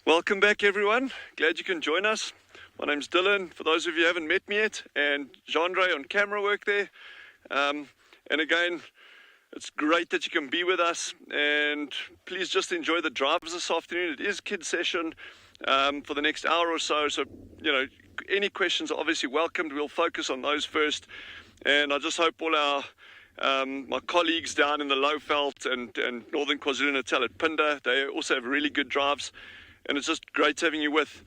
Welcome back, everyone. Glad you can join us. My name's Dylan, for those of you who haven't met me yet, and Jean-Ray on camera work there. And again, it's great that you can be with us, and please just enjoy the drives this afternoon. It is kids session for the next hour or so, so you know, any questions are obviously welcomed. We'll focus on those first, and I just hope all our my colleagues down in the Lowveld and northern KwaZulu-Natal at Pinda, they also have really good drives, and it's just great having you with.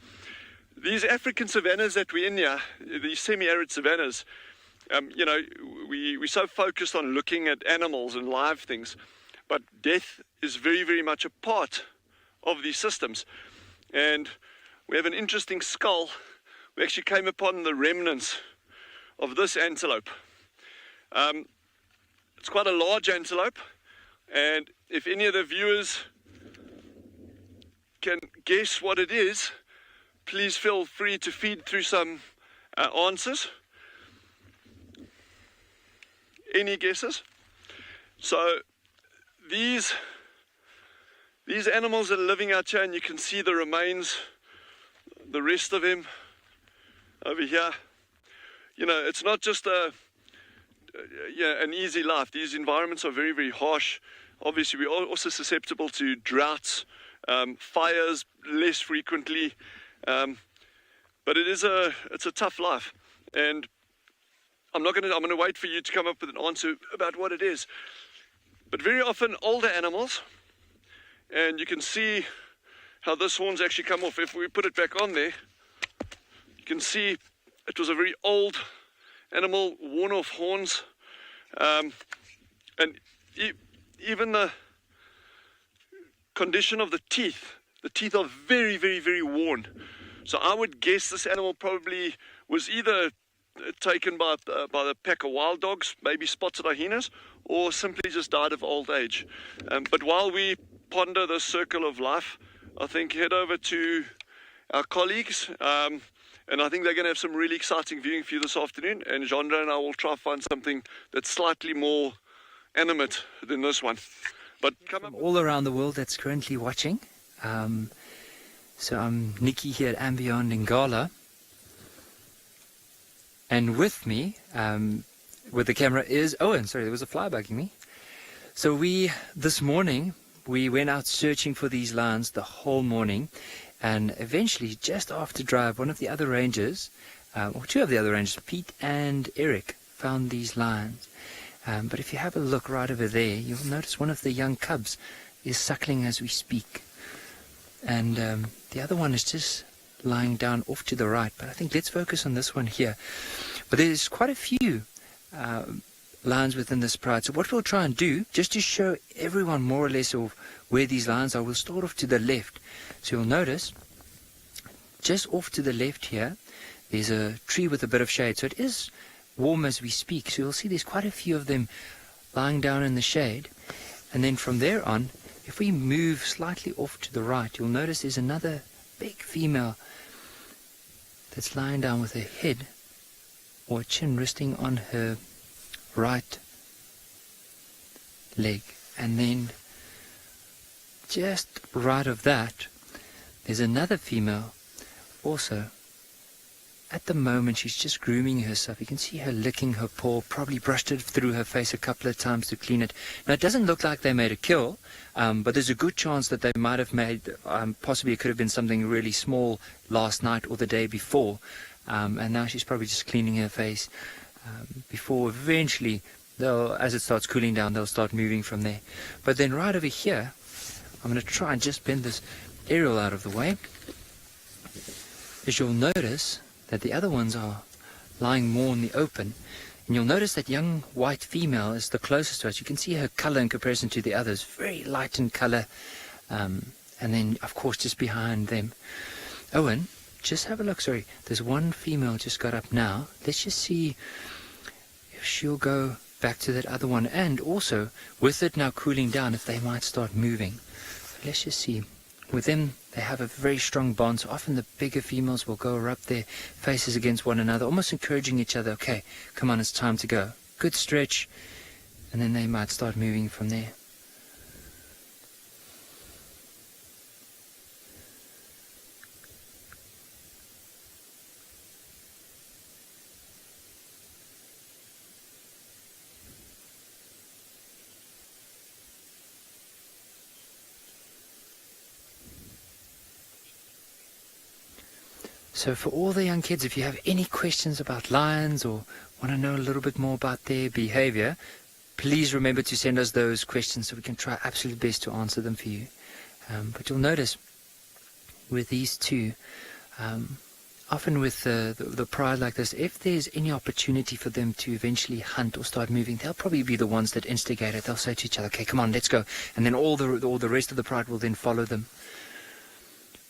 These African savannas that we're in here, these semi-arid savannas, you know, we're so focused on looking at animals and live things, but death is very, very much a part of these systems. And we have an interesting skull. We actually came upon the remnants of this antelope. It's quite a large antelope, and if any of the viewers can guess what it is, please feel free to feed through some answers. Any guesses? So these animals are living out here, and you can see the remains, the rest of them over here. You know, it's not just an easy life. These environments are very, very harsh. Obviously, we are also susceptible to droughts, fires less frequently, but it's a tough life. And I'm going to wait for you to come up with an answer about what it is. But very often older animals, and you can see how this horn's actually come off. If we put it back on there, you can see it was a very old animal, worn off horns, and even the condition of the teeth are very, very, very worn. So I would guess this animal probably was either taken by the pack of wild dogs, maybe spotted hyenas, or simply just died of old age. But while we ponder the circle of life, I think head over to our colleagues, and I think they're going to have some really exciting viewing for you this afternoon, and Jean-Ray and I will try to find something that's slightly more animate than this one. But come up. All around the world that's currently watching. So I'm Nikki here at Ambient Ngala, and with me, with the camera is Owen. Sorry, there was a fly bugging me. So this morning, we went out searching for these lions the whole morning, and eventually, just after drive, one of the other rangers, or two of the other rangers, Pete and Eric, found these lions. But if you have a look right over there, you'll notice one of the young cubs is suckling as we speak. And the other one is just lying down off to the right. But I think let's focus on this one here. But there's quite a few lions within this pride. So what we'll try and do, just to show everyone more or less of where these lions are, we'll start off to the left. So you'll notice, just off to the left here, there's a tree with a bit of shade. So it is warm as we speak. So you'll see there's quite a few of them lying down in the shade. And then from there on, if we move slightly off to the right, you'll notice there's another big female that's lying down with her head or chin resting on her right leg. And then just right of that, there's another female also. At the moment, she's just grooming herself. You can see her licking her paw, probably brushed it through her face a couple of times to clean it. Now, it doesn't look like they made a kill, but there's a good chance that they might have made, possibly it could have been something really small last night or the day before. And now she's probably just cleaning her face before eventually, as it starts cooling down, they'll start moving from there. But then right over here, I'm going to try and just bend this aerial out of the way. As you'll notice that the other ones are lying more in the open, and you'll notice that young white female is the closest to us. You can see her color in comparison to the others, very light in color, and then of course just behind them. Owen, just have a look. Sorry, there's one female just got up now. Let's just see if she'll go back to that other one, and also with it now cooling down, if they might start moving. Let's just see. With them, they have a very strong bond, so often the bigger females will go rub their faces against one another, almost encouraging each other, okay, come on, it's time to go. Good stretch, and then they might start moving from there. So for all the young kids, if you have any questions about lions or want to know a little bit more about their behavior, please remember to send us those questions so we can try our absolute best to answer them for you. But you'll notice with these two, often with the pride like this, if there's any opportunity for them to eventually hunt or start moving, they'll probably be the ones that instigate it. They'll say to each other, okay, come on, let's go. And then all the rest of the pride will then follow them.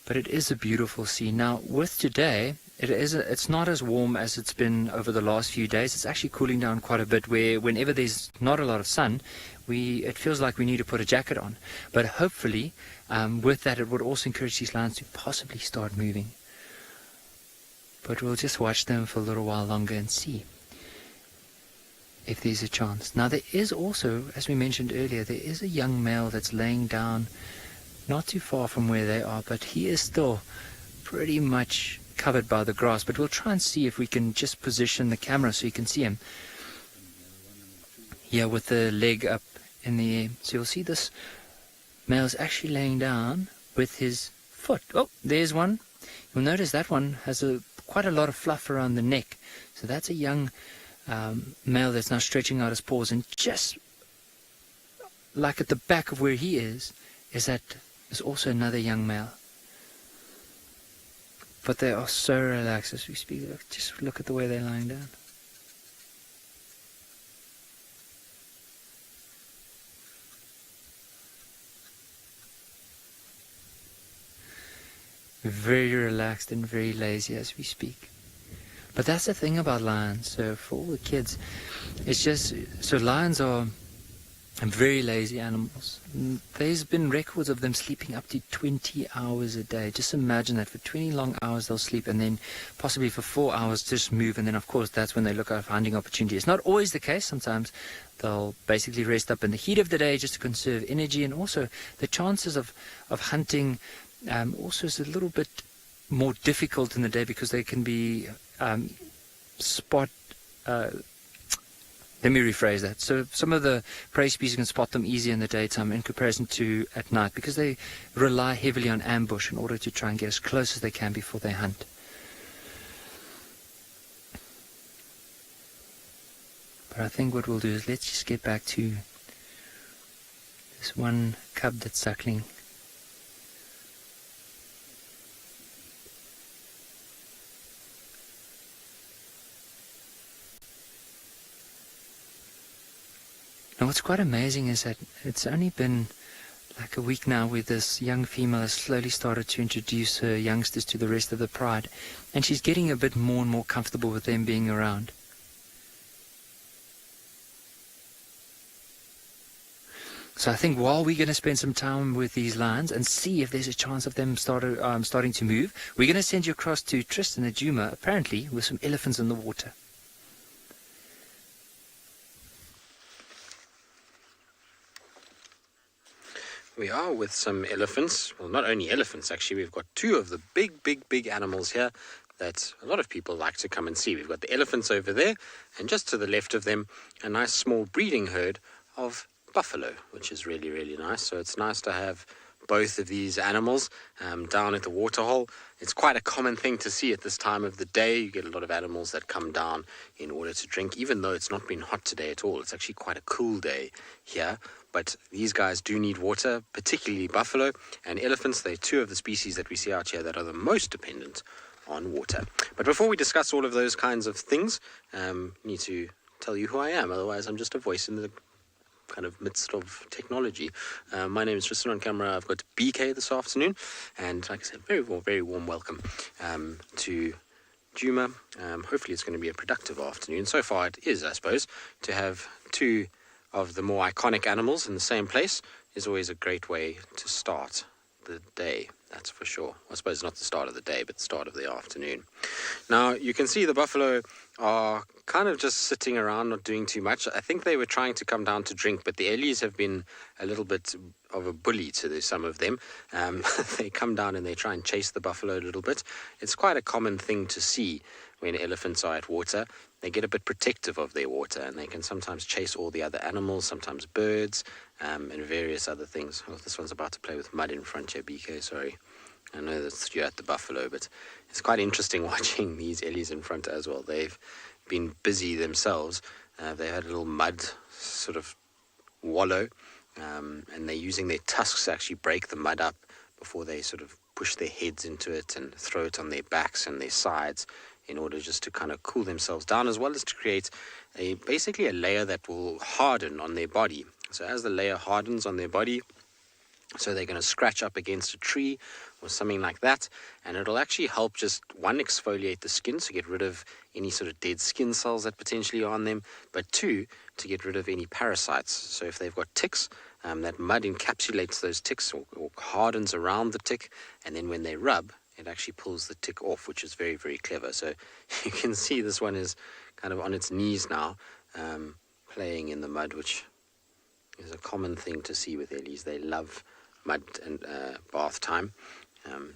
But it is a beautiful scene. Now, with today, it's not as warm as it's been over the last few days. It's actually cooling down quite a bit, where whenever there's not a lot of sun, it feels like we need to put a jacket on. But hopefully, with that, it would also encourage these lions to possibly start moving. But we'll just watch them for a little while longer and see if there's a chance. Now, there is also, as we mentioned earlier, there is a young male that's laying down not too far from where they are, but he is still pretty much covered by the grass. But we'll try and see if we can just position the camera so you can see him. Yeah, with the leg up in the air. So you'll see this male is actually laying down with his foot. Oh, there's one. You'll notice that one has quite a lot of fluff around the neck. So that's a young male that's now stretching out his paws. And just like at the back of where he is that there's also another young male. But they are so relaxed as we speak. Just look at the way they're lying down. Very relaxed and very lazy as we speak. But that's the thing about lions. So for all the kids, it's just, so lions are very lazy animals. There's been records of them sleeping up to 20 hours a day. Just imagine that. For 20 long hours they'll sleep, and then possibly for 4 hours just move, and then of course that's when they look out for hunting opportunities. It's not always the case. Sometimes they'll basically rest up in the heat of the day just to conserve energy, and also the chances of hunting also is a little bit more difficult in the day because they can be let me rephrase that. So some of the prey species can spot them easier in the daytime in comparison to at night, because they rely heavily on ambush in order to try and get as close as they can before they hunt. But I think what we'll do is let's just get back to this one cub that's suckling. Now what's quite amazing is that it's only been like a week now where this young female has slowly started to introduce her youngsters to the rest of the pride, and she's getting a bit more and more comfortable with them being around. So I think while we're going to spend some time with these lions and see if there's a chance of them starting to move, we're going to send you across to Tristan and Juma, apparently with some elephants in the water. We are with some elephants. Well, not only elephants, actually. We've got two of the big animals here that a lot of people like to come and see. We've got the elephants over there, and just to the left of them, a nice small breeding herd of buffalo, which is really, really nice. So it's nice to have both of these animals down at the waterhole. It's quite a common thing to see at this time of the day. You get a lot of animals that come down in order to drink, even though it's not been hot today at all. It's actually quite a cool day here. But these guys do need water, particularly buffalo and elephants. They're two of the species that we see out here that are the most dependent on water. But before we discuss all of those kinds of things, I need to tell you who I am. Otherwise, I'm just a voice in the kind of midst of technology. My name is Tristan. On camera, I've got BK this afternoon. And like I said, very warm welcome to Juma. Hopefully it's going to be a productive afternoon. So far it is, I suppose. To have two of the more iconic animals in the same place is always a great way to start the day, that's for sure. I suppose not the start of the day, but the start of the afternoon. Now, you can see the buffalo are kind of just sitting around, not doing too much. I think they were trying to come down to drink, but the Ellies have been a little bit of a bully to some of them. They come down and they try and chase the buffalo a little bit. It's quite a common thing to see when elephants are at water. They get a bit protective of their water, and they can sometimes chase all the other animals, sometimes birds, and various other things. Oh, this one's about to play with mud in front here, BK, sorry. I know that's you're at the buffalo, but it's quite interesting watching these ellies in front as well. They've been busy themselves. They had a little mud sort of wallow, and they're using their tusks to actually break the mud up before they sort of push their heads into it and throw it on their backs and their sides in order just to kind of cool themselves down, as well as to create basically a layer that will harden on their body. So as the layer hardens on their body, so they're going to scratch up against a tree or something like that, and it'll actually help just, one, exfoliate the skin to get rid of any sort of dead skin cells that potentially are on them, but two, to get rid of any parasites. So if they've got ticks, that mud encapsulates those ticks or hardens around the tick, and then when they rub, it actually pulls the tick off, which is very, very clever. So you can see this one is kind of on its knees now, playing in the mud, which is a common thing to see with ellies. They love mud and bath time.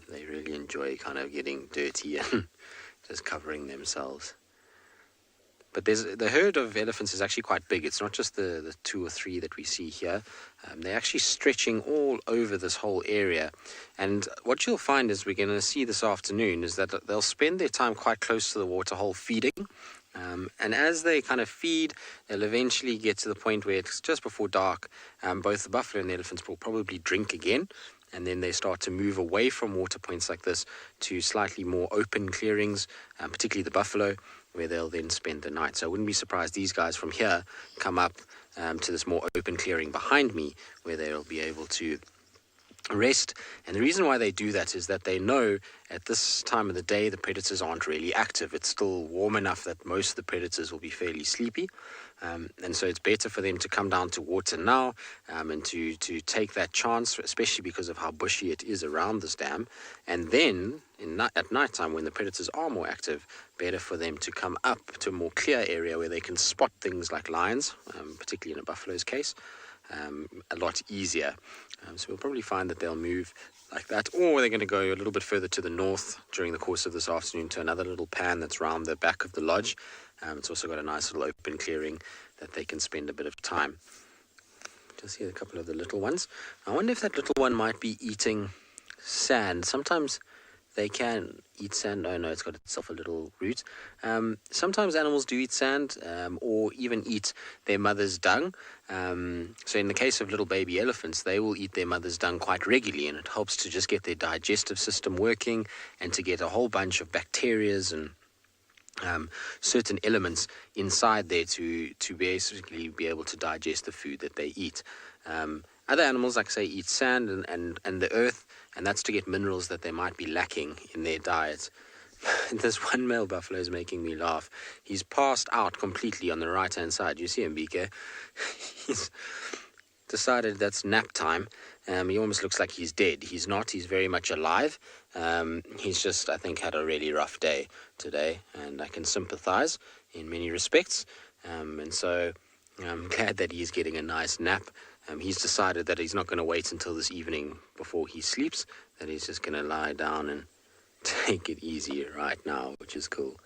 They really enjoy kind of getting dirty and just covering themselves. But the herd of elephants is actually quite big. It's not just the 2 or 3 that we see here. They're actually stretching all over this whole area. And what you'll find, as we're going to see this afternoon, is that they'll spend their time quite close to the waterhole feeding. And as they kind of feed, they'll eventually get to the point where it's just before dark. Both the buffalo and the elephants will probably drink again. And then they start to move away from water points like this to slightly more open clearings, particularly the buffalo, where they'll then spend the night. So I wouldn't be surprised these guys from here come up to this more open clearing behind me, where they'll be able to rest. And the reason why they do that is that they know at this time of the day the predators aren't really active. It's still warm enough that most of the predators will be fairly sleepy, and so it's better for them to come down to water now, and to take that chance, especially because of how bushy it is around this dam. And then at night time, when the predators are more active, better for them to come up to a more clear area where they can spot things like lions, particularly in a buffalo's case, a lot easier. So we'll probably find that they'll move like that, or they're going to go a little bit further to the north during the course of this afternoon to another little pan that's round the back of the lodge. It's also got a nice little open clearing that they can spend a bit of time. Just see a couple of the little ones. I wonder if that little one might be eating sand. Sometimes they can eat sand. Oh no, it's got itself a little root. Sometimes animals do eat sand, or even eat their mother's dung. So in the case of little baby elephants, they will eat their mother's dung quite regularly, and it helps to just get their digestive system working and to get a whole bunch of bacterias and certain elements inside there to basically be able to digest the food that they eat. Other animals, like I say, eat sand and the earth, and that's to get minerals that they might be lacking in their diet. This one male buffalo is making me laugh. He's passed out completely on the right-hand side. You see him, BK? He's decided that's nap time. He almost looks like he's dead. He's not. He's very much alive. He's just, I think, had a really rough day today, and I can sympathize in many respects. And so I'm glad that he's getting a nice nap. He's decided that he's not going to wait until this evening before he sleeps, that he's just going to lie down and take it easy right now, which is cool.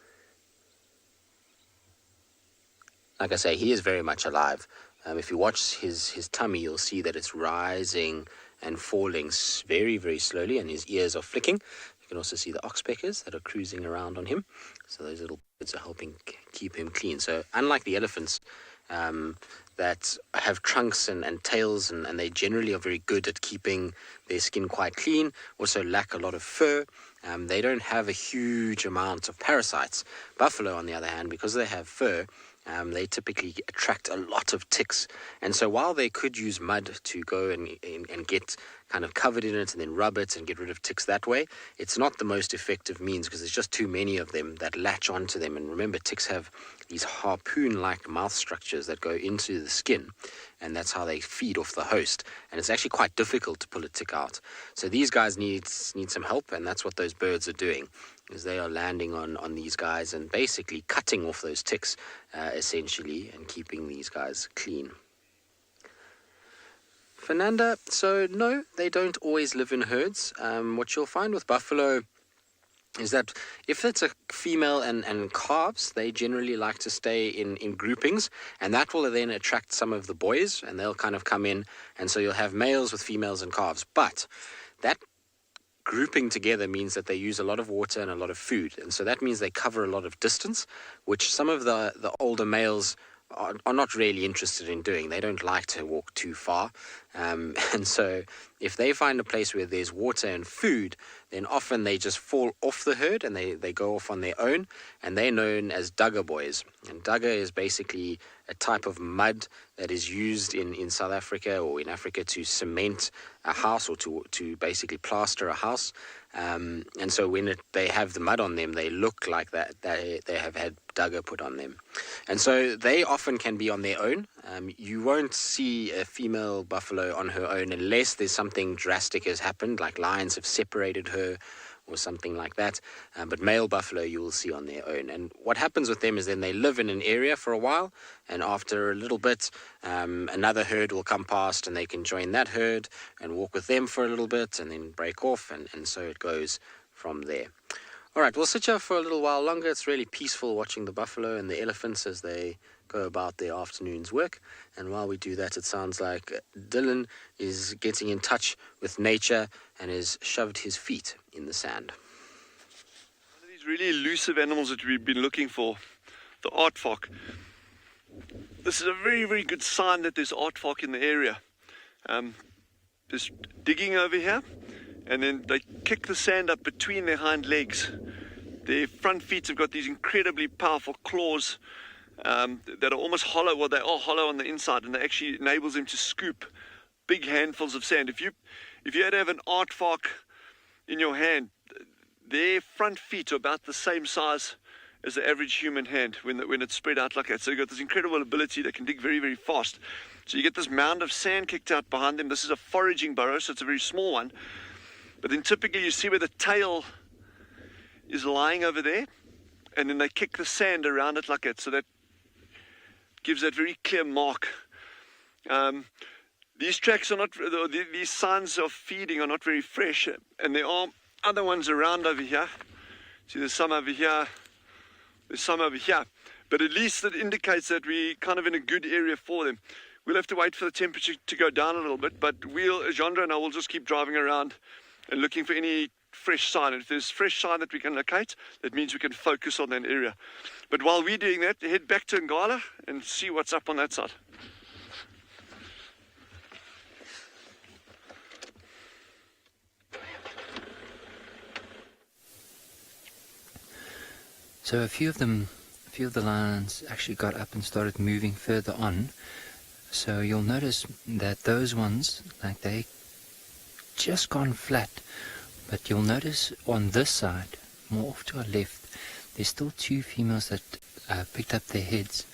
Like I say, he is very much alive. If you watch his tummy, you'll see that it's rising and falling very, very slowly, and his ears are flicking. You can also see the oxpeckers that are cruising around on him. So those little bits are helping keep him clean. So unlike the elephants, that have trunks and tails, and they generally are very good at keeping their skin quite clean, also lack a lot of fur. They don't have a huge amount of parasites. Buffalo, on the other hand, because they have fur, they typically attract a lot of ticks. And so while they could use mud to go and get kind of covered in it and then rub it and get rid of ticks that way, it's not the most effective means because there's just too many of them that latch onto them. And remember, ticks have these harpoon-like mouth structures that go into the skin, and that's how they feed off the host. And it's actually quite difficult to pull a tick out. So these guys need some help, and that's what those birds are doing, is they are landing on these guys and basically cutting off those ticks, essentially, and keeping these guys clean. Fernanda, so no, they don't always live in herds. What you'll find with buffalo is that if it's a female and calves, they generally like to stay in groupings, and that will then attract some of the boys, and they'll kind of come in, and so you'll have males with females and calves. But that grouping together means that they use a lot of water and a lot of food. And so that means they cover a lot of distance, which some of the older males are not really interested in doing. They don't like to walk too far. And so if they find a place where there's water and food, then often they just fall off the herd and they go off on their own. And they're known as dugger boys. And dugger is basically a type of mud that is used in South Africa or in Africa to cement a house or to basically plaster a house. And so when they have the mud on them, they look like that they have had dugger put on them. And so they often can be on their own. You won't see a female buffalo on her own unless there's something drastic has happened, like lions have separated her or something like that. But male buffalo you will see on their own. And what happens with them is then they live in an area for a while, and after a little bit, another herd will come past and they can join that herd and walk with them for a little bit and then break off, and so it goes from there. All right, we'll sit here for a little while longer. It's really peaceful watching the buffalo and the elephants as they go about their afternoon's work. And while we do that, it sounds like Dylan is getting in touch with nature and has shoved his feet in the sand. One of these really elusive animals that we've been looking for, the aardvark. This is a very, very good sign that there's aardvark in the area. There's digging over here, and then they kick the sand up between their hind legs. Their front feet have got these incredibly powerful claws that are almost hollow. Well, they are hollow on the inside, and that actually enables them to scoop big handfuls of sand. If you had to have an aardvark in your hand, their front feet are about the same size as the average human hand when it's spread out like that. So you've got this incredible ability. They can dig very, very fast. So you get this mound of sand kicked out behind them. This is a foraging burrow, so it's a very small one. But then typically you see where the tail is lying over there, and then they kick the sand around it like that. So that gives that very clear mark. These tracks are not, these signs of feeding are not very fresh, and there are other ones around over here. See, there's some over here, there's some over here, but at least it indicates that we're kind of in a good area for them. We'll have to wait for the temperature to go down a little bit, but Jandra and I will just keep driving around and looking for any fresh sign. And if there's fresh sign that we can locate, that means we can focus on that area. But while we're doing that, head back to Ngala and see what's up on that side. So a few of the lions actually got up and started moving further on. So you'll notice that those ones, like they just gone flat. But you'll notice on this side, more off to our left, there's still two females that picked up their heads.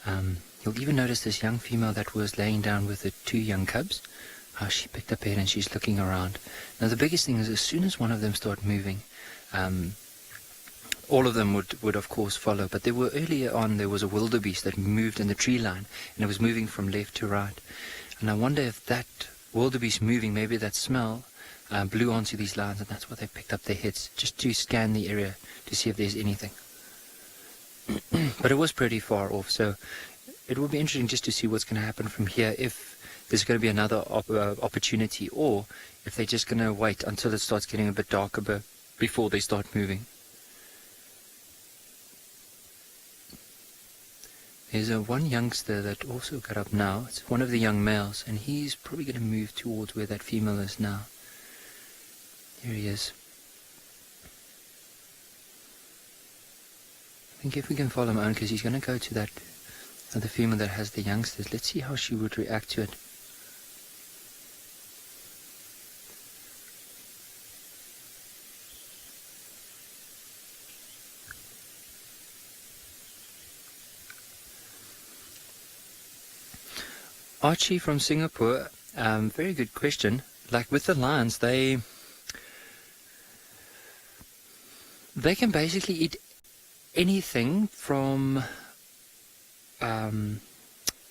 You'll even notice this young female that was laying down with the two young cubs, how she picked up her head and she's looking around. Now the biggest thing is as soon as one of them start moving, all of them would of course follow. But there were earlier on, there was a wildebeest that moved in the tree line, and it was moving from left to right. And I wonder if that wildebeest moving, maybe that smell, blew onto these lions, and that's why they picked up their heads, just to scan the area to see if there's anything. But it was pretty far off, so it will be interesting just to see what's going to happen from here, if there's going to be another opportunity, or if they're just going to wait until it starts getting a bit darker before they start moving. There's one youngster that also got up now. It's one of the young males, and he's probably going to move towards where that female is now. There he is. I think if we can follow him on, because he's going to go to that other female that has the youngsters. Let's see how she would react to it. Archie from Singapore, very good question. Like with the lions, they can basically eat anything from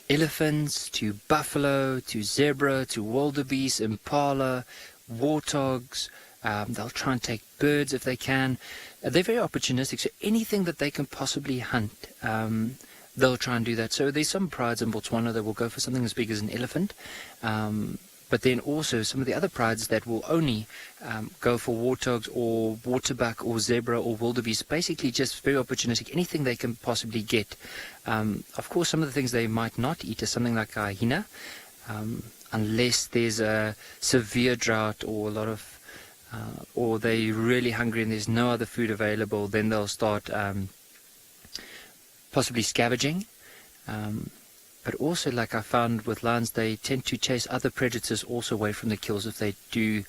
elephants to buffalo to zebra to wildebeest, impala, warthogs. They'll try and take birds if they can. They're very opportunistic, so anything that they can possibly hunt, they'll try and do that. So there's some prides in Botswana that will go for something as big as an elephant. but then also some of the other prides that will only go for warthogs or waterbuck or zebra or wildebeest, basically just very opportunistic, anything they can possibly get. Of course, some of the things they might not eat is something like a hyena, unless there's a severe drought or a lot of, or they're really hungry and there's no other food available, then they'll start possibly scavenging. But also, like I found with lions, they tend to chase other predators also away from the kills. If they do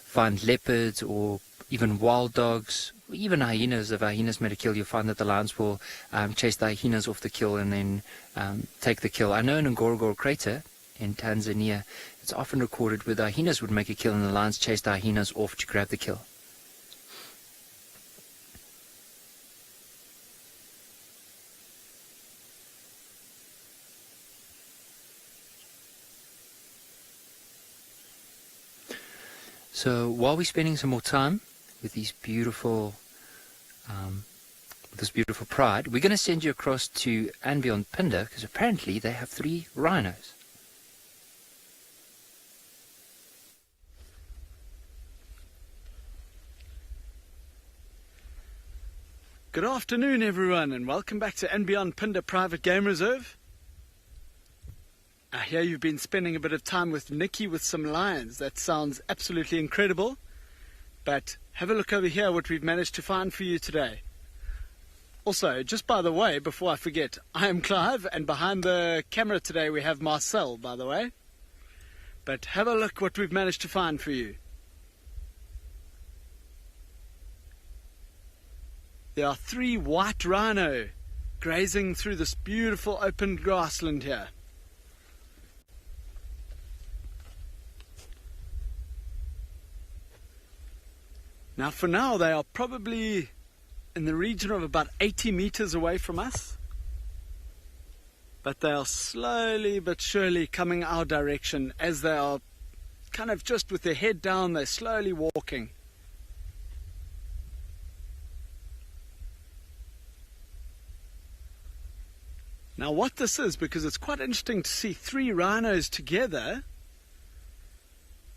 find leopards or even wild dogs, even hyenas, if hyenas made a kill, you'll find that the lions will chase the hyenas off the kill and then take the kill. I know in Ngorongoro Crater in Tanzania, it's often recorded where the hyenas would make a kill and the lions chased the hyenas off to grab the kill. So while we're spending some more time with these beautiful, this beautiful pride, we're going to send you across to and beyond Phinda, because apparently they have 3 rhinos. Good afternoon, everyone, and welcome back to and beyond Phinda Private Game Reserve. I hear you've been spending a bit of time with Nikki with some lions. That sounds absolutely incredible. But have a look over here what we've managed to find for you today. Also, just by the way, before I forget, I am Clive, and behind the camera today we have Marcel, by the way. But have a look what we've managed to find for you. There are 3 white rhino grazing through this beautiful open grassland here. Now, for now, they are probably in the region of about 80 meters away from us. But they are slowly but surely coming our direction as they are kind of just with their head down, they're slowly walking. Now, what this is, because it's quite interesting to see 3 rhinos together.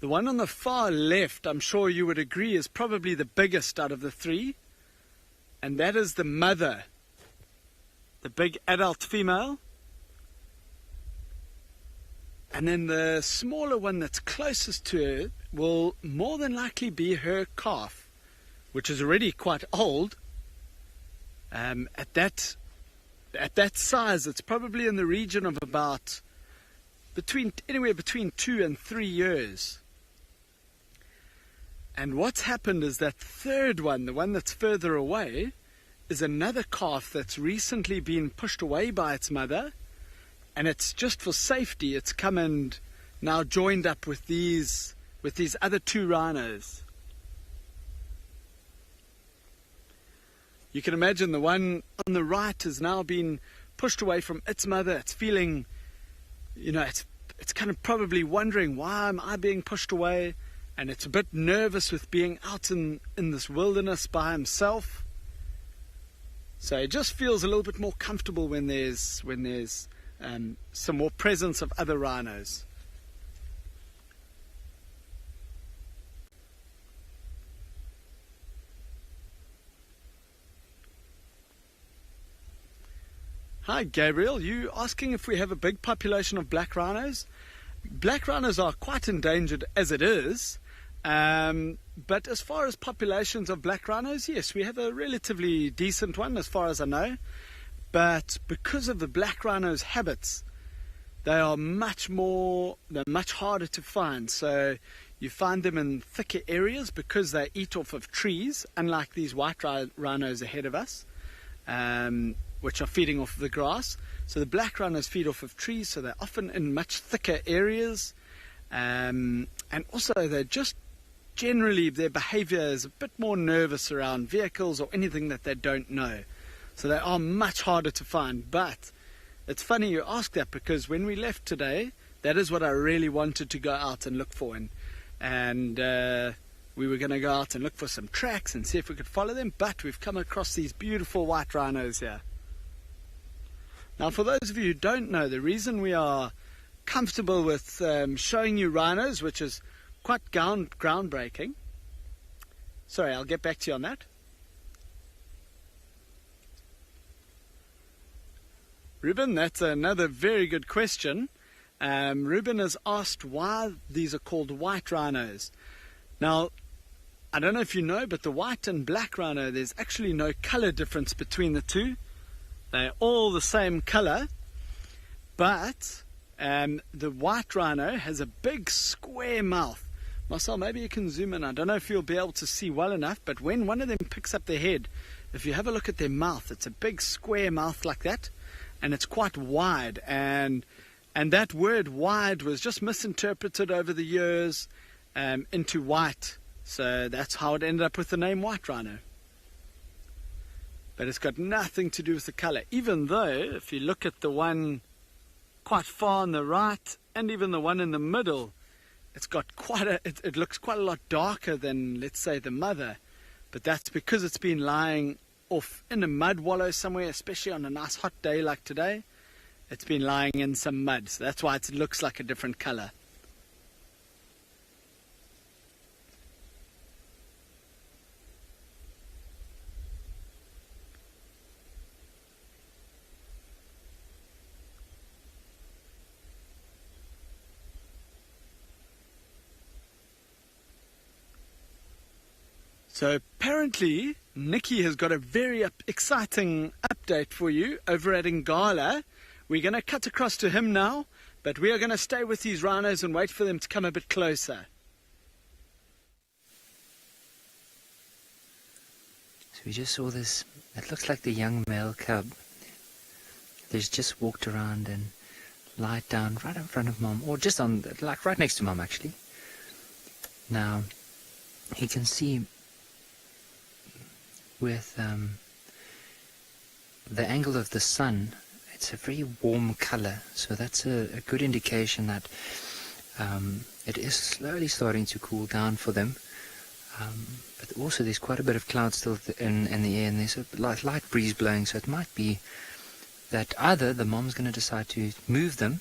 The one on the far left, I'm sure you would agree, is probably the biggest out of the 3. And that is the mother, the big adult female. And then the smaller one that's closest to her will more than likely be her calf, which is already quite old. At that size, it's probably in the region of about anywhere between 2 and 3 years. And what's happened is that third one, the one that's further away, is another calf that's recently been pushed away by its mother, and it's just for safety, it's come and now joined up with these other 2 rhinos. You can imagine the one on the right has now been pushed away from its mother. It's feeling, it's kind of probably wondering, why am I being pushed away? And it's a bit nervous with being out in this wilderness by himself. So it just feels a little bit more comfortable when there's some more presence of other rhinos. Hi Gabriel, you asking if we have a big population of black rhinos? Black rhinos are quite endangered as it is, but as far as populations of black rhinos, yes, we have a relatively decent one as far as I know. But because of the black rhino's habits, they're much harder to find. So you find them in thicker areas because they eat off of trees, unlike these white rhinos ahead of us, which are feeding off of the grass. So the black rhinos feed off of trees, so they're often in much thicker areas. And also they're just generally, their behavior is a bit more nervous around vehicles or anything that they don't know. So they are much harder to find. But it's funny you ask that, because when we left today, that is what I really wanted to go out and look for. And we were going to go out and look for some tracks and see if we could follow them. But we've come across these beautiful white rhinos here. Now, for those of you who don't know, the reason we are comfortable with showing you rhinos, which is quite groundbreaking. Sorry, I'll get back to you on that. Ruben, that's another very good question. Ruben has asked why these are called white rhinos. Now, I don't know if you know, but the white and black rhino, there's actually no color difference between the two. They're all the same color, but the white rhino has a big square mouth. Marcel, maybe you can zoom in. I don't know if you'll be able to see well enough, but when one of them picks up their head, if you have a look at their mouth, it's a big square mouth like that, and it's quite wide. And that word wide was just misinterpreted over the years into white. So that's how it ended up with the name white rhino. But it's got nothing to do with the color, even though if you look at the one quite far on the right and even the one in the middle, it's got it looks quite a lot darker than, let's say, the mother. But that's because it's been lying off in a mud wallow somewhere, especially on a nice hot day like today. It's been lying in some mud, so that's why it looks like a different color. So apparently, Nikki has got a very exciting update for you over at Impala. We're going to cut across to him now, but we are going to stay with these rhinos and wait for them to come a bit closer. So we just saw this, it looks like the young male cub. They've just walked around and lied down right in front of Mom, or just on, like right next to Mom actually. Now, you can see with the angle of the sun, it's a very warm color, so that's a good indication that it is slowly starting to cool down for them. But also there's quite a bit of cloud still in the air, and there's a light breeze blowing, so it might be that either the mom's going to decide to move them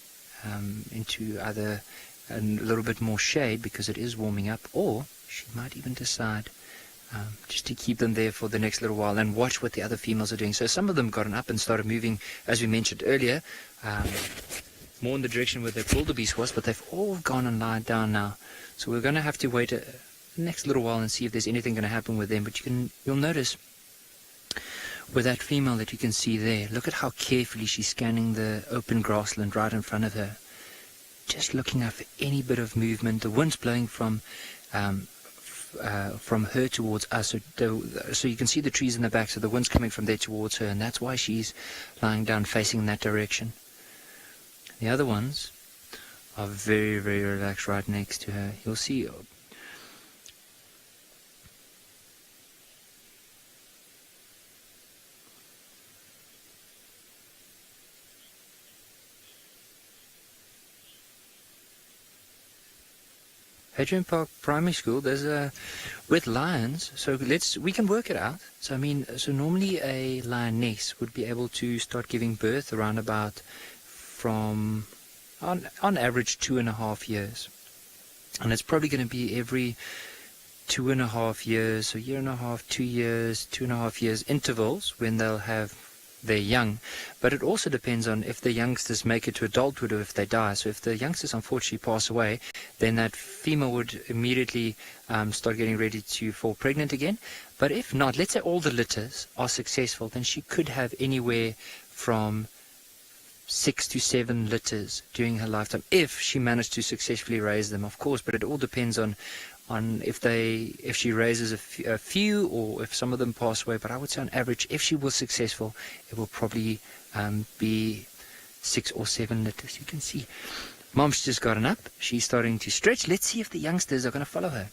into either a little bit more shade because it is warming up, or she might even decide just to keep them there for the next little while and watch what the other females are doing. So some of them gotten up and started moving, as we mentioned earlier, more in the direction where the wildebeest was, but they've all gone and lied down now. So we're going to have to wait the next little while and see if there's anything going to happen with them. But you'll notice with that female that you can see there, look at how carefully she's scanning the open grassland right in front of her, just looking out for any bit of movement. The wind's blowing from her towards us, so you can see the trees in the back, so the wind's coming from there towards her, and that's why she's lying down facing in that direction. The other ones are very, very relaxed right next to her. You'll see Hadrian Park Primary School, there's with lions, so we can work it out. So normally a lioness would be able to start giving birth around about from on average 2.5 years, and it's probably going to be every 2.5 years, so 1.5 2 years, 2.5 years intervals when they'll have their young. But it also depends on if the youngsters make it to adulthood or if they die. So if the youngsters unfortunately pass away, then that female would immediately start getting ready to fall pregnant again. But if not, let's say all the litters are successful, then she could have anywhere from 6 to 7 litters during her lifetime, if she managed to successfully raise them, of course. But it all depends on if she raises a few, or if some of them pass away. But I would say on average, if she was successful, it will probably be 6 or 7 litters. You can see Mom's just gotten up, she's starting to stretch. Let's see if the youngsters are going to follow her.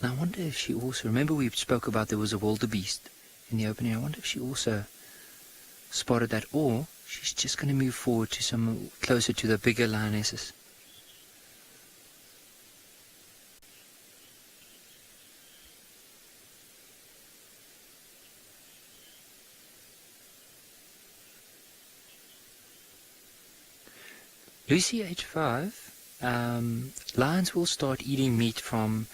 Now I wonder if she also, remember we spoke about there was a wildebeest in the opening. I wonder if she also spotted that, or she's just going to move forward to some closer to the bigger lionesses. Lucy, age 5, lions will start eating meat from,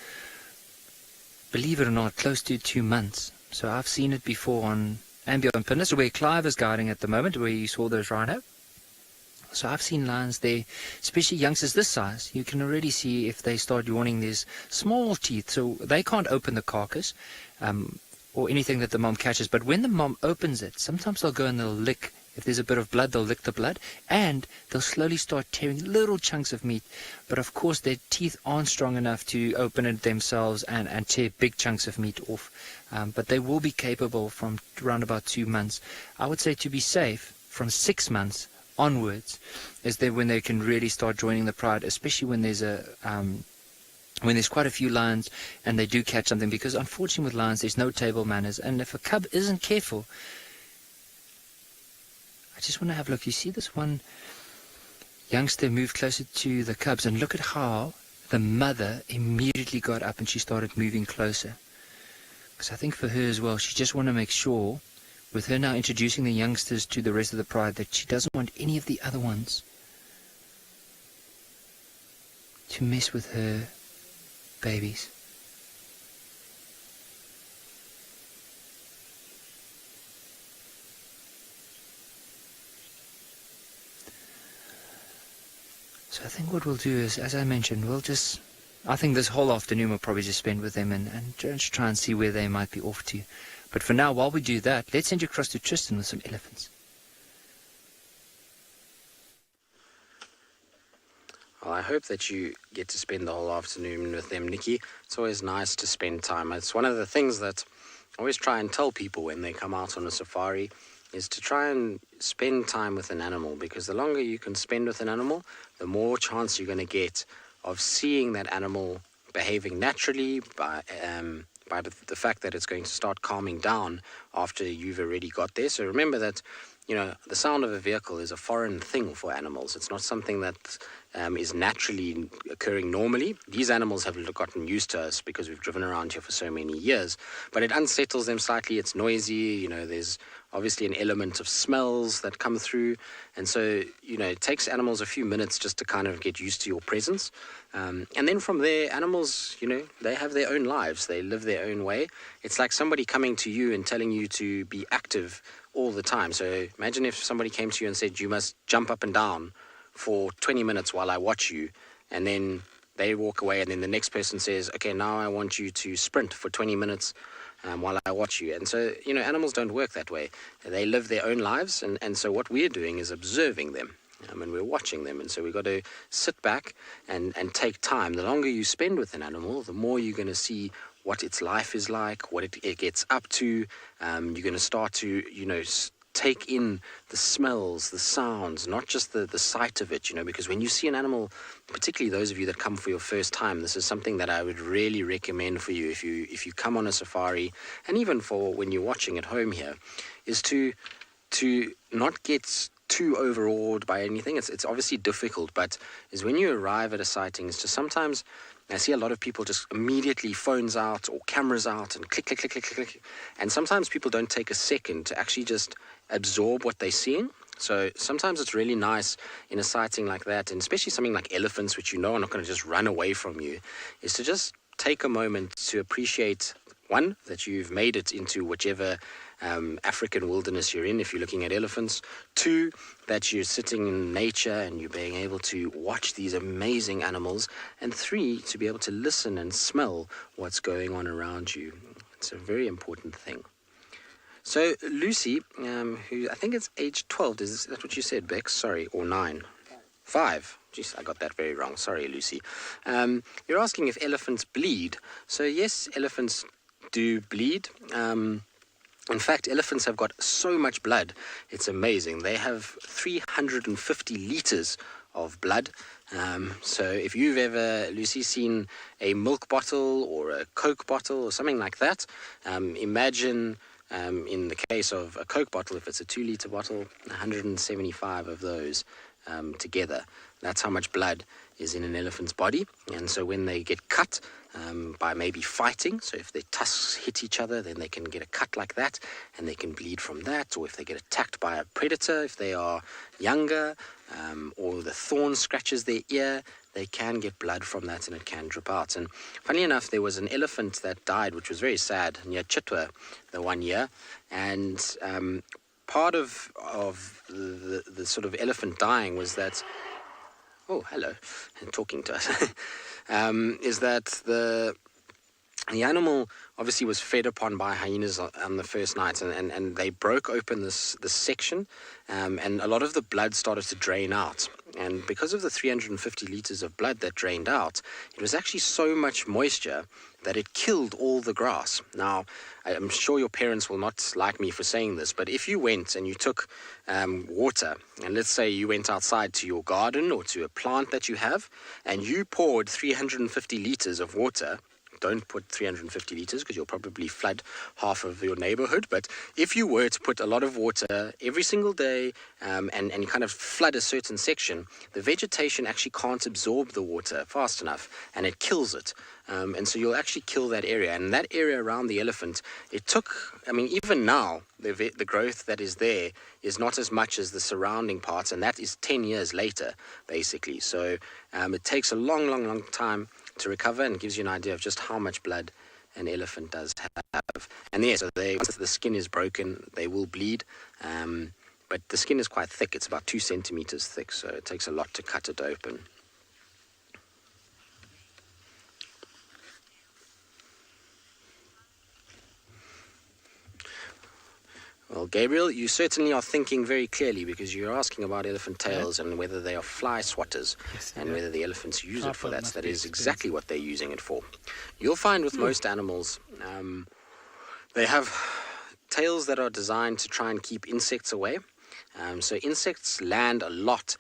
believe it or not, close to 2 months. So I've seen it before on Ambio and Peninsula, where Clive is guarding at the moment, where you saw those rhino. So I've seen lions there, especially youngsters this size. You can already see if they start yawning, there's small teeth, so they can't open the carcass or anything that the mom catches. But when the mom opens it, sometimes they'll go and they'll lick. If there's a bit of blood, they'll lick the blood, and they'll slowly start tearing little chunks of meat. But of course, their teeth aren't strong enough to open it themselves and tear big chunks of meat off. But they will be capable from around about 2 months. I would say, to be safe, from 6 months onwards is there when they can really start joining the pride, especially when there's when there's quite a few lions and they do catch something, because unfortunately with lions there's no table manners, and if a cub isn't careful, I just want to have a look. You see this one youngster move closer to the cubs, and look at how the mother immediately got up and she started moving closer, because I think for her as well, she just want to make sure, with her now introducing the youngsters to the rest of the pride, that she doesn't want any of the other ones to mess with her babies. So I think what we'll do is, as I mentioned, I think this whole afternoon we'll probably just spend with them and just try and see where they might be off to. But for now, while we do that, let's send you across to Tristan with some elephants. Well, I hope that you get to spend the whole afternoon with them, Nikki. It's always nice to spend time. It's one of the things that I always try and tell people when they come out on a safari, is to try and spend time with an animal, because the longer you can spend with an animal, the more chance you're going to get of seeing that animal behaving naturally by the fact that it's going to start calming down after you've already got there. So remember that, the sound of a vehicle is a foreign thing for animals. It's not something that is naturally occurring normally. These animals have gotten used to us because we've driven around here for so many years, but it unsettles them slightly. It's noisy, there's obviously an element of smells that come through, and so it takes animals a few minutes just to kind of get used to your presence, and then from there, animals, they have their own lives, they live their own way. It's like somebody coming to you and telling you to be active all the time. So imagine if somebody came to you and said, you must jump up and down for 20 minutes while I watch you, and then they walk away, and then the next person says, okay, now I want you to sprint for 20 minutes while I watch you. And so, animals don't work that way. They live their own lives, and so what we're doing is observing them, and we're watching them. And so we've got to sit back and take time. The longer you spend with an animal, the more you're going to see what its life is like, what it gets up to. You're going to start to, take in the smells, the sounds, not just the sight of it, because when you see an animal, particularly those of you that come for your first time, this is something that I would really recommend for you if you come on a safari, and even for when you're watching at home here, is to not get too overawed by anything. It's obviously difficult, but is when you arrive at a sighting, it's just sometimes I see a lot of people just immediately phones out or cameras out and click, click, click, click, click. And sometimes people don't take a second to actually just absorb what they're seeing. So sometimes it's really nice in a sighting like that, and especially something like elephants, which are not going to just run away from you, is to just take a moment to appreciate, one, that you've made it into whichever African wilderness you're in if you're looking at elephants. Two, that you're sitting in nature and you're being able to watch these amazing animals. And three, to be able to listen and smell what's going on around you. It's a very important thing. So Lucy, who I think is age 12, is that what you said, Bex? Sorry, or 9? 5. Jeez, I got that very wrong. Sorry, Lucy. You're asking if elephants bleed. So yes, elephants do bleed. In fact, elephants have got so much blood, it's amazing. They have 350 liters of blood. So if you've ever, Lucy, seen a milk bottle or a Coke bottle or something like that, imagine in the case of a Coke bottle, if it's a 2-liter bottle, 175 of those together. That's how much blood is in an elephant's body. And so when they get cut by maybe fighting, so if their tusks hit each other, then they can get a cut like that, and they can bleed from that. Or if they get attacked by a predator, if they are younger, or the thorn scratches their ear, they can get blood from that and it can drip out. And funny enough, there was an elephant that died, which was very sad, near Chitwa the one year. And part of the sort of elephant dying was that, oh, hello, and talking to us, is that the animal obviously was fed upon by hyenas on the first night, and they broke open this section, and a lot of the blood started to drain out. And because of the 350 liters of blood that drained out, it was actually so much moisture that it killed all the grass. Now, I'm sure your parents will not like me for saying this, but if you went and you took water, and let's say you went outside to your garden or to a plant that you have, and you poured 350 liters of water, don't put 350 liters because you'll probably flood half of your neighborhood. But if you were to put a lot of water every single day and you kind of flood a certain section, the vegetation actually can't absorb the water fast enough and it kills it. And so you'll actually kill that area. And that area around the elephant, it took, I mean, even now, the growth that is there is not as much as the surrounding parts. And that is 10 years later, basically. So it takes a long time to recover, and gives you an idea of just how much blood an elephant does have. And yes, so once the skin is broken, they will bleed, but the skin is quite thick. It's about 2 centimeters thick, so it takes a lot to cut it open. Well, Gabriel, you certainly are thinking very clearly, because you're asking about elephant tails and whether they are fly swatters, and whether the elephants use it for that. That is exactly what they're using it for. You'll find with most animals, they have tails that are designed to try and keep insects away. So insects land a lot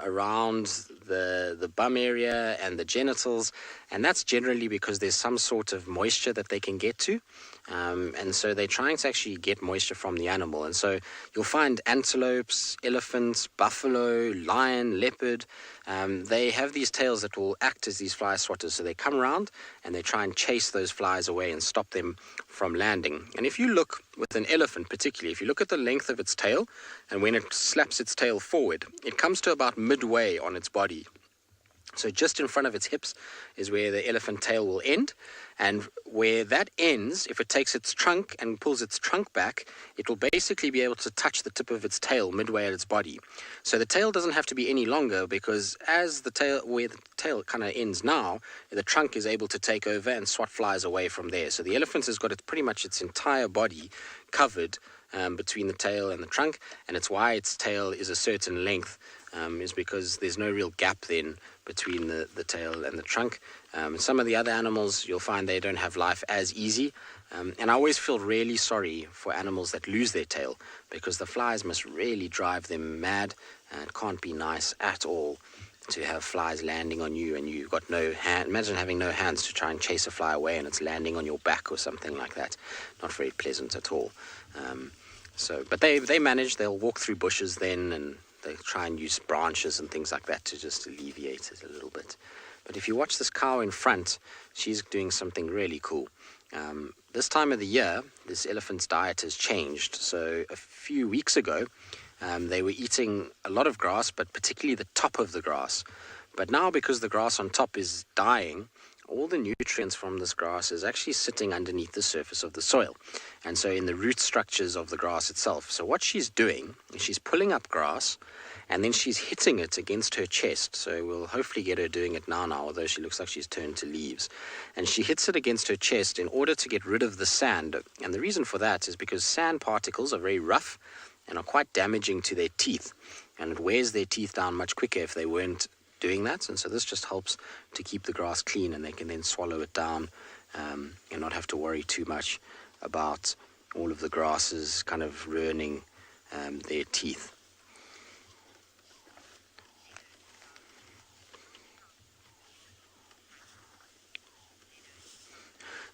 around the bum area and the genitals, and that's generally because there's some sort of moisture that they can get to, and so they're trying to actually get moisture from the animal. And so you'll find antelopes, elephants, buffalo, lion, leopard, they have these tails that will act as these fly swatters. So they come around and they try and chase those flies away and stop them from landing. And if you look with an elephant particularly, if you look at the length of its tail, and when it slaps its tail forward, it comes to about midway on its body. So just in front of its hips is where the elephant tail will end, and where that ends, if it takes its trunk and pulls its trunk back, it will basically be able to touch the tip of its tail midway at its body. So the tail doesn't have to be any longer, because as the tail, where the tail kind of ends now, the trunk is able to take over and swat flies away from there. So the elephant has got pretty much its entire body covered between the tail and the trunk, and it's why its tail is a certain length, is because there's no real gap then between the tail and the trunk. Some of the other animals, you'll find they don't have life as easy, and I always feel really sorry for animals that lose their tail, because the flies must really drive them mad, and it can't be nice at all to have flies landing on you and you've got no hand. Imagine having no hands to try and chase a fly away and it's landing on your back or something like that. Not very pleasant at all. But they manage. They'll walk through bushes then, and they try and use branches and things like that to just alleviate it a little bit. But if you watch this cow in front, she's doing something really cool. This time of the year, this elephant's diet has changed. So a few weeks ago, they were eating a lot of grass, but particularly the top of the grass. But now, because the grass on top is dying, all the nutrients from this grass is actually sitting underneath the surface of the soil, and so in the root structures of the grass itself. So what she's doing is she's pulling up grass, and then she's hitting it against her chest. So we'll hopefully get her doing it now, although she looks like she's turned to leaves. And she hits it against her chest in order to get rid of the sand. And the reason for that is because sand particles are very rough and are quite damaging to their teeth, and it wears their teeth down much quicker if they weren't doing that. And so this just helps to keep the grass clean, and they can then swallow it down and not have to worry too much about all of the grasses kind of ruining their teeth.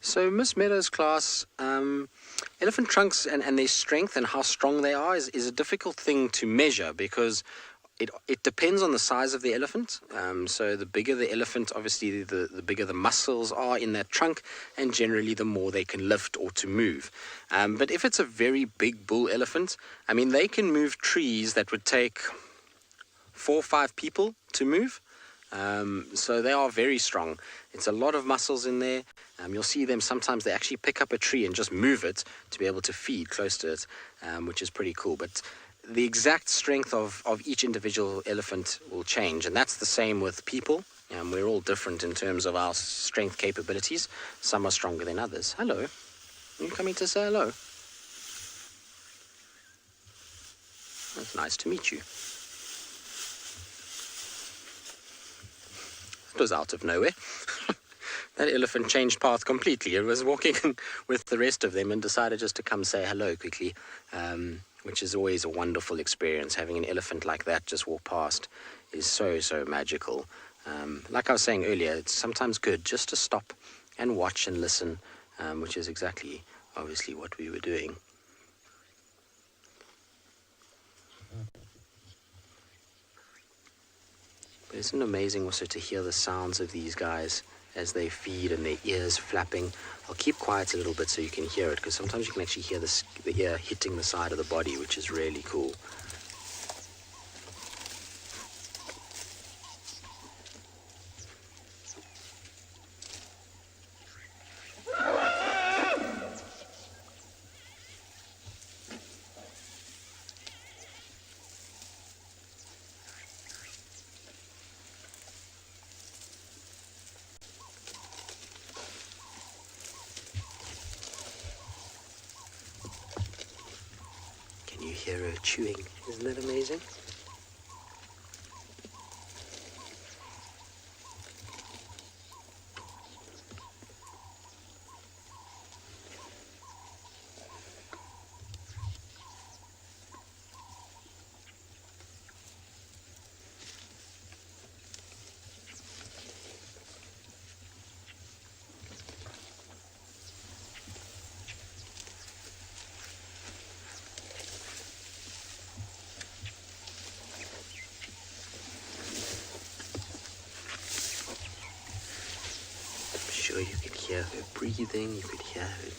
So Miss Meadows' class, elephant trunks and their strength and how strong they are is a difficult thing to measure, because It depends on the size of the elephant. So the bigger the elephant, obviously the bigger the muscles are in that trunk, and generally the more they can lift or to move. But if it's a very big bull elephant, I mean, they can move trees that would take 4 or 5 people to move. So they are very strong. It's a lot of muscles in there. You'll see them sometimes, they actually pick up a tree and just move it to be able to feed close to it, which is pretty cool. But the exact strength of each individual elephant will change, and that's the same with people. We're all different in terms of our strength capabilities. Some are stronger than others. Hello. Are you coming to say hello? It's nice to meet you. It was out of nowhere. That elephant changed path completely. It was walking with the rest of them and decided just to come say hello quickly, which is always a wonderful experience. Having an elephant like that just walk past is so, so magical. Like I was saying earlier, it's sometimes good just to stop and watch and listen, which is exactly, obviously, what we were doing. But isn't it amazing also to hear the sounds of these guys as they feed and their ears flapping? I'll keep quiet a little bit so you can hear it, because sometimes you can actually hear the ear hitting the side of the body, which is really cool. You hear her chewing. Isn't that amazing? Sure, you could hear her breathing, you could hear her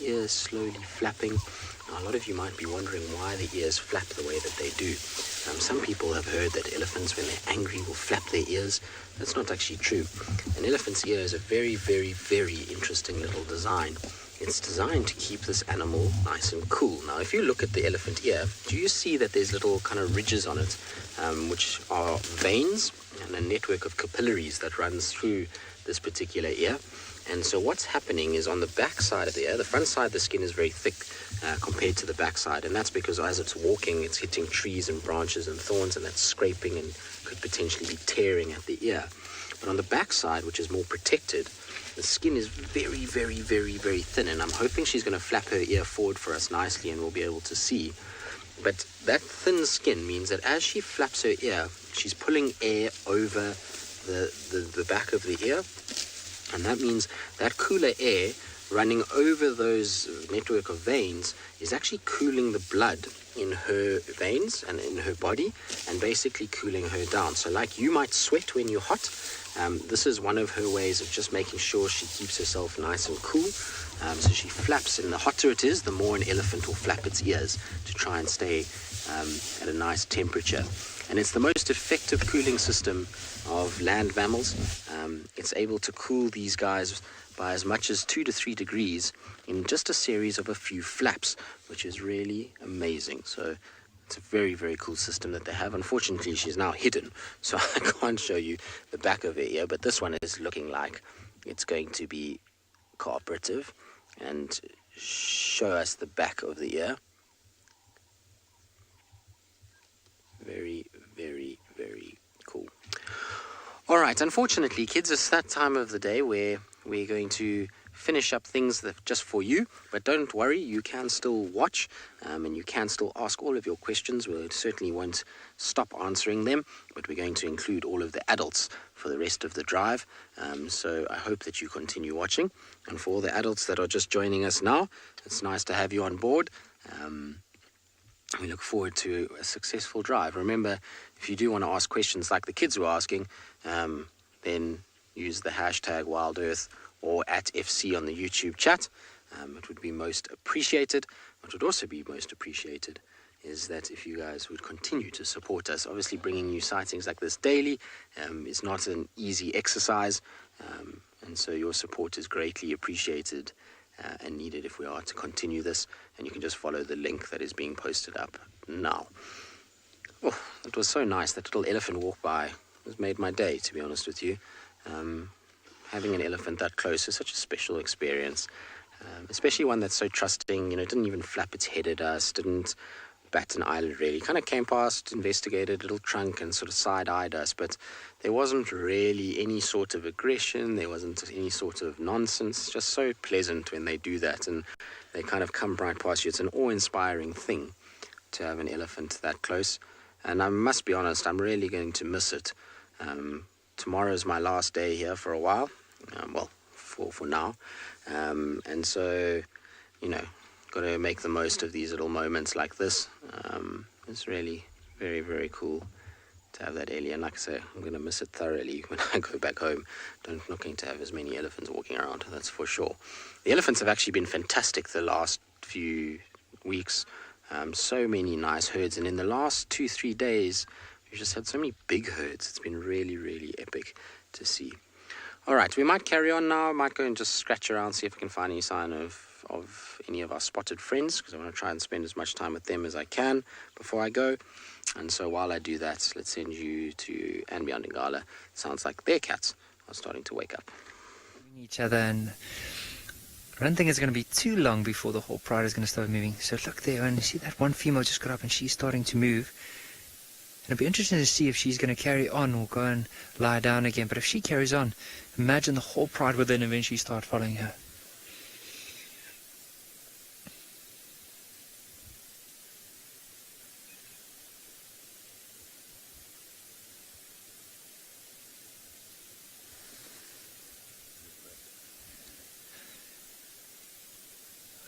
ears slowly flapping. Now, a lot of you might be wondering why the ears flap the way that they do. Some people have heard that elephants, when they're angry, will flap their ears. That's not actually true. An elephant's ear is a very, very, very interesting little design. It's designed to keep this animal nice and cool. Now, if you look at the elephant ear, do you see that there's little kind of ridges on it, which are veins and a network of capillaries that runs through this particular ear? And so what's happening is on the back side of the ear, the front side, the skin is very thick compared to the back side, and that's because as it's walking, it's hitting trees and branches and thorns, and that's scraping and could potentially be tearing at the ear. But on the back side, which is more protected, the skin is very, very, very, very thin, and I'm hoping she's going to flap her ear forward for us nicely and we'll be able to see. But that thin skin means that as she flaps her ear, she's pulling air over the back of the ear, and that means that cooler air running over those network of veins is actually cooling the blood in her veins and in her body, and basically cooling her down. So like you might sweat when you're hot, this is one of her ways of just making sure she keeps herself nice and cool. So she flaps, and the hotter it is, the more an elephant will flap its ears to try and stay at a nice temperature. And it's the most effective cooling system of land mammals. It's able to cool these guys by as much as 2 to 3 degrees in just a series of a few flaps, which is really amazing. So it's a very, very cool system that they have. Unfortunately, she's now hidden, so I can't show you the back of her ear, but this one is looking like it's going to be cooperative and show us the back of the ear. Very, very, very cool. All right, unfortunately, kids, it's that time of the day where we're going to finish up things that just for you, but don't worry, you can still watch and you can still ask all of your questions. We certainly won't stop answering them, but we're going to include all of the adults for the rest of the drive. So I hope that you continue watching. And for all the adults that are just joining us now, it's nice to have you on board. We look forward to a successful drive. Remember, if you do want to ask questions like the kids were asking, then use the hashtag WildEarth or at FC on the YouTube chat. It would be most appreciated. What would also be most appreciated is that if you guys would continue to support us. Obviously, bringing you sightings like this daily is not an easy exercise, and so your support is greatly appreciated and needed if we are to continue this. And you can just follow the link that is being posted up now. Oh, it was so nice. That little elephant walk by has made my day, to be honest with you. Having an elephant that close is such a special experience, especially one that's so trusting. You know, it didn't even flap its head at us, didn't bat an eyelid really. Kind of came past, investigated, little trunk, and sort of side-eyed us, but there wasn't really any sort of aggression. There wasn't any sort of nonsense. Just so pleasant when they do that, and they kind of come right past you. It's an awe-inspiring thing to have an elephant that close, and I must be honest, I'm really going to miss it. Tomorrow's my last day here for a while, for now, and so, you know, got to make the most of these little moments like this. It's really very, very cool to have that alien. Like I say, I'm going to miss it thoroughly when I go back home. I'm not going to have as many elephants walking around, that's for sure. The elephants have actually been fantastic the last few weeks. So many nice herds, and in the last 2-3 days, we've just had so many big herds. It's been really, really epic to see. All right, we might carry on now. I might go and just scratch around, see if I can find any sign of any of our spotted friends, because I want to try and spend as much time with them as I can before I go. And so while I do that, let's send you to Anbi and Ngala. Sounds like their cats are starting to wake up. Each other, and I don't think it's going to be too long before the whole pride is going to start moving. So look there, and you see that one female just got up and she's starting to move. And it'll be interesting to see if she's going to carry on or go and lie down again. But if she carries on, imagine the whole pride will then eventually start following her.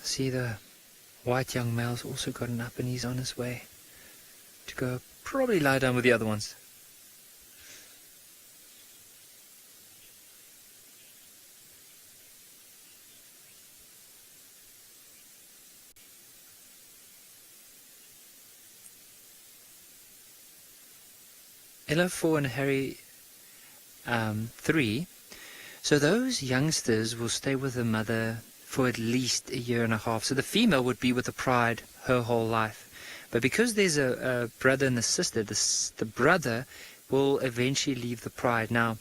See, the white young male's also gotten up and he's on his way to go probably lie down with the other ones. Ella 4 and Harry 3. So those youngsters will stay with the mother for at least 1.5 years. So the female would be with the pride her whole life. But because there's a brother and a sister, the brother will eventually leave the pride. Now,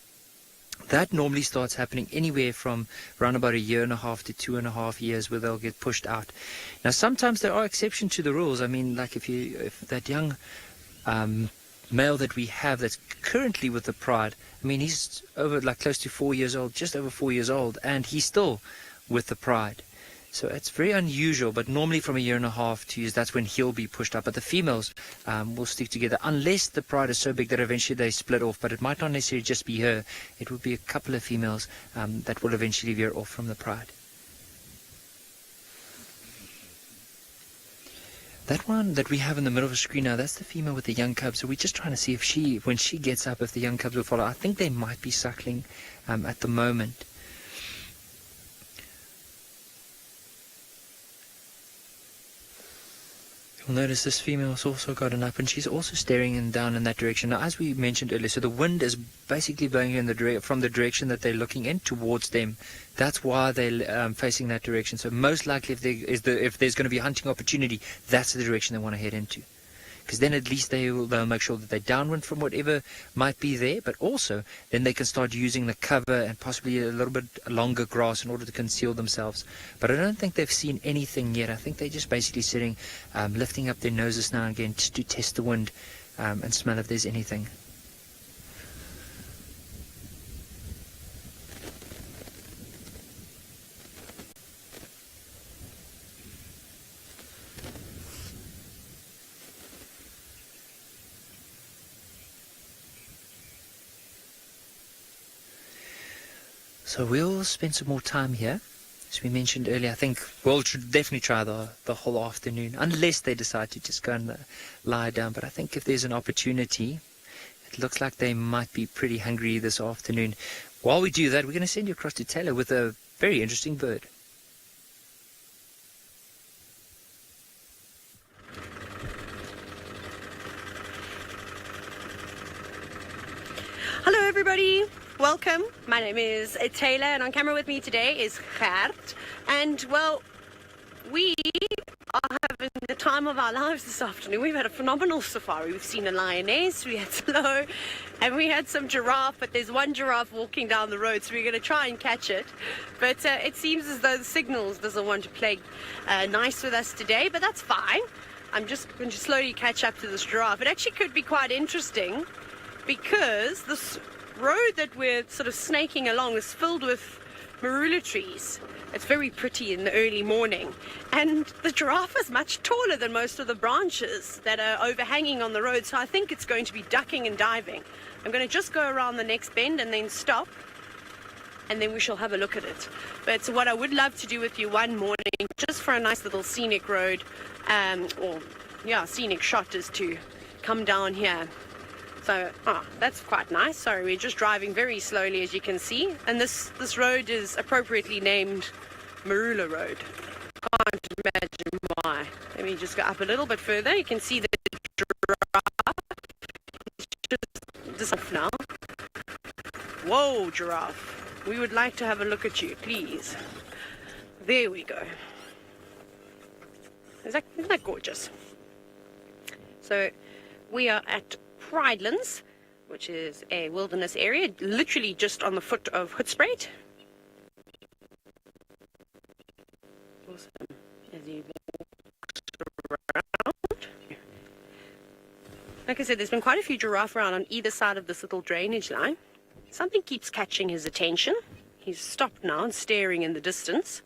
that normally starts happening anywhere from around about 1.5 years to 2.5 years, where they'll get pushed out. Now, sometimes there are exceptions to the rules. I mean, like if that young male that we have that's currently with the pride, I mean, he's over like close to 4 years old, just over 4 years old, and he's still with the pride. So it's very unusual, but normally from 1.5 years, 2 years, that's when he'll be pushed up. But the females will stick together, unless the pride is so big that eventually they split off. But it might not necessarily just be her. It will be a couple of females that will eventually veer off from the pride. That one that we have in the middle of the screen now, that's the female with the young cubs. So we're just trying to see if she, when she gets up, if the young cubs will follow. I think they might be suckling at the moment. You'll notice this female's also gotten up and she's also staring down in that direction. Now, as we mentioned earlier, so the wind is basically blowing in from the direction that they're looking in towards them. That's why they're facing that direction. So most likely, if there's going to be a hunting opportunity, that's the direction they want to head into. Because then at least they'll make sure that they're downwind from whatever might be there, but also then they can start using the cover and possibly a little bit longer grass in order to conceal themselves. But I don't think they've seen anything yet. I think they're just basically sitting, lifting up their noses now and again just to test the wind and smell if there's anything. So we'll spend some more time here as we mentioned earlier, I think we'll definitely try the whole afternoon, unless they decide to just go and lie down. But I think if there's an opportunity, it looks like they might be pretty hungry this afternoon. While we do that, we're going to send you across to Taylor with a very interesting bird. Hello everybody, welcome. My name is Taylor and on camera with me today is Gert. And well, we are having the time of our lives this afternoon. We've had a phenomenal safari. We've seen a lioness, we had slow, and we had some giraffe, but there's one giraffe walking down the road, so we're going to try and catch it. But it seems as though the signals doesn't want to play nice with us today, but that's fine. I'm just going to slowly catch up to this giraffe. It actually could be quite interesting because this road that we're sort of snaking along is filled with marula trees. It's very pretty in the early morning, and the giraffe is much taller than most of the branches that are overhanging on the road, so I think it's going to be ducking and diving. I'm going to just go around the next bend and then stop, and then we shall have a look at it. But what I would love to do with you one morning, just for a nice little scenic road, scenic shot, is to come down here. So, that's quite nice. Sorry, we're just driving very slowly, as you can see. And this road is appropriately named Marula Road. Can't imagine why. Let me just go up a little bit further. You can see the giraffe. It's just now. Whoa, giraffe. We would like to have a look at you, please. There we go. Isn't that gorgeous? So, we are at Pridelands, which is a wilderness area, literally just on the foot of Hoedspruit. Awesome. As you walk around. Like I said, there's been quite a few giraffe around on either side of this little drainage line. Something keeps catching his attention. He's stopped now and staring in the distance.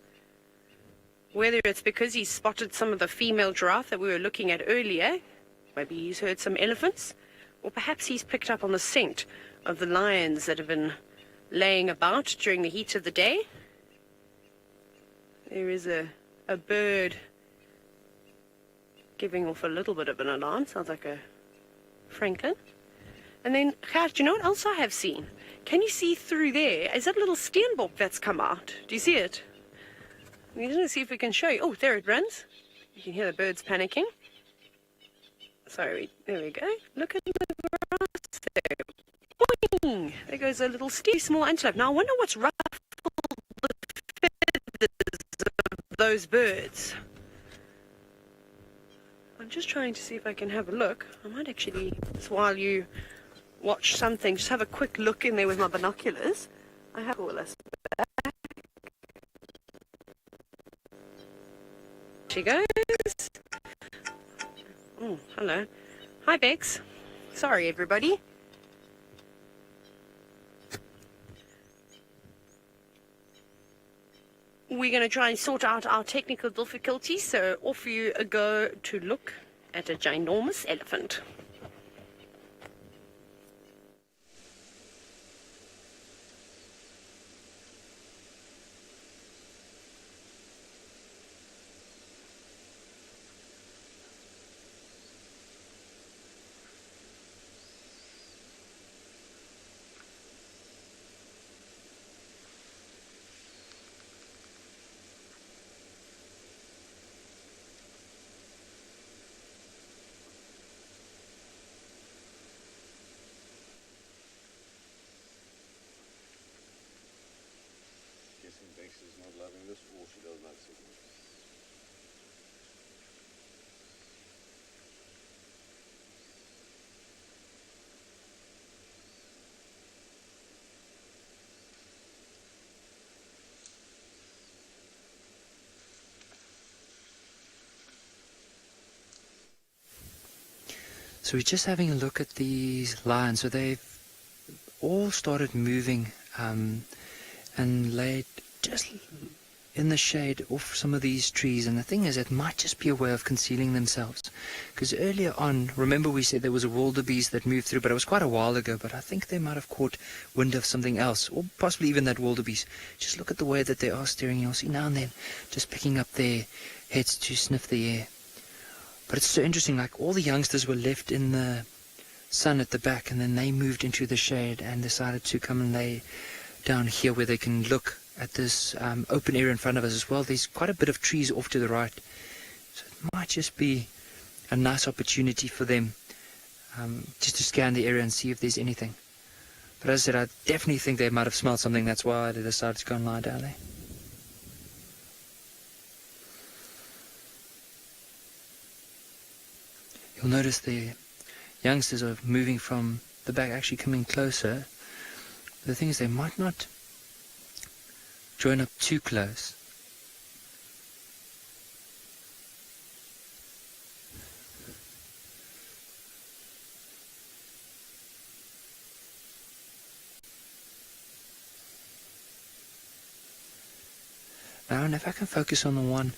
Whether it's because he's spotted some of the female giraffe that we were looking at earlier, maybe he's heard some elephants, or perhaps he's picked up on the scent of the lions that have been laying about during the heat of the day. There is a bird giving off a little bit of an alarm. Sounds like a francolin. And then, Gert, do you know what else I have seen? Can you see through there? Is that a little steenbok that's come out? Do you see it? We're going to see if we can show you. Oh, there it runs. You can hear the birds panicking. Sorry, there we go. Look at the grass there. Boing! There goes a little small antelope. Now I wonder what's ruffled the feathers of those birds. I'm just trying to see if I can have a look. I might actually, while you watch something, just have a quick look in there with my binoculars. I have all this back. She goes. Oh, hello. Hi, Bex. Sorry, everybody. We're going to try and sort out our technical difficulties, so off you go to look at a ginormous elephant. She's not loving this, or she does not see it. So we're just having a look at these lions. So they've all started moving and laid just in the shade off some of these trees, and the thing is, it might just be a way of concealing themselves. Because earlier on, remember we said there was a wildebeest that moved through, but it was quite a while ago, but I think they might have caught wind of something else, or possibly even that wildebeest. Just look at the way that they are steering. You'll see now and then just picking up their heads to sniff the air. But it's so interesting, like all the youngsters were left in the sun at the back, and then they moved into the shade and decided to come and lay down here where they can look at this open area in front of us as well. There's quite a bit of trees off to the right, so it might just be a nice opportunity for them just to scan the area and see if there's anything. But as I said, I definitely think they might have smelled something. That's why they decided to go and lie down there. You'll notice the youngsters are moving from the back, actually coming closer. The thing is, they might not join up too close. Now, and if I can focus on the one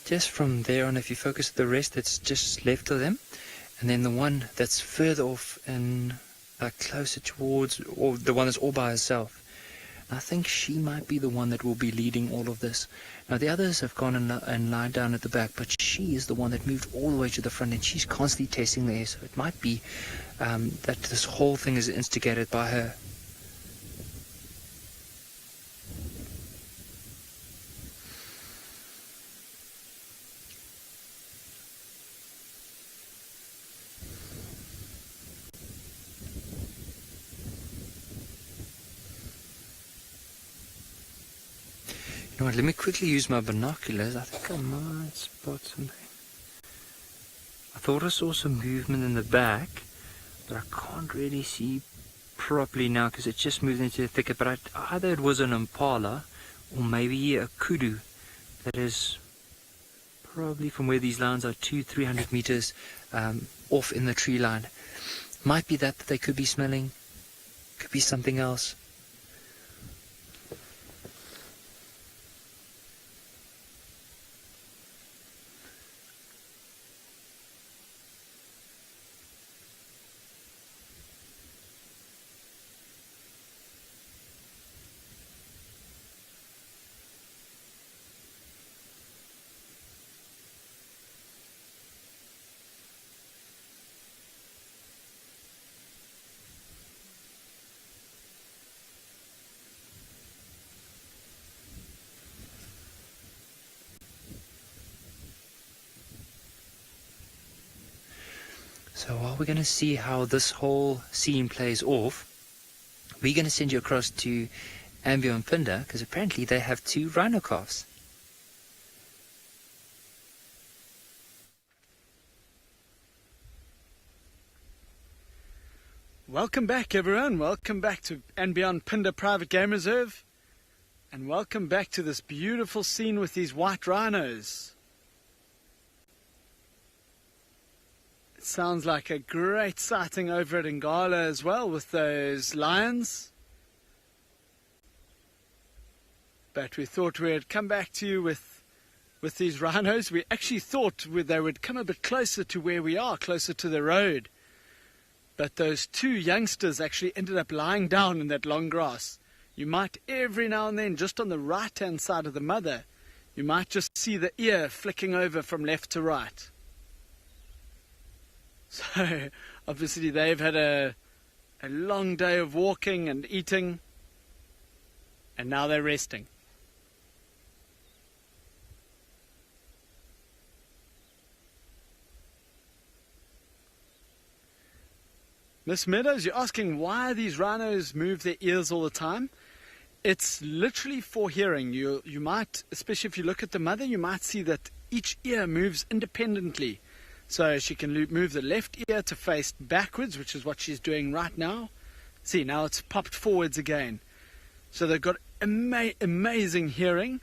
just from there on, if you focus the rest that's just left of them, and then the one that's further off and closer towards, or the one that's all by herself, I think she might be the one that will be leading all of this. Now the others have gone and lied down at the back, but she is the one that moved all the way to the front, and she's constantly testing the air. So it might be that this whole thing is instigated by her. You know what, let me quickly use my binoculars. I think I might spot something. I thought I saw some movement in the back, but I can't really see properly now because it just moved into the thicket. But either it was an Impala or maybe a kudu that is probably from where these lines are 200-300 meters off in the tree line. Might be that they could be smelling, could be something else. So while we're going to see how this whole scene plays off, we're going to send you across to Ambio and Pinda, because apparently they have 2 rhino calves. Welcome back, everyone. Welcome back to Ambio and Pinda Private Game Reserve. And welcome back to this beautiful scene with these white rhinos. It sounds like a great sighting over at Impala as well with those lions. But we thought we'd come back to you with these rhinos. We actually thought they would come a bit closer to where we are, closer to the road. But those 2 youngsters actually ended up lying down in that long grass. You might every now and then, just on the right-hand side of the mother, you might just see the ear flicking over from left to right. So, obviously they've had a long day of walking and eating, and now they're resting. Miss Meadows, you're asking why these rhinos move their ears all the time. It's literally for hearing. You might, especially if you look at the mother, you might see that each ear moves independently. So she can move the left ear to face backwards, which is what she's doing right now. See, now it's popped forwards again. So they've got amazing hearing,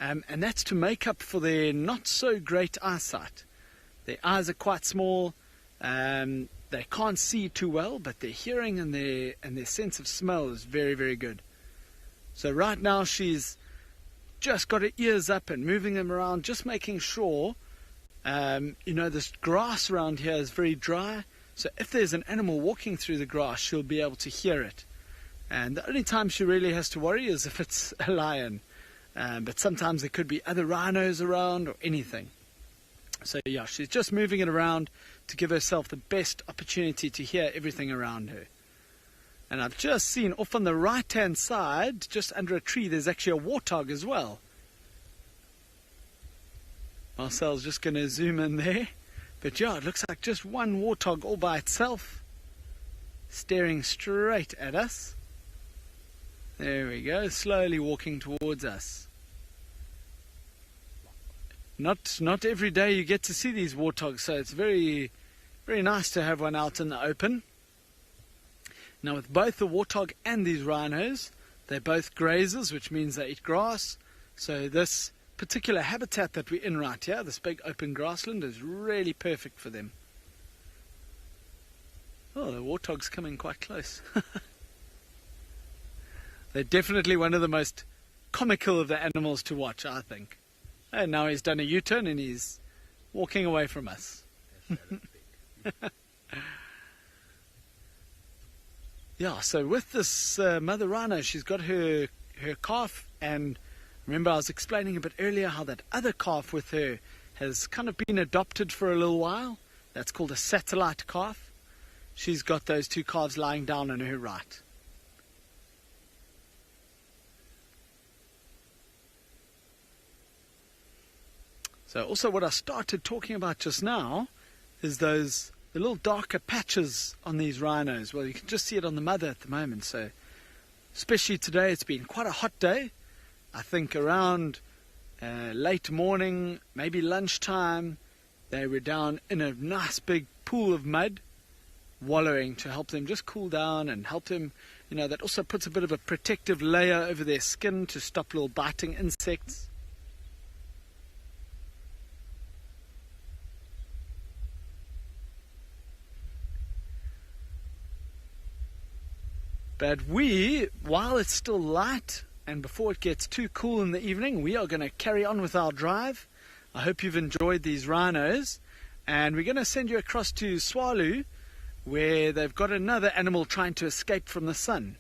and that's to make up for their not so great eyesight. Their eyes are quite small. They can't see too well, but their hearing and their sense of smell is very, very good. So right now she's just got her ears up and moving them around, just making sure, this grass around here is very dry. So if there's an animal walking through the grass, she'll be able to hear it. And the only time she really has to worry is if it's a lion. But sometimes there could be other rhinos around or anything. So yeah, she's just moving it around to give herself the best opportunity to hear everything around her. And I've just seen off on the right-hand side, just under a tree, there's actually a warthog as well. Marcel's just going to zoom in there. But yeah, it looks like just one warthog all by itself, staring straight at us. There we go, slowly walking towards us. Not every day you get to see these warthogs, so it's very, very nice to have one out in the open. Now with both the warthog and these rhinos, they're both grazers, which means they eat grass. So this particular habitat that we're in right here, this big open grassland, is really perfect for them. Oh, the warthog's coming quite close. They're definitely one of the most comical of the animals to watch, I think. And now he's done a U-turn and he's walking away from us. Yeah, so with this mother rhino, she's got her calf, and remember I was explaining a bit earlier how that other calf with her has kind of been adopted for a little while. That's called a satellite calf. She's got those two calves lying down on her right. So also what I started talking about just now is the little darker patches on these rhinos. Well, you can just see it on the mother at the moment. So especially today, it's been quite a hot day. I think around late morning, maybe lunchtime, they were down in a nice big pool of mud, wallowing to help them just cool down and help them. That also puts a bit of a protective layer over their skin to stop little biting insects. But while it's still light and before it gets too cool in the evening, we are going to carry on with our drive. I hope you've enjoyed these rhinos. And we're going to send you across to Tswalu, where they've got another animal trying to escape from the sun.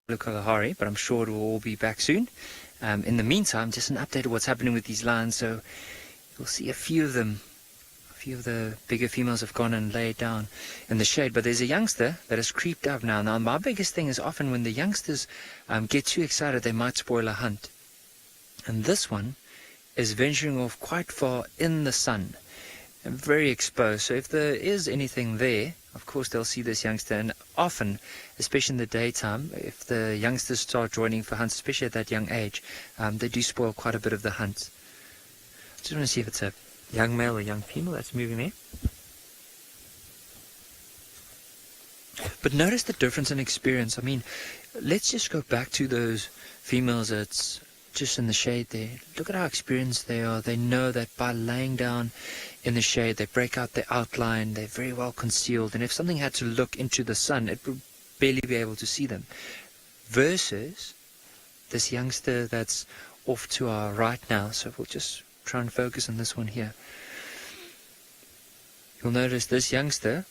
Tswalu Kalahari, but I'm sure it will all be back soon. In the meantime, just an update of what's happening with these lions. So you'll see a few of them. A few of the bigger females have gone and laid down in the shade, but there's a youngster that has creeped up now. Now, my biggest thing is often when the youngsters get too excited, they might spoil a hunt. And this one is venturing off quite far in the sun and very exposed. So if there is anything there, of course they'll see this youngster. And often, especially in the daytime, if the youngsters start joining for hunts, especially at that young age, they do spoil quite a bit of the hunt. Just want to see if it's a young male or young female that's moving there. But notice the difference in experience. I mean, let's just go back to those females that's just in the shade there. Look at how experienced they are. They know that by laying down in the shade, they break out their outline. They're very well concealed. And if something had to look into the sun, it would barely be able to see them. Versus this youngster that's off to our right now. So we'll just try and focus on this one here. You'll notice this youngster,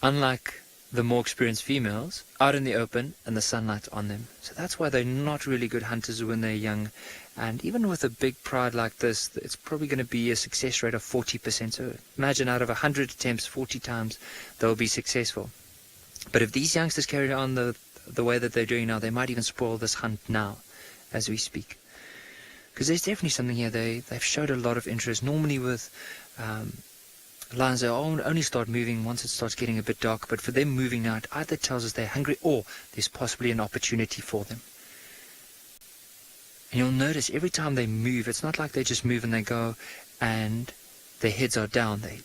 unlike the more experienced females out in the open and the sunlight on them. So that's why they're not really good hunters when they're young. And even with a big pride like this, it's probably going to be a success rate of 40%. So imagine out of 100 attempts, 40 times they'll be successful. But if these youngsters carry on the way that they're doing now, they might even spoil this hunt now as we speak. Because there's definitely something here. They've showed a lot of interest. Normally with lions, they only start moving once it starts getting a bit dark. But for them moving now, it either tells us they're hungry or there's possibly an opportunity for them. And you'll notice every time they move, it's not like they just move and they go and their heads are down. They're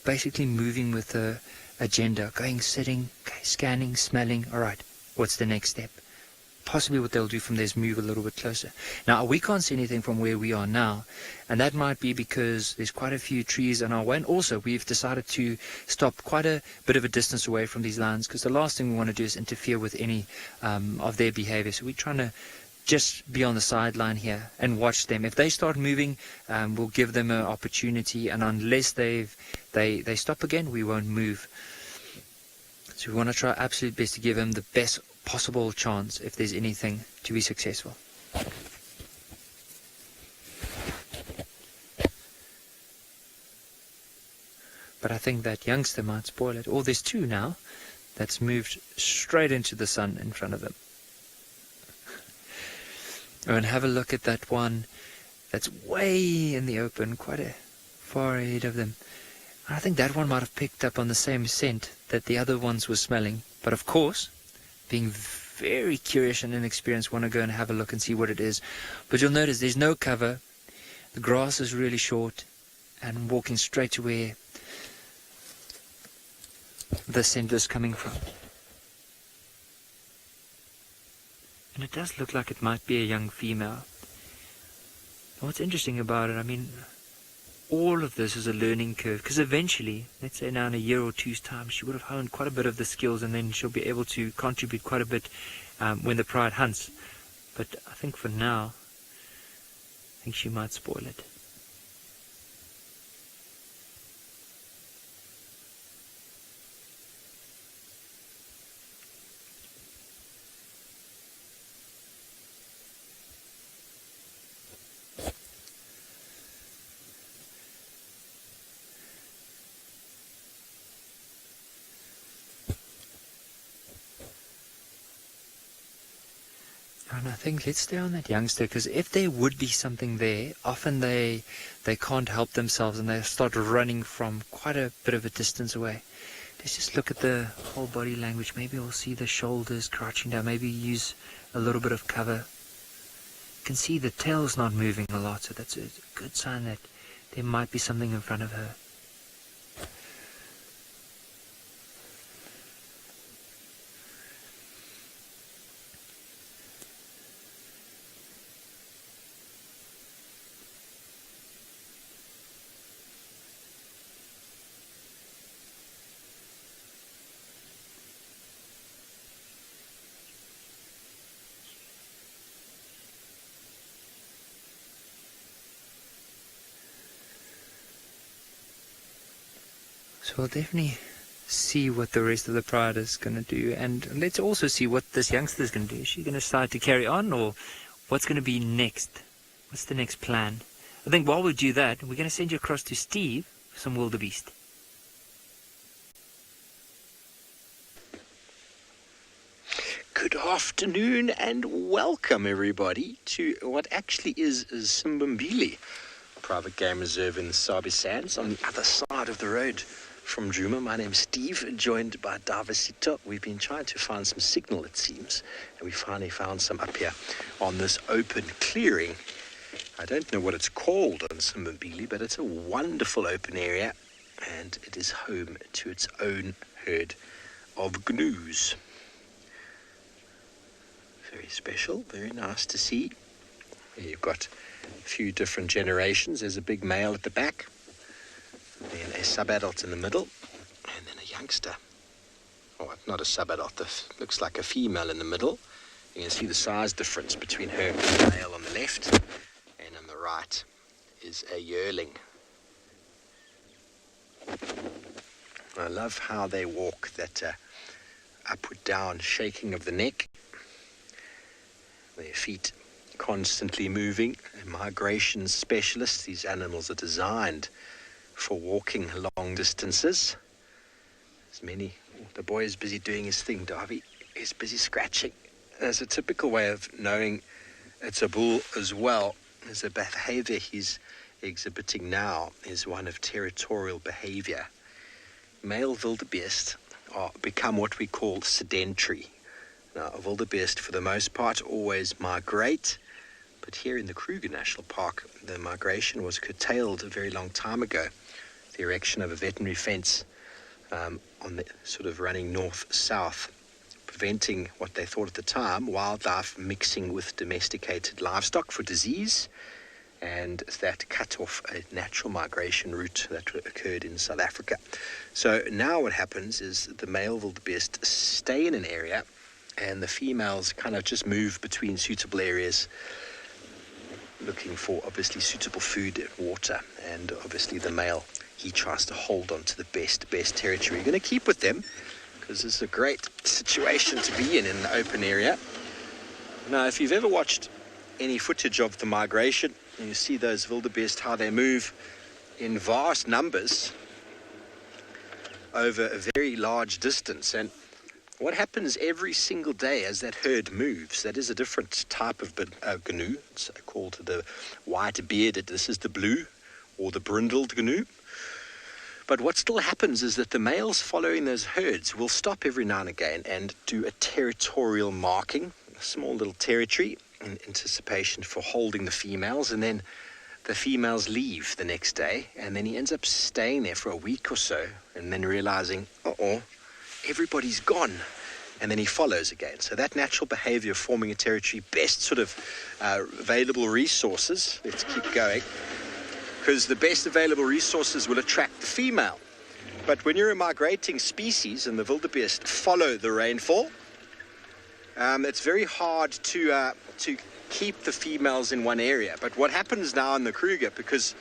basically moving with a agenda, going, sitting, okay, scanning, smelling. All right, what's the next step? Possibly what they'll do from there is move a little bit closer. Now, we can't see anything from where we are now, and that might be because there's quite a few trees on our way, and also we've decided to stop quite a bit of a distance away from these lions, because the last thing we want to do is interfere with any of their behavior. So we're trying to just be on the sideline here and watch them. If they start moving, we'll give them an opportunity, and unless they stop again, we won't move. So we want to try our absolute best to give them the best possible chance, if there's anything, to be successful. But I think that youngster might spoil it. Oh, there's two now that's moved straight into the sun in front of them. Oh, and have a look at that one that's way in the open, quite a far ahead of them. I think that one might have picked up on the same scent that the other ones were smelling. But of course, being very curious and inexperienced, want to go and have a look and see what it is. But you'll notice there's no cover. The grass is really short, and walking straight to where the scent is coming from. And it does look like it might be a young female. And what's interesting about it, I mean, all of this is a learning curve, because eventually, let's say now in a year or two's time, she would have honed quite a bit of the skills, and then she'll be able to contribute quite a bit when the pride hunts. But I think for now, I think she might spoil it. And I think let's stay on that youngster, because if there would be something there, often they can't help themselves and they start running from quite a bit of a distance away. Let's just look at the whole body language. Maybe we'll see the shoulders crouching down. Maybe use a little bit of cover. You can see the tail's not moving a lot, so that's a good sign that there might be something in front of her. So we'll definitely see what the rest of the pride is going to do. And let's also see what this youngster is going to do. Is she going to decide to carry on, or what's going to be next? What's the next plan? I think while we do that, we're going to send you across to Steve for some wildebeest. Good afternoon and welcome everybody to what actually is Simbambili Private Game Reserve in the Sabi Sands on the other side of the road from Djuma. My name's Steve, joined by Davasito. We've been trying to find some signal, it seems, and we finally found some up here on this open clearing. I don't know what it's called on Simbambili, but it's a wonderful open area, and it is home to its own herd of gnus. Very special, very nice to see. Here you've got a few different generations. There's a big male at the back, then a sub-adult in the middle, and then a youngster. Oh, not a sub-adult, looks like a female in the middle. You can see the size difference between her and the male on the left, and on the right is a yearling. I love how they walk, that upward down shaking of the neck, their feet constantly moving. Migration specialists, these animals are designed for walking long distances. The boy is busy doing his thing. Darby is busy scratching. There's a typical way of knowing it's a bull as well. There's a behavior he's exhibiting now is one of territorial behavior. Male wildebeest become what we call sedentary. Now, a wildebeest, for the most part, always migrate, but here in the Kruger National Park, the migration was curtailed a very long time ago. The erection of a veterinary fence on the sort of running north-south, preventing what they thought at the time, wildlife mixing with domesticated livestock for disease, and that cut off a natural migration route that occurred in South Africa. So now what happens is the male wildebeest stay in an area, and the females kind of just move between suitable areas, looking for obviously suitable food and water, and obviously the male, he tries to hold on to the best territory. You're going to keep with them because this is a great situation to be in the open area. Now, if you've ever watched any footage of the migration, and you see those wildebeest, how they move in vast numbers over a very large distance, and what happens every single day as that herd moves, that is a different type of gnu. It's called the white-bearded. This is the blue or the brindled gnu. But what still happens is that the males following those herds will stop every now and again and do a territorial marking, a small little territory in anticipation for holding the females, and then the females leave the next day, and then he ends up staying there for a week or so, and then realizing, everybody's gone, and then he follows again. So that natural behavior of forming a territory, best sort of available resources, let's keep going, because the best available resources will attract the female. But when you're a migrating species and the wildebeest follow the rainfall, it's very hard to keep the females in one area. But what happens now in the Kruger, because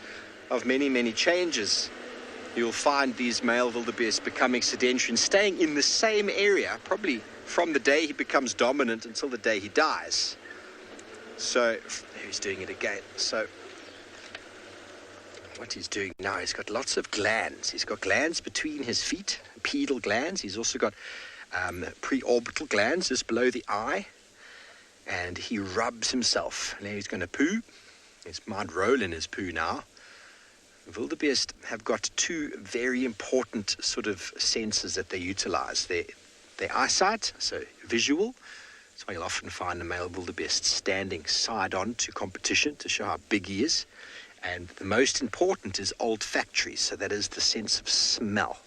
of many changes, you'll find these male wildebeest becoming sedentary and staying in the same area, probably from the day he becomes dominant until the day he dies. So, there he's doing it again. So, what he's doing now, he's got lots of glands. He's got glands between his feet, pedal glands. He's also got preorbital glands just below the eye. And he rubs himself. Now he's going to poo. He might roll in his poo now. Wildebeest have got two very important sort of senses that they utilize. Their eyesight, so visual. That's why you'll often find a male wildebeest standing side on to competition to show how big he is. And the most important is olfactory, so that is the sense of smell.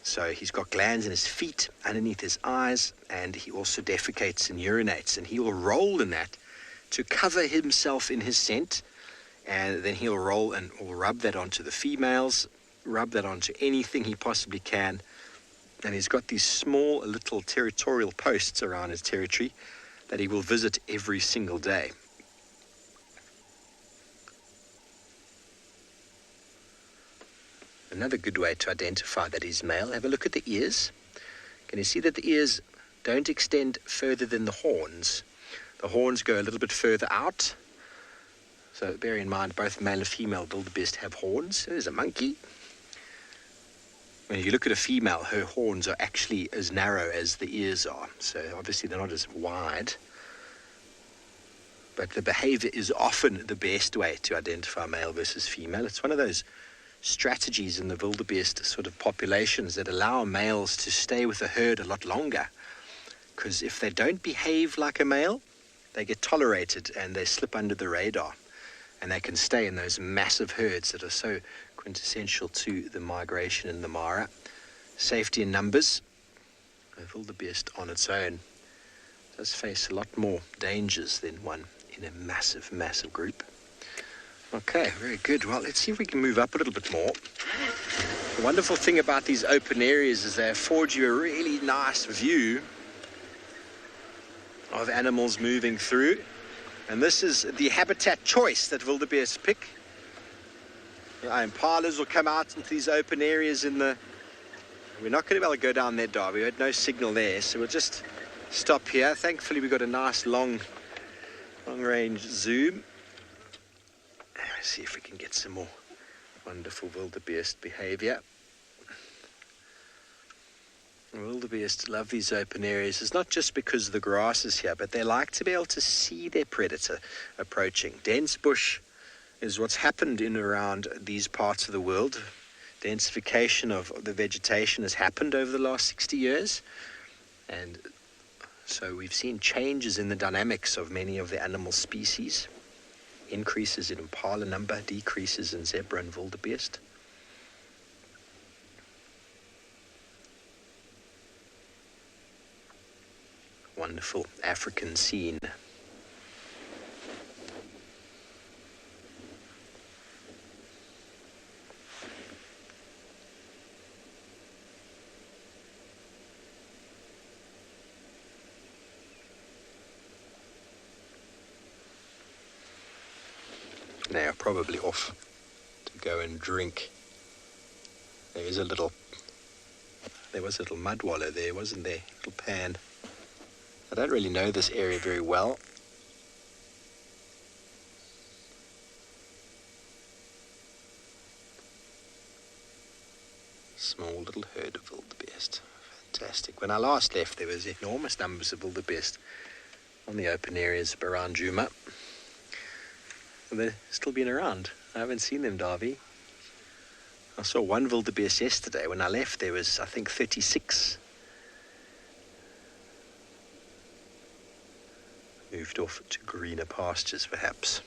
So he's got glands in his feet, underneath his eyes, and he also defecates and urinates, and he will roll in that to cover himself in his scent, and then he'll roll and will rub that onto the females, rub that onto anything he possibly can, and he's got these small little territorial posts around his territory that he will visit every single day. Another good way to identify that he's male, have a look at the ears. Can you see that the ears don't extend further than the horns? The horns go a little bit further out. So bear in mind, both male and female wildebeest have horns. There's a monkey. When you look at a female, her horns are actually as narrow as the ears are. So obviously they're not as wide. But the behavior is often the best way to identify male versus female. It's one of those strategies in the wildebeest sort of populations that allow males to stay with a herd a lot longer, because if they don't behave like a male, they get tolerated and they slip under the radar, and they can stay in those massive herds that are so quintessential to the migration in the Mara. Safety in numbers. A wildebeest on its own does face a lot more dangers than one in a massive group. Okay, very good. Well, let's see if we can move up a little bit more. The wonderful thing about these open areas is they afford you a really nice view of animals moving through. And this is the habitat choice that wildebeest pick. Impalas will come out into these open areas in the We're not going to be able to go down there, Darby. We had no signal there, so we'll just stop here. Thankfully, we got a nice long-range zoom. Let's see if we can get some more wonderful wildebeest behavior. Wildebeest love these open areas. It's not just because of the grass is here, but they like to be able to see their predator approaching. Dense bush is what's happened in and around these parts of the world. Densification of the vegetation has happened over the last 60 years, and so we've seen changes in the dynamics of many of the animal species. Increases in impala number, decreases in zebra and wildebeest. Wonderful African scene. They are probably off to go and drink. There was a little mud wallow there, wasn't there? A little pan. I don't really know this area very well. Small little herd of wildebeest. Fantastic. When I last left, there was enormous numbers of wildebeest on the open areas around Juma. And they've still been around. I haven't seen them, Darby. I saw one wildebeest yesterday. When I left, there was, I think, 36. Moved off to greener pastures, perhaps.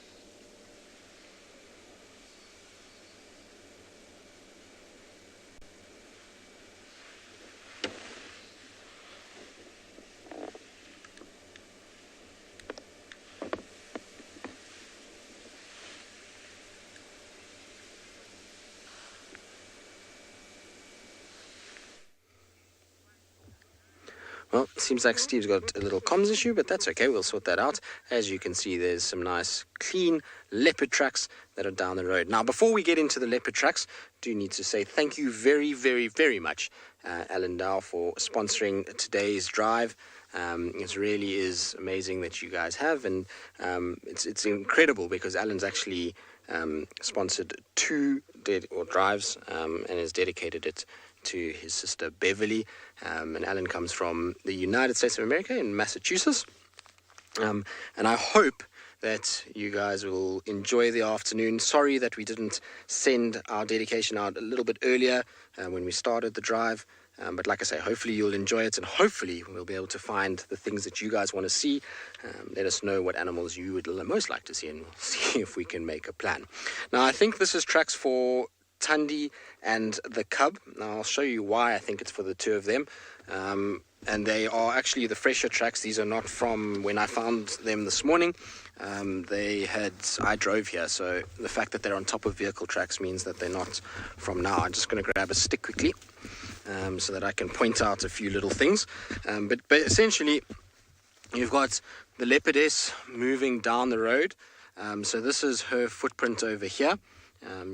Well, it seems like Steve's got a little comms issue, but that's okay. We'll sort that out. As you can see, there's some nice, clean leopard tracks that are down the road. Now, before we get into the leopard tracks, do need to say thank you very, very, very much, Alan Dow, for sponsoring today's drive. It really is amazing that you guys have, and it's incredible because Alan's actually sponsored 2 drives and has dedicated it to his sister Beverly, and Alan comes from the United States of America in Massachusetts, and I hope that you guys will enjoy the afternoon. Sorry that we didn't send our dedication out a little bit earlier when we started the drive, but like I say, hopefully you'll enjoy it, and hopefully we'll be able to find the things that you guys want to see. Let us know what animals you would most like to see, and we'll see if we can make a plan. Now, I think this is tracks for Tundi and the cub. Now I'll show you why I think it's for the 2 of them, and they are actually the fresher tracks. These are not from when I found them this morning. I drove here, so the fact that they're on top of vehicle tracks means that they're not from now. I'm just going to grab a stick quickly so that I can point out a few little things, but essentially you've got the leopardess moving down the road. So this is her footprint over here.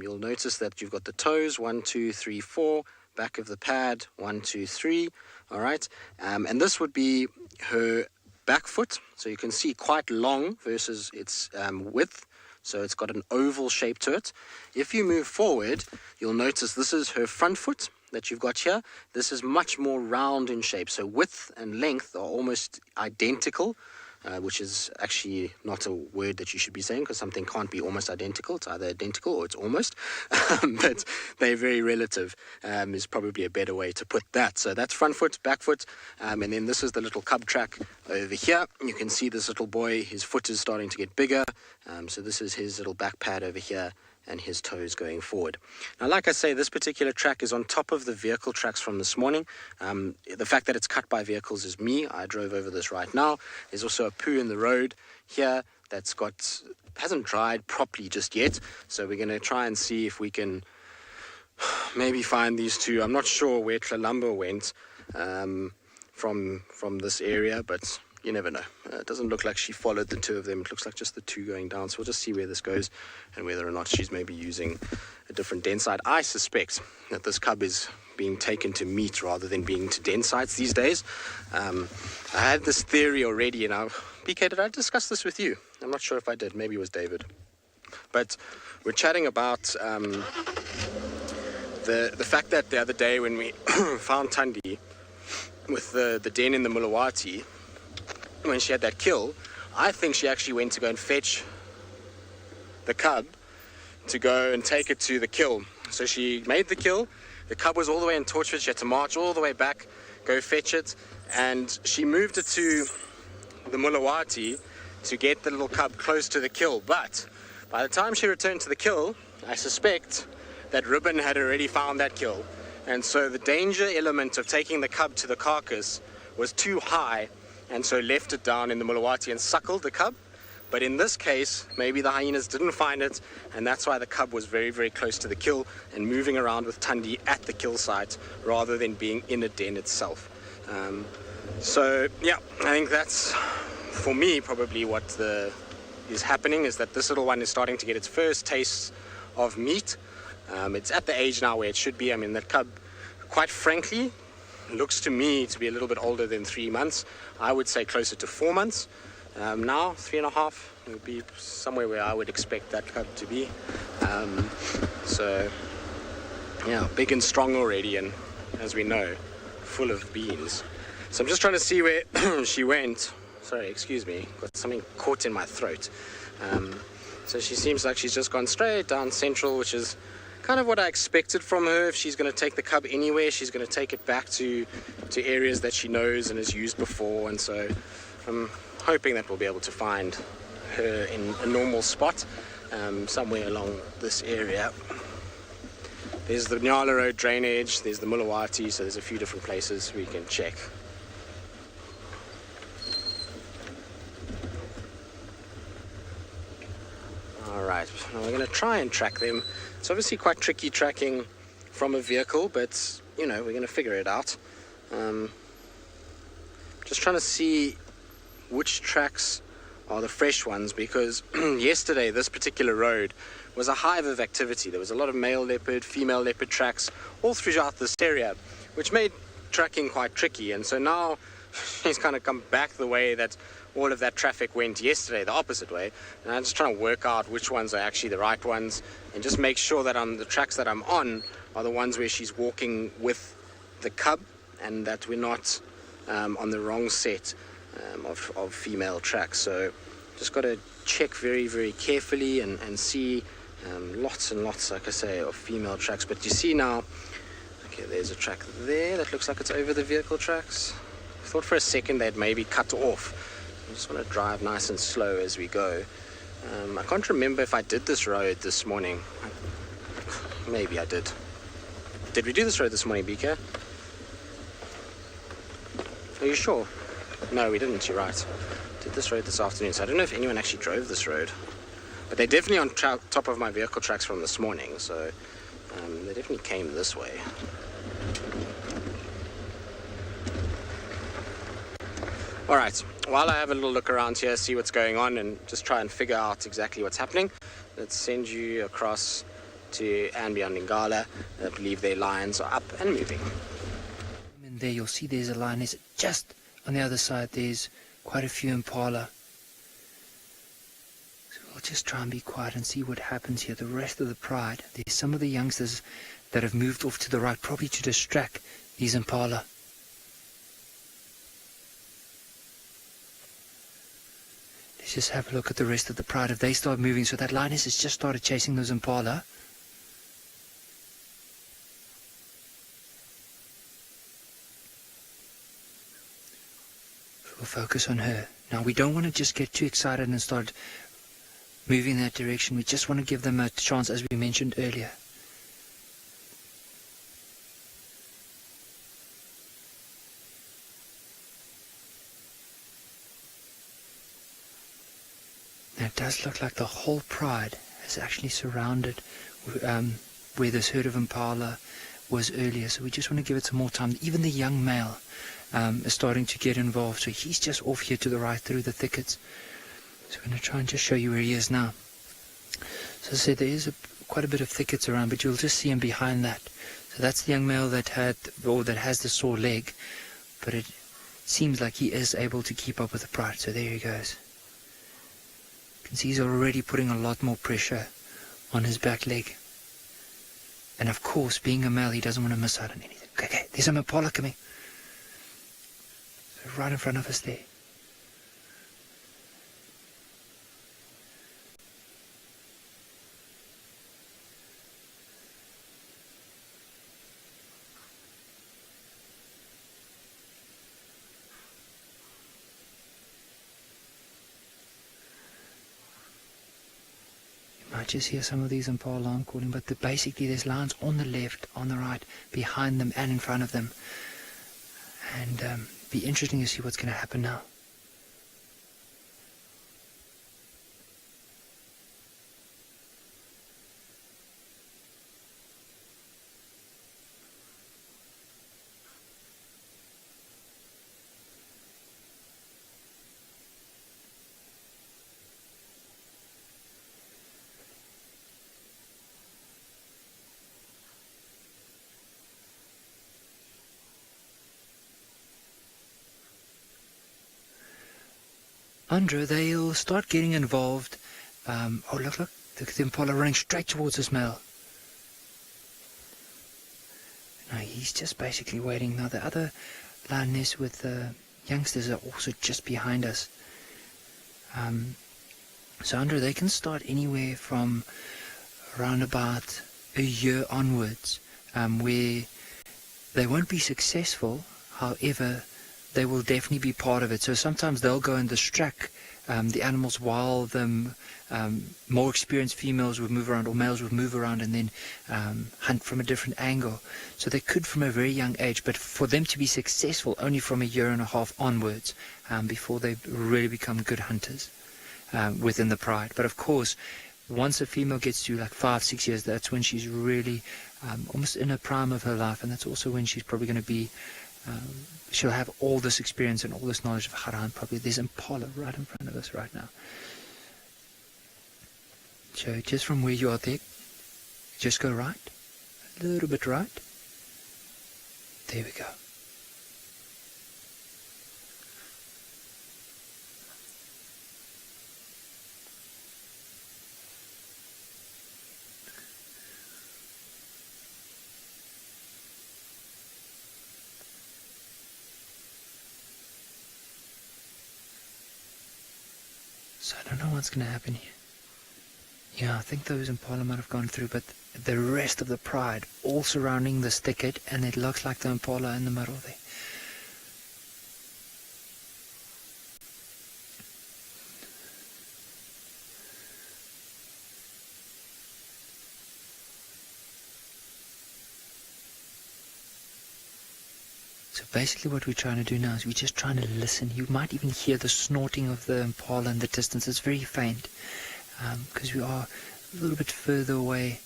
You'll notice that you've got the toes, 1, 2, 3, 4, back of the pad, 1, 2, 3, all right, and this would be her back foot, so you can see quite long versus its width, so it's got an oval shape to it. If you move forward, you'll notice this is her front foot that you've got here. This is much more round in shape, so width and length are almost identical, which is actually not a word that you should be saying, because something can't be almost identical. It's either identical or it's almost, but they're very relative, is probably a better way to put that. So that's front foot, back foot, and then this is the little cub track over here. You can see this little boy, his foot is starting to get bigger, so this is his little back pad over here, and his toes going forward. Now, like I say, this particular track is on top of the vehicle tracks from this morning. The fact that it's cut by vehicles is me. I drove over this right now. There's also a poo in the road here that's hasn't dried properly just yet. So we're going to try and see if we can maybe find these 2. I'm not sure where Tlalamba went from this area, but you never know. It doesn't look like she followed the two of them. It looks like just the two going down. So we'll just see where this goes and whether or not she's maybe using a different den site. I suspect that this cub is being taken to meat rather than being to den sites these days. I had this theory already, and PK, did I discuss this with you? I'm not sure if I did. Maybe it was David. But we're chatting about the fact that the other day when we found Thandi with the den in the Mulawati, when she had that kill, I think she actually went to go and fetch the cub to go and take it to the kill. So she made the kill. The cub was all the way in Torchwood. She had to march all the way back, go fetch it, and she moved it to the Mulawati to get the little cub close to the kill. But by the time she returned to the kill, I suspect that Ribbon had already found that kill. And so the danger element of taking the cub to the carcass was too high, and so left it down in the Mulawati and suckled the cub. But in this case, maybe the hyenas didn't find it, and that's why the cub was very, very close to the kill and moving around with Thandi at the kill site rather than being in a den itself. So, yeah, I think that's, for me, probably what is happening, is that this little one is starting to get its first taste of meat. It's at the age now where it should be. I mean, that cub, quite frankly, looks to me to be a little bit older than 3 months. I would say closer to 4 months. Now, 3.5 would be somewhere where I would expect that cub to be. So, yeah, big and strong already, and as we know, full of beans. So I'm just trying to see where she went. Sorry, excuse me, got something caught in my throat. So she seems like she's just gone straight down central, which is kind of what I expected from her. If she's going to take the cub anywhere, she's going to take it back to areas that she knows and has used before. And so I'm hoping that we'll be able to find her in a normal spot somewhere along this area. There's the Nyala Road drainage, there's the Mulawati, so there's a few different places we can check. Alright, now we're going to try and track them. It's obviously quite tricky tracking from a vehicle, but, you know, we're going to figure it out. Just trying to see which tracks are the fresh ones, because yesterday this particular road was a hive of activity. There was a lot of male leopard, female leopard tracks all throughout this area, which made tracking quite tricky. And so now she's kind of come back the way that all of that traffic went yesterday, the opposite way. And I'm just trying to work out which ones are actually the right ones and just make sure that the tracks that I'm on are the ones where she's walking with the cub, and that we're not on the wrong set of female tracks. So just got to check very, very carefully and see lots and lots, like I say, of female tracks. But you see now, okay, there's a track there that looks like it's over the vehicle tracks. I thought for a second they'd maybe cut off. I just want to drive nice and slow as we go. I can't remember if I did this road this morning. Maybe I did. Did we do this road this morning, BK? Are you sure? No, we didn't, you're right. Did this road this afternoon, so I don't know if anyone actually drove this road. But they're definitely on top of my vehicle tracks from this morning, so they definitely came this way. Alright, while I have a little look around here, see what's going on, and just try and figure out exactly what's happening, let's send you across to and beyond Ingala. I believe their lions are up and moving. And there you'll see there's a lioness. Just on the other side there's quite a few Impala. So we'll just try and be quiet and see what happens here. The rest of the pride, there's some of the youngsters that have moved off to the right, probably to distract these Impala. Let's just have a look at the rest of the pride. If they start moving, so that lioness has just started chasing those Impala. We'll focus on her. Now, we don't want to just get too excited and start moving in that direction. We just want to give them a chance, as we mentioned earlier. Now, it does look like the whole pride is actually surrounded where this herd of Impala was earlier. So we just want to give it some more time. Even the young male is starting to get involved. So he's just off here to the right through the thickets. So I'm going to try and just show you where he is now. So I said there is quite a bit of thickets around, but you'll just see him behind that. So that's the young male that has the sore leg, but it seems like he is able to keep up with the pride. So there he goes. You can see he's already putting a lot more pressure on his back leg. And of course, being a male, he doesn't want to miss out on anything. Okay, there's an Impala coming. So right in front of us there. I just hear some of these Impala alarm calling, but basically there's lines on the left, on the right, behind them and in front of them. And be interesting to see what's going to happen now. Andrew, they'll start getting involved. Oh, look, the Impala running straight towards this male. No, he's just basically waiting. Now, the other lioness with the youngsters are also just behind us. So, Andrew, they can start anywhere from around about a year onwards, where they won't be successful. However, they will definitely be part of it. So sometimes they'll go and distract the animals while the more experienced females would move around or males would move around and then hunt from a different angle. So they could from a very young age, but for them to be successful only from a year and a half onwards, before they really become good hunters within the pride. But of course, once a female gets to like 5-6 years, that's when she's really almost in a prime of her life, and that's also when she's probably going to be she'll have all this experience and all this knowledge of how to hunt properly. There's Impala right in front of us right now. So just from where you are there, just go right, a little bit right. There we go. So I don't know what's going to happen here. Yeah, I think those Impala might have gone through, but the rest of the pride all surrounding this thicket, and it looks like the Impala in the middle there. So basically what we're trying to do now is we're just trying to listen. You might even hear the snorting of the Impala in the distance. It's very faint because we are a little bit further away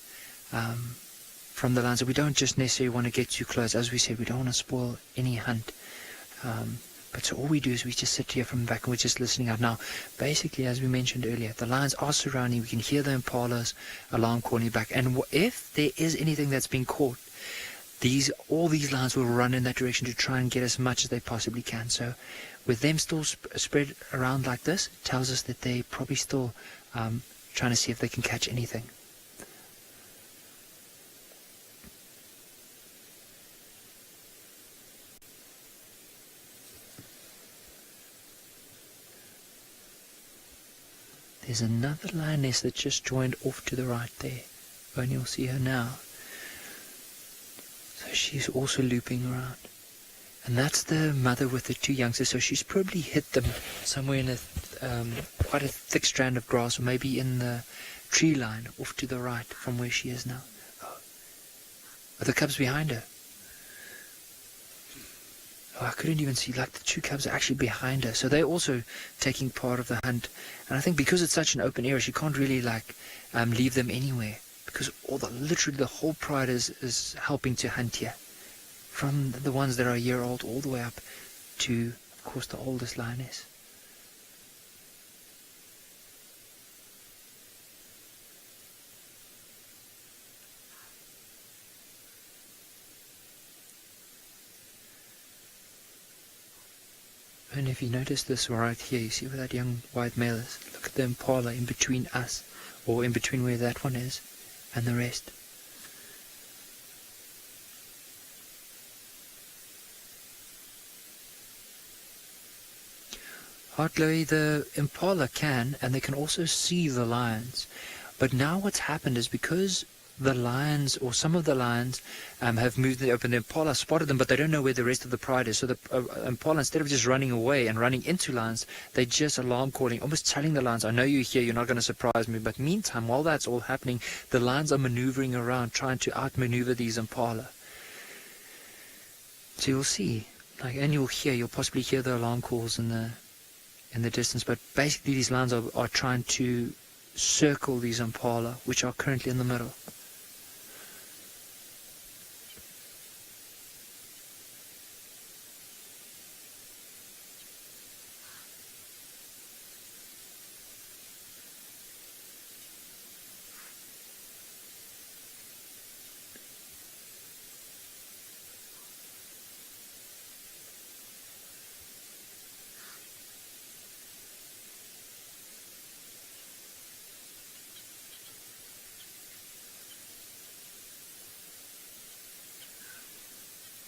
from the line. So we don't just necessarily want to get too close. As we said, we don't want to spoil any hunt. But so all we do is we just sit here from the back and we're just listening out. Now, basically, as we mentioned earlier, the lions are surrounding. We can hear the Impala's alarm calling back. And if there is anything that's been caught, all these lions will run in that direction to try and get as much as they possibly can. So with them still spread around like this, it tells us that they're probably still trying to see if they can catch anything. There's another lioness that just joined off to the right there. Only you'll see her now. So she's also looping around. And that's the mother with the two youngsters. So she's probably hit them somewhere in quite a thick strand of grass, or maybe in the tree line off to the right from where she is now. Oh, the cubs behind her. Oh, I couldn't even see. Like the two cubs are actually behind her. So they're also taking part of the hunt. And I think because it's such an open area, she can't really leave them anywhere, because literally the whole pride is helping to hunt here, from the ones that are a year old all the way up to, of course, the oldest lioness. And if you notice this right here, you see where that young white male is? Look at the Impala in between us, or in between where that one is, and the rest. Hardly the Impala can, and they can also see the lions. But now what's happened is because the lions, or some of the lions, have moved in the open, the Impala spotted them, but they don't know where the rest of the pride is. So the Impala, instead of just running away and running into lions, they just alarm calling, almost telling the lions, I know you're here, you're not going to surprise me. But meantime, while that's all happening, the lions are maneuvering around, trying to outmaneuver these Impala. So you'll see, and you'll possibly hear the alarm calls in the distance, but basically these lions are trying to circle these Impala, which are currently in the middle.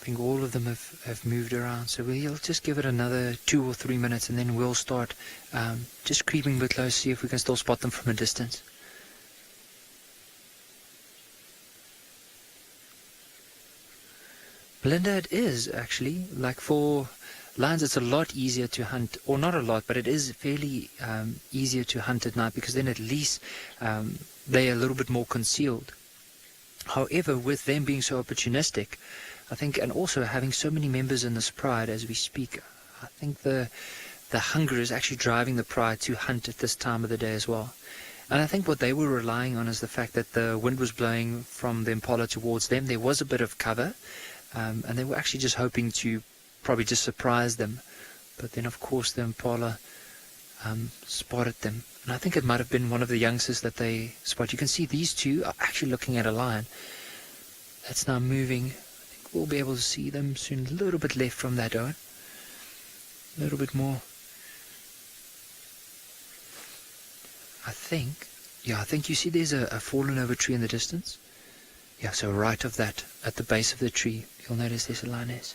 I think all of them have moved around, so we'll just give it another 2 or 3 minutes, and then we'll start just creeping a bit close, see if we can still spot them from a distance. Belinda, it is actually, like for lions it's a lot easier to hunt, or not a lot, but it is fairly easier to hunt at night, because then at least they're a little bit more concealed. However, with them being so opportunistic, I think, and also having so many members in this pride as we speak, I think the hunger is actually driving the pride to hunt at this time of the day as well. And I think what they were relying on is the fact that the wind was blowing from the Impala towards them. There was a bit of cover, and they were actually just hoping to probably just surprise them. But then, of course, the Impala spotted them. And I think it might have been one of the youngsters that they spotted. You can see these two are actually looking at a lion that's now moving. We'll be able to see them soon. A little bit left from that, Owen. A little bit more. I think you see there's a fallen over tree in the distance. Yeah, so right of that, at the base of the tree, you'll notice there's a lioness.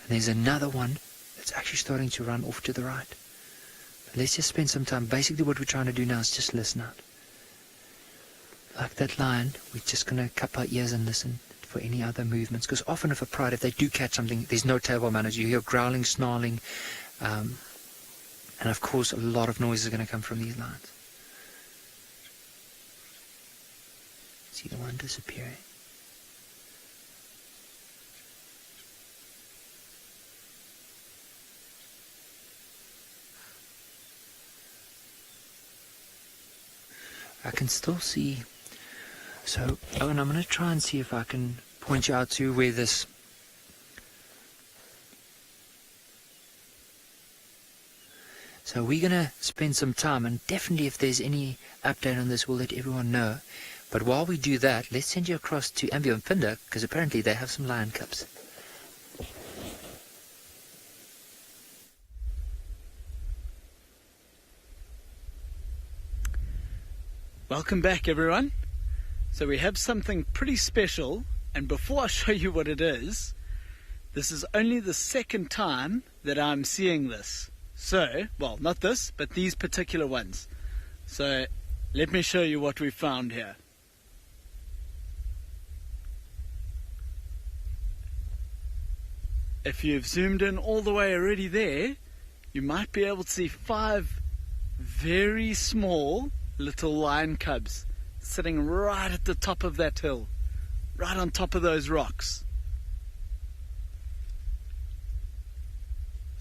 And there's another one that's actually starting to run off to the right. But let's just spend some time. Basically what we're trying to do now is just listen out. Like that lion, we're just going to cup our ears and listen for any other movements. Because often if they do catch something, there's no table manners. You hear growling, snarling, and of course a lot of noise is going to come from these lions. See the one disappearing. I can still see. So, Owen, I'm going to try and see if I can point you out to where this... So we're going to spend some time, and definitely if there's any update on this, we'll let everyone know. But while we do that, let's send you across to Ambio and Pinda, because apparently they have some lion cubs. Welcome back, everyone. So we have something pretty special, and before I show you what it is, this is only the second time that I'm seeing this. So, well, not this, but these particular ones. So let me show you what we found here. If you've zoomed in all the way already there, you might be able to see 5 very small little lion cubs sitting right at the top of that hill, right on top of those rocks.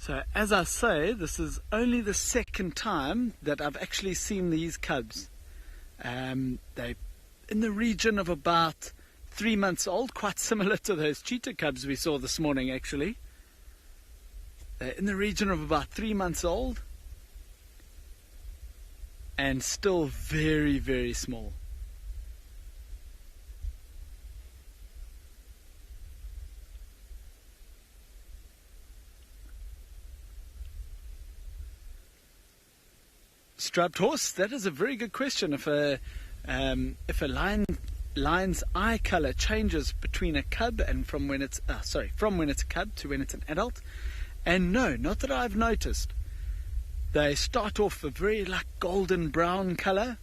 So as I say, this is only the second time that I've actually seen these cubs. They're in the region of about 3 months old, quite similar to those cheetah cubs we saw this morning actually. They're in the region of about 3 months old and still very, very small. Striped horse, that is a very good question. If a lion's eye color changes between a cub and from when it's a cub to when it's an adult, and no, not that I've noticed. They start off a very golden brown color,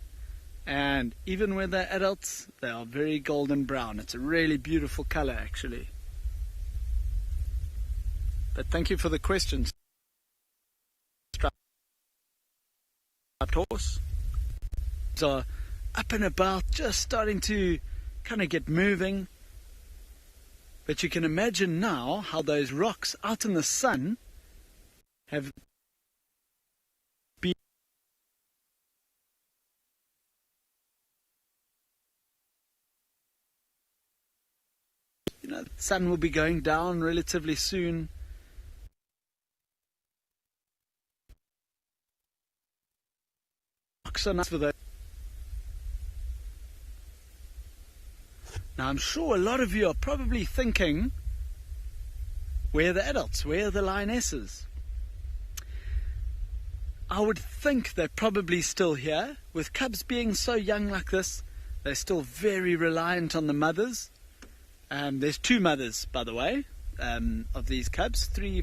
and even when they're adults, they are very golden brown. It's a really beautiful color actually. But thank you for the question. Horse are up and about, just starting to kind of get moving, but you can imagine now how those rocks out in the sun have been the sun will be going down relatively soon. So nice for that. Now I'm sure a lot of you are probably thinking, where are the adults? Where are the lionesses? I would think they're probably still here. With cubs being so young like this, they're still very reliant on the mothers. There's 2 mothers, by the way, of these cubs. We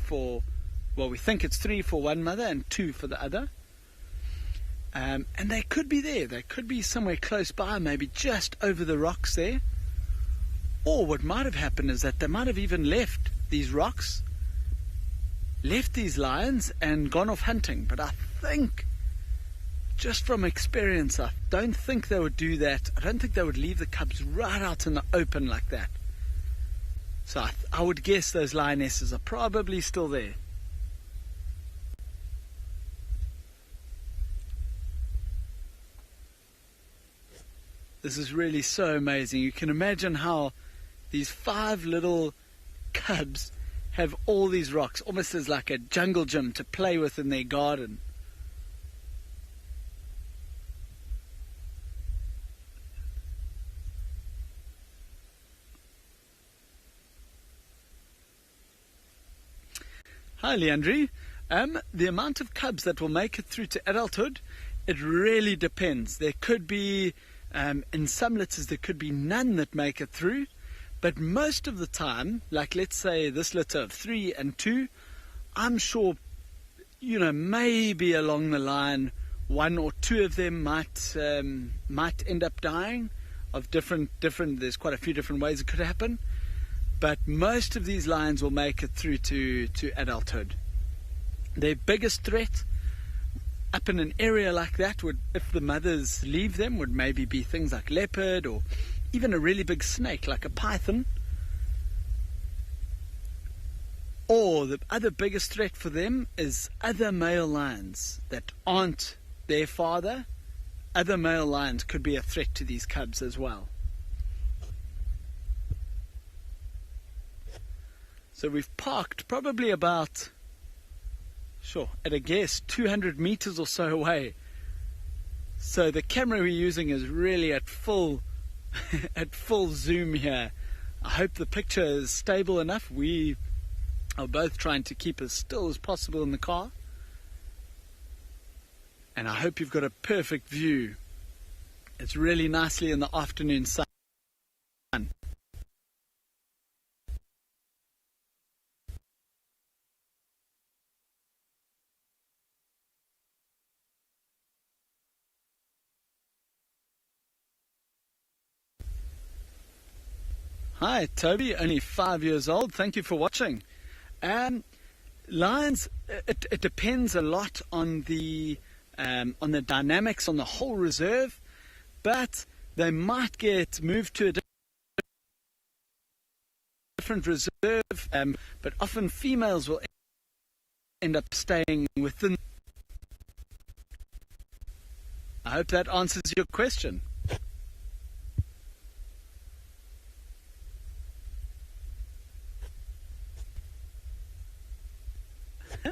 think it's 3 for one mother and 2 for the other. And they could be there. They could be somewhere close by, maybe just over the rocks there. Or what might have happened is that they might have even left these rocks, left these lions, and gone off hunting. But I think, just from experience, I don't think they would do that. I don't think they would leave the cubs right out in the open like that. So I would guess those lionesses are probably still there. This is really so amazing. You can imagine how these 5 little cubs have all these rocks, almost as like a jungle gym to play with in their garden. Hi, Leandri. The amount of cubs that will make it through to adulthood, it really depends. There could be in some litters there could be none that make it through, but most of the time, like let's say this litter of 3 and 2, I'm sure, maybe along the line 1 or 2 of them might end up dying of different. There's quite a few different ways it could happen, but most of these lions will make it through to adulthood. Their biggest threat up in an area like that would, if the mothers leave them, would maybe be things like leopard or even a really big snake like a python. Or the other biggest threat for them is other male lions that aren't their father. Other male lions could be a threat to these cubs as well. So we've parked probably about, at a guess, 200 meters or so away. So the camera we're using is really at full zoom here. I hope the picture is stable enough. We are both trying to keep as still as possible in the car. And I hope you've got a perfect view. It's really nicely in the afternoon sun. Hi, Toby, only 5 years old. Thank you for watching. Lions, it depends a lot on the dynamics on the whole reserve, but they might get moved to a different reserve, but often females will end up staying within. I hope that answers your question.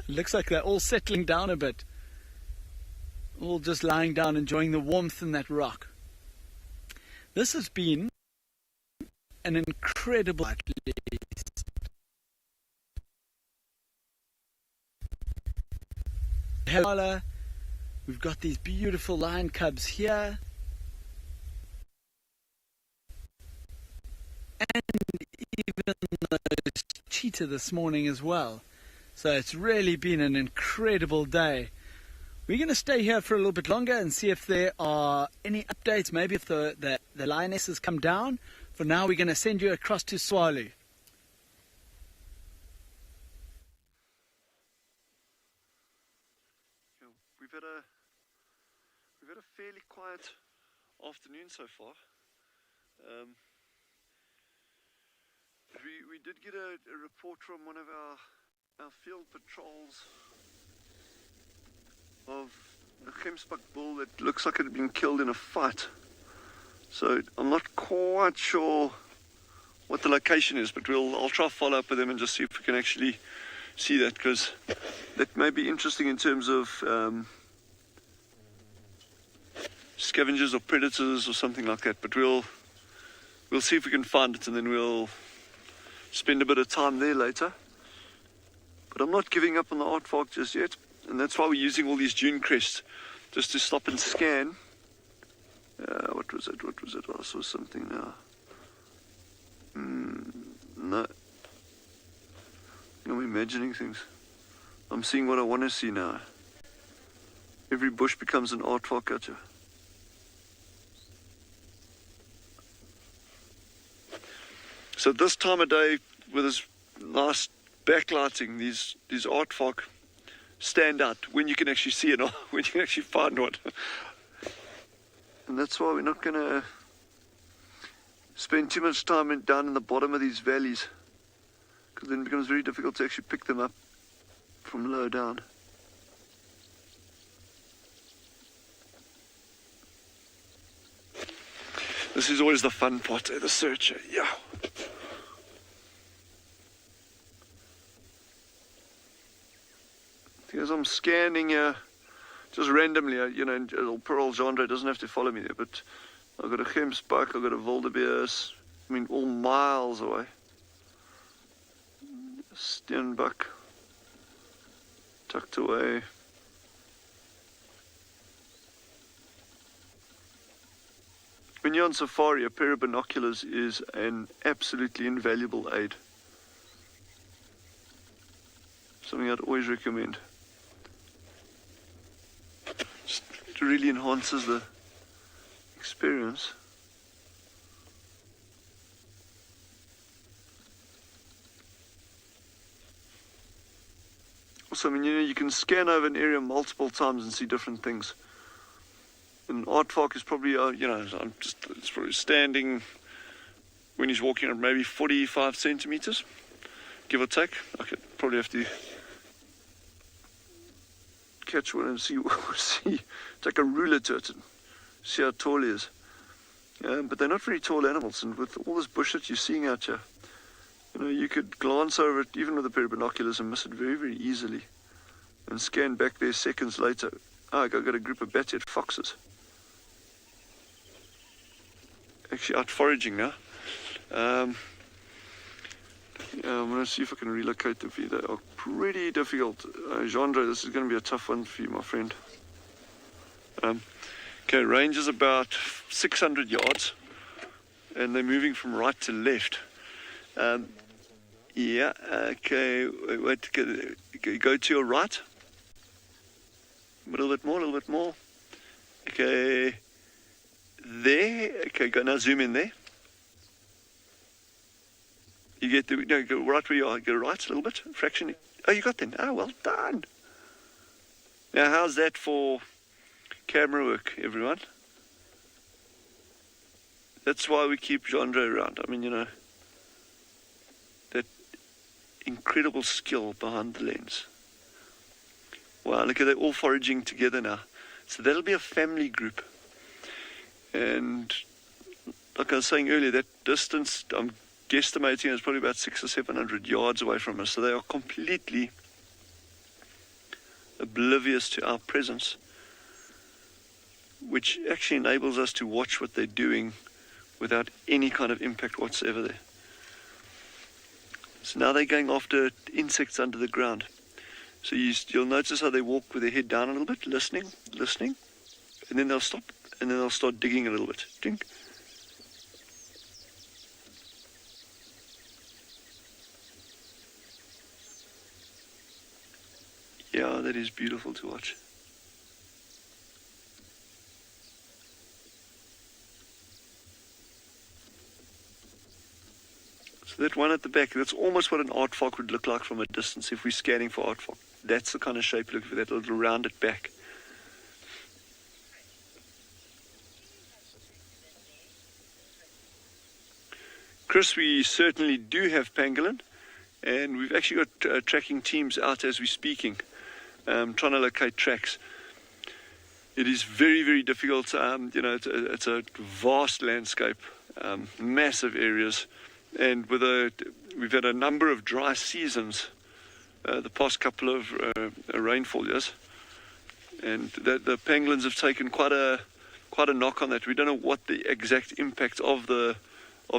Looks like they're all settling down a bit. All just lying down, enjoying the warmth in that rock. This has been an incredible Impala. We've got these beautiful lion cubs here. And even those cheetah this morning as well. So it's really been an incredible day. We're going to stay here for a little bit longer and see if there are any updates, maybe if the lionesses come down. For now, we're going to send you across to Tswalu. We've had a fairly quiet afternoon so far. We did get a report from one of our field patrols of a gemsbuck bull that looks like it had been killed in a fight. So I'm not quite sure what the location is, but I'll try to follow up with them and just see if we can actually see that, because that may be interesting in terms of scavengers or predators or something like that. But we'll see if we can find it, and then we'll spend a bit of time there later. But I'm not giving up on the aardvark just yet, and that's why we're using all these dune crests, just to stop and scan. What was it? I saw something now. No. I'm imagining things. I'm seeing what I want to see now. Every bush becomes an aardvark catcher. So this time of day, with this nice backlighting, these aardvark stand out when you can actually see it, or when you can actually find one. And that's why we're not going to spend too much time down in the bottom of these valleys, because then it becomes very difficult to actually pick them up from low down. This is always the fun part, the search. Yeah. As I'm scanning here, just randomly, poor old Jean-Andre doesn't have to follow me there, but I've got a gemsbuck, I've got a Wildebeest, all miles away. A steenbuck, tucked away. When you're on safari, a pair of binoculars is an absolutely invaluable aid. Something I'd always recommend. It really enhances the experience. Also, you can scan over an area multiple times and see different things. An aardvark is probably, it's probably standing when he's walking at maybe 45 centimeters, give or take. I could probably have to catch one and see, take a ruler to it and see how tall he is. But they're not very tall animals, and with all this bush that you're seeing out here, you could glance over it even with a pair of binoculars and miss it very, very easily, and scan back there seconds later. I've got a group of bat-eared foxes actually out foraging now. I'm going to see if I can relocate them for you. They are pretty difficult. Jean-Andre, this is going to be a tough one for you, my friend. Okay, range is about 600 yards, and they're moving from right to left. Yeah, okay, wait, go to your right. A little bit more. Okay, there. Okay, now zoom in there. You get go right where you are. Go right a little bit, fraction. Oh, you got them. Oh, well done. Now, how's that for camera work, everyone? That's why we keep Jean-Andre around. That incredible skill behind the lens. Wow, look at that, all foraging together now. So that'll be a family group. And like I was saying earlier, that distance, I'm guesstimating, is probably about 600 or 700 yards away from us. So they are completely oblivious to our presence, which actually enables us to watch what they're doing without any kind of impact whatsoever there. So now they're going after insects under the ground. So you'll notice how they walk with their head down a little bit, listening, and then they'll stop, and then they'll start digging a little bit. Dink. Yeah, that is beautiful to watch. So that one at the back, that's almost what an aardvark would look like from a distance if we're scanning for aardvark. That's the kind of shape, look for that little rounded back. Chris, we certainly do have pangolin, and we've actually got tracking teams out as we're speaking, trying to locate tracks. It is very, very difficult. It's a vast landscape, massive areas. And we've had a number of dry seasons the past couple of rainfall years, and the pangolins have taken quite a knock on that. We don't know what the exact impact of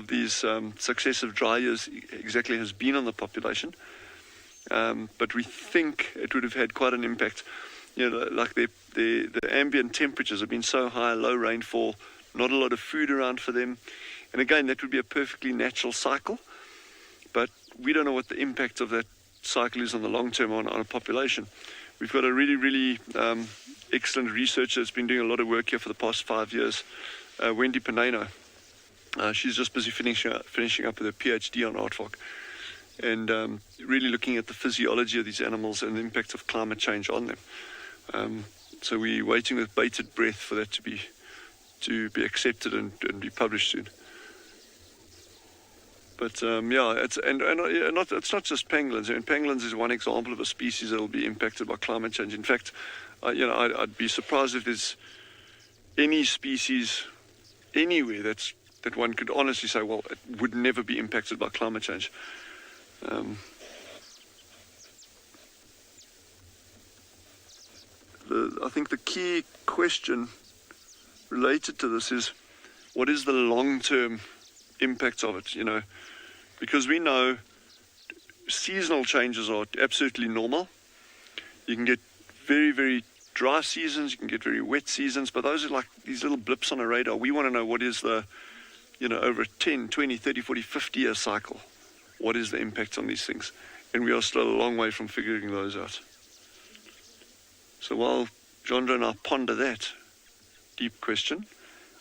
these successive dry years exactly has been on the population, but we think it would have had quite an impact. Like the ambient temperatures have been so high, low rainfall, not a lot of food around for them. And again, that would be a perfectly natural cycle, but we don't know what the impact of that cycle is on the long term on a population. We've got a really, really excellent researcher that's been doing a lot of work here for the past 5 years, Wendy Pineno. She's just busy finishing up with her PhD on aardvark, and really looking at the physiology of these animals and the impact of climate change on them. So we're waiting with bated breath for that to be accepted and be published soon. But it's not just pangolins. I mean, pangolins is one example of a species that will be impacted by climate change. In fact, I'd be surprised if there's any species anywhere that one could honestly say, well, it would never be impacted by climate change. I think the key question related to this is, what is the long-term impact of it? Because we know seasonal changes are absolutely normal. You can get very, very dry seasons, you can get very wet seasons, but those are like these little blips on a radar. We want to know what is the, over a 10, 20, 30, 40, 50-year cycle, what is the impact on these things? And we are still a long way from figuring those out. So while Jandra and I ponder that deep question,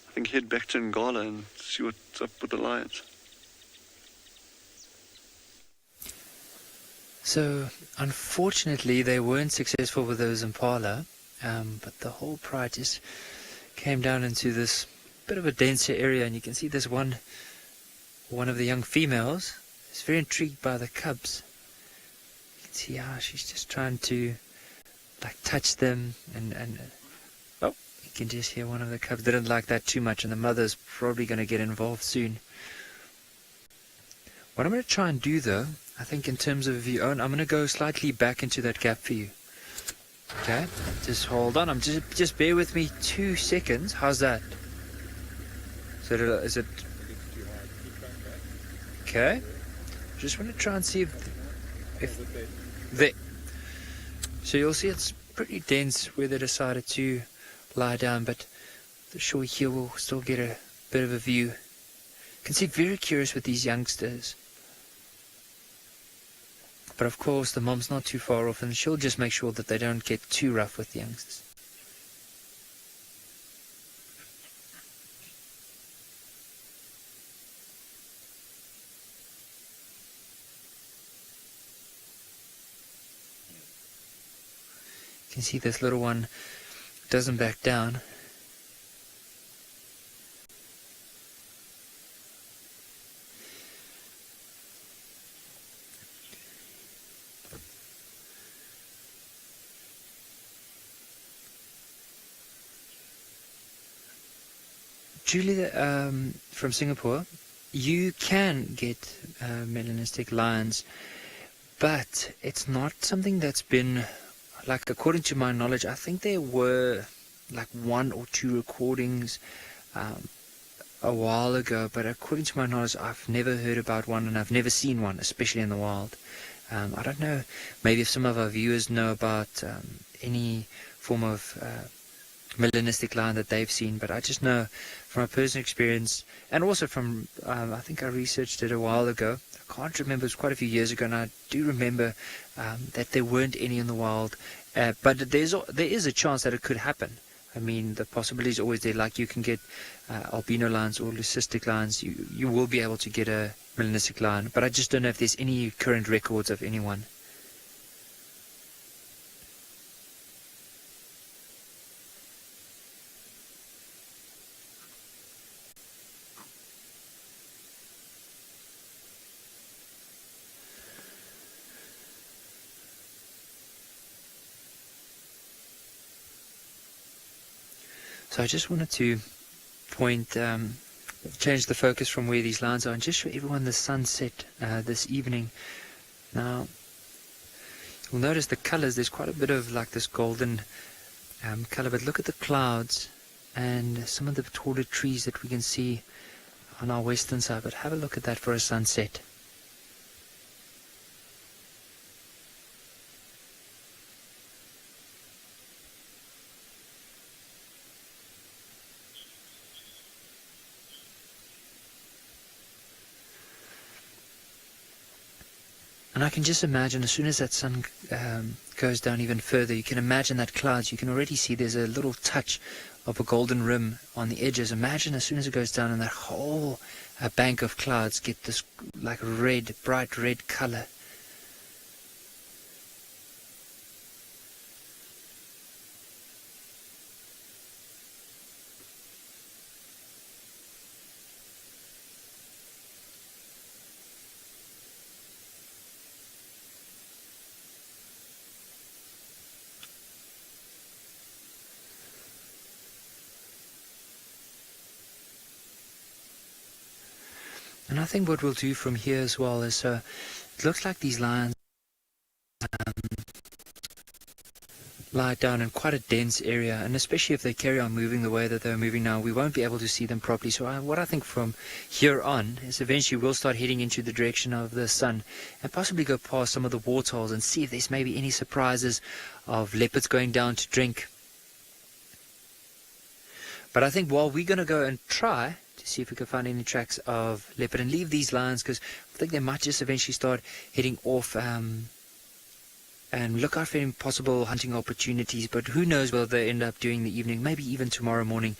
I think head back to Ngala and see what's up with the lions. So, unfortunately, they weren't successful with those Impala, but the whole pride just came down into this bit of a denser area, and you can see this one of the young females is very intrigued by the cubs. You can see how she's just trying to touch them, and you can just hear one of the cubs didn't like that too much, and the mother's probably going to get involved soon. What I'm going to try and do, though, I think in terms of view, I'm going to go slightly back into that gap for you. Okay, just hold on. Just bear with me 2 seconds. How's that? Is it? Okay. Just want to try and see if there. So you'll see it's pretty dense where they decided to lie down, but the shore here will still get a bit of a view. You can see very curious with these youngsters. But of course the mom's not too far off, and she'll just make sure that they don't get too rough with the youngsters. You can see this little one doesn't back down. Julie from Singapore, you can get melanistic lions, but it's not something that's been, like, according to my knowledge, I think there were like 1 or 2 recordings a while ago, but according to my knowledge, I've never heard about one, and I've never seen one, especially in the wild. I don't know, maybe if some of our viewers know about any form of melanistic lion that they've seen, but I just know from a personal experience, and also from, I think I researched it a while ago, I can't remember, it was quite a few years ago, and I do remember that there weren't any in the wild, but there is a chance that it could happen. I mean, the possibility is always there. Like, you can get albino lions or leucistic lions. You will be able to get a melanistic lion, but I just don't know if there's any current records of anyone. So I just wanted to change the focus from where these lions are and just show everyone the sunset this evening. Now, you'll notice the colors, there's quite a bit of like this golden color, but look at the clouds and some of the taller trees that we can see on our western side, but have a look at that for a sunset. And I can just imagine, as soon as that sun goes down even further, you can imagine that clouds, you can already see there's a little touch of a golden rim on the edges. Imagine as soon as it goes down and that whole bank of clouds get this like red, bright red color. And I think what we'll do from here as well is, it looks like these lions lie down in quite a dense area, and especially if they carry on moving the way that they're moving now, we won't be able to see them properly. So what I think from here on is eventually we'll start heading into the direction of the sun and possibly go past some of the waterholes and see if there's maybe any surprises of leopards going down to drink. But I think while we're going to go and try to see if we can find any tracks of leopard and leave these lions, because I think they might just eventually start heading off and look out for any possible hunting opportunities. But who knows what they end up doing the evening, maybe even tomorrow morning.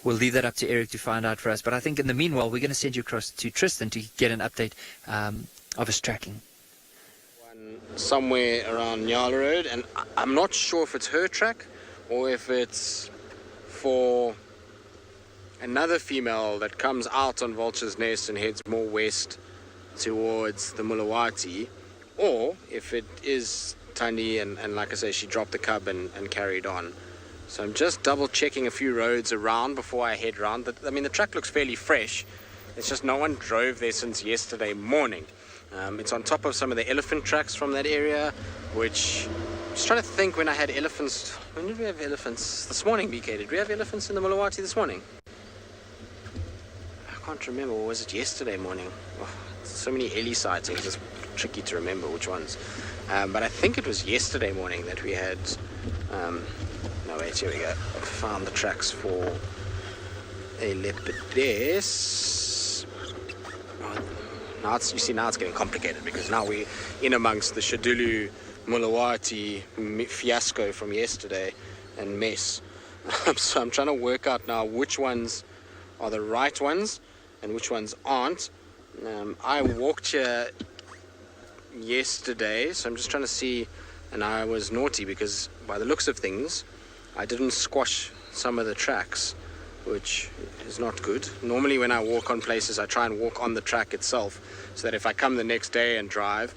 We'll leave that up to Eric to find out for us. But I think in the meanwhile, we're going to send you across to Tristan to get an update of his tracking. One somewhere around Nyala Road, and I'm not sure if it's her track or if it's for another female that comes out on Vulture's Nest and heads more west towards the Mulawati, or if it is Tandi and like I say, she dropped the cub and carried on. So I'm just double checking a few roads around before I head round. I mean, the track looks fairly fresh. It's just no one drove there since yesterday morning. It's on top of some of the elephant tracks from that area, which I'm just trying to think when I had elephants. When did we have elephants? This morning, BK. Did we have elephants in the Mulawati this morning? I can't remember. Or was it yesterday morning? Oh, so many early sightings. It's tricky to remember which ones. But I think it was yesterday morning that we had... no, wait, here we go. I found the tracks for a leopardess. Now it's getting complicated because now we're in amongst the Shadulu Mulawati fiasco from yesterday and mess. So I'm trying to work out now which ones are the right ones and which ones aren't. I walked here yesterday, so I'm just trying to see, and I was naughty because by the looks of things I didn't squash some of the tracks, which is not good. Normally when I walk on places I try and walk on the track itself, so that if I come the next day and drive,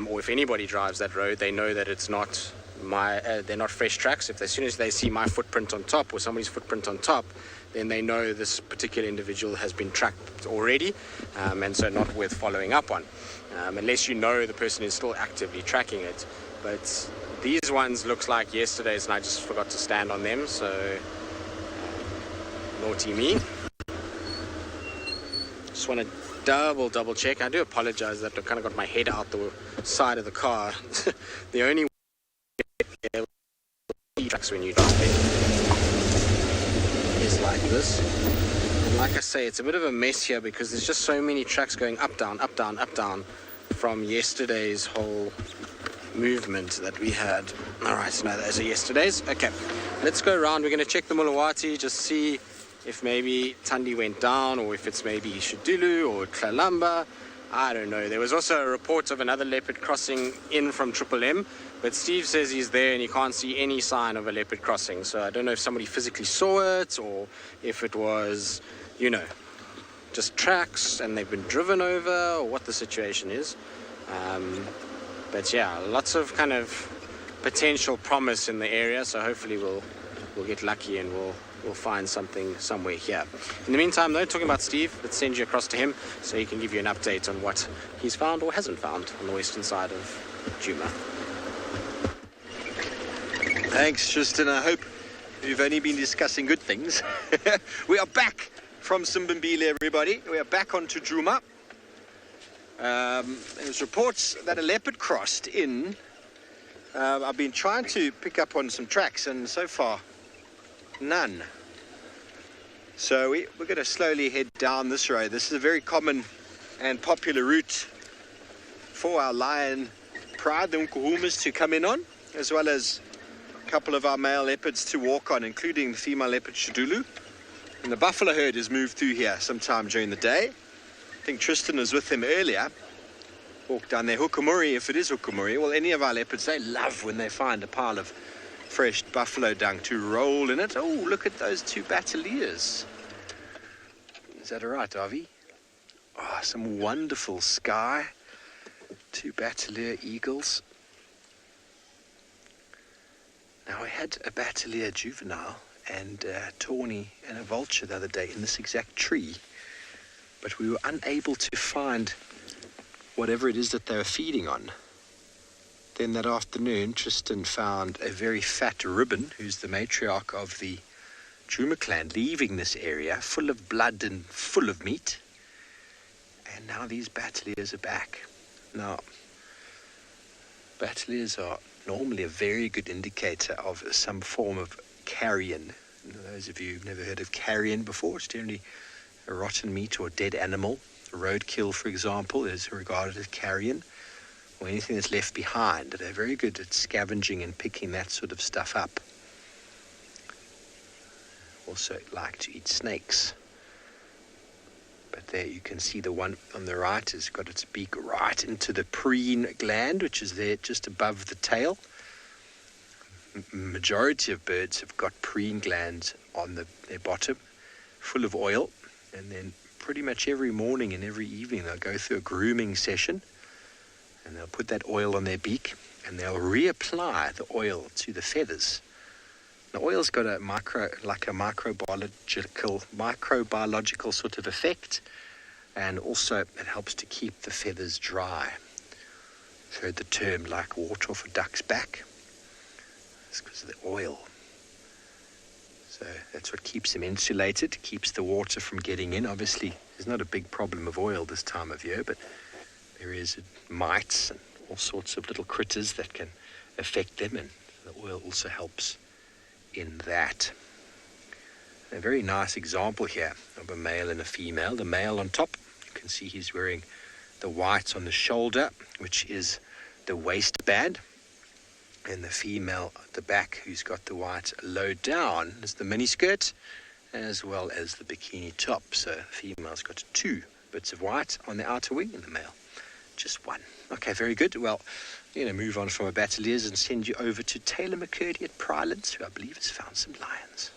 or if anybody drives that road, they know that it's not they're not fresh tracks. As soon as they see my footprint on top or somebody's footprint on top, then they know this particular individual has been tracked already, and so not worth following up on, unless you know the person is still actively tracking it. But these ones looks like yesterday's, and I just forgot to stand on them, so naughty me. Just want to double check. I do apologize that I kind of got my head out the side of the car. The only way to see tracks when you drive is like this. And like I say, it's a bit of a mess here because there's just so many tracks going up, down, up, down, up, down from yesterday's whole movement that we had. All right, so now those are yesterday's. Okay, let's go around. We're going to check the Mulawati, just see if maybe Tandi went down, or if it's maybe Shudulu or Tlalamba. I don't know. There was also a report of another leopard crossing in from Triple M, but Steve says he's there and he can't see any sign of a leopard crossing. So I don't know if somebody physically saw it, or if it was, you know, just tracks and they've been driven over, or what the situation is. But yeah, lots of kind of potential promise in the area, so hopefully we'll get lucky and we'll find something somewhere here. In the meantime, though, talking about Steve, let's send you across to him so he can give you an update on what he's found or hasn't found on the western side of Djuma. Thanks, Tristan. I hope you've only been discussing good things. We are back from Simbambile, everybody. We are back onto Djuma. There's reports that a leopard crossed in. I've been trying to pick up on some tracks, and so far, none. So we're going to slowly head down this road. This is a very common and popular route for our lion pride, the Nkuhumas, to come in on, as well as a couple of our male leopards to walk on, including the female leopard Shudulu. And the buffalo herd has moved through here sometime during the day. I think Tristan was with him earlier. Walk down there. Hukumuri, if it is Hukumuri, well, any of our leopards, they love when they find a pile of fresh buffalo dung to roll in it. Oh, look at those two battaliers. Is that all right, Avi? Oh, some wonderful sky. Two battalier eagles. Now, I had a battalier juvenile and a tawny and a vulture the other day in this exact tree, but we were unable to find whatever it is that they were feeding on. Then that afternoon, Tristan found a very fat ribbon, who's the matriarch of the Djuma clan, leaving this area full of blood and full of meat. And now these battaliers are back. Now, battaliers are normally a very good indicator of some form of carrion. And those of you who've never heard of carrion before, it's generally a rotten meat or dead animal. Roadkill, for example, is regarded as carrion, or anything that's left behind. They're very good at scavenging and picking that sort of stuff up. Also like to eat snakes. But there you can see the one on the right has got its beak right into the preen gland, which is there just above the tail. Majority of birds have got preen glands on their bottom, full of oil, and then pretty much every morning and every evening they'll go through a grooming session, and they'll put that oil on their beak and they'll reapply the oil to the feathers. The oil's got a microbiological sort of effect, and also it helps to keep the feathers dry. I've heard the term like water off a duck's back. It's because of the oil. So that's what keeps them insulated, keeps the water from getting in. Obviously, there's not a big problem of oil this time of year, but there is mites and all sorts of little critters that can affect them, and the oil also helps in that. A very nice example here of a male and a female. The male on top, you can see he's wearing the white on the shoulder, which is the waistband, and the female at the back, who's got the white low down, is the miniskirt, as well as the bikini top. So the female's got 2 bits of white on the outer wing, and the male just 1. Okay, very good. Well, I'm going to move on from our battaliers and send you over to Taylor McCurdy at Prylands, who I believe has found some lions.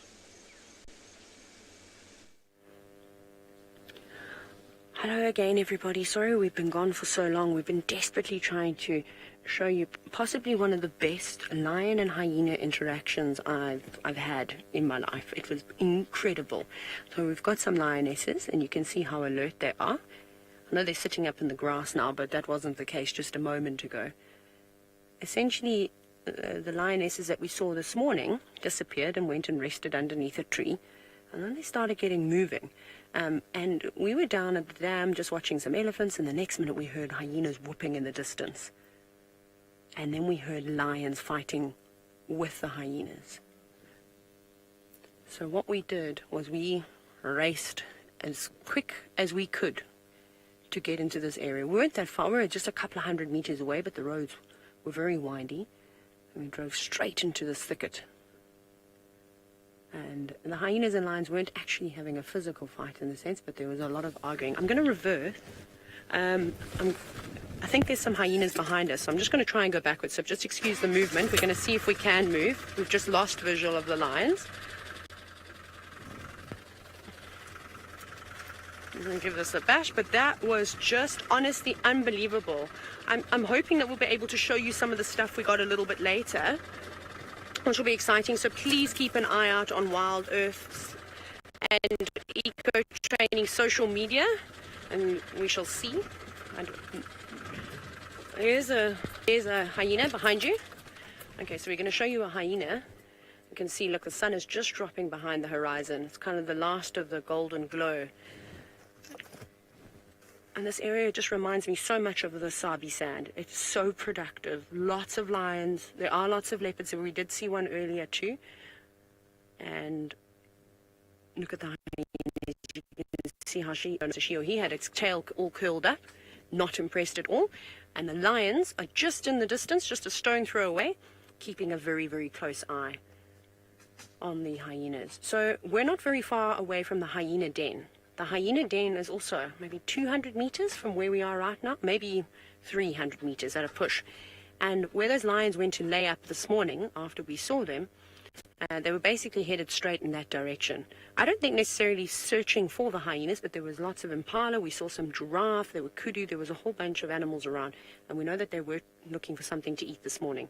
Hello again, everybody. Sorry we've been gone for so long. We've been desperately trying to show you possibly one of the best lion and hyena interactions I've had in my life. It was incredible. So we've got some lionesses, and you can see how alert they are. I know they're sitting up in the grass now, but that wasn't the case just a moment ago. Essentially, the lionesses that we saw this morning disappeared and went and rested underneath a tree, and then they started getting moving. And we were down at the dam just watching some elephants, and the next minute we heard hyenas whooping in the distance. And then we heard lions fighting with the hyenas. So what we did was we raced as quick as we could to get into this area. We weren't that far, we were just a couple of 100 meters away, but the roads were very windy, and we drove straight into this thicket. And the hyenas and lions weren't actually having a physical fight in the sense, but there was a lot of arguing. I'm going to reverse. I think there's some hyenas behind us, so I'm just going to try and go backwards. So just excuse the movement. We're going to see if we can move. We've just lost visual of the lions. I'm going to give this a bash, but that was just honestly unbelievable. I'm hoping that we'll be able to show you some of the stuff we got a little bit later, which will be exciting. So please keep an eye out on Wild Earth's and Eco Training social media, and we shall see. There's a hyena behind you. Okay, so we're going to show you a hyena. You can see, look, the sun is just dropping behind the horizon. It's kind of the last of the golden glow. And this area just reminds me so much of the Sabi Sand. It's so productive. Lots of lions. There are lots of leopards. So we did see one earlier too. And look at the hyena. You can see how he had its tail all curled up. Not impressed at all. And the lions are just in the distance, just a stone throw away, keeping a very, very close eye on the hyenas. So we're not very far away from the hyena den. The hyena den is also maybe 200 meters from where we are right now, maybe 300 meters at a push. And where those lions went to lay up this morning after we saw them, they were basically headed straight in that direction. I don't think necessarily searching for the hyenas, but there was lots of Impala. We saw some giraffe, there were kudu, there was a whole bunch of animals around. And we know that they were looking for something to eat this morning.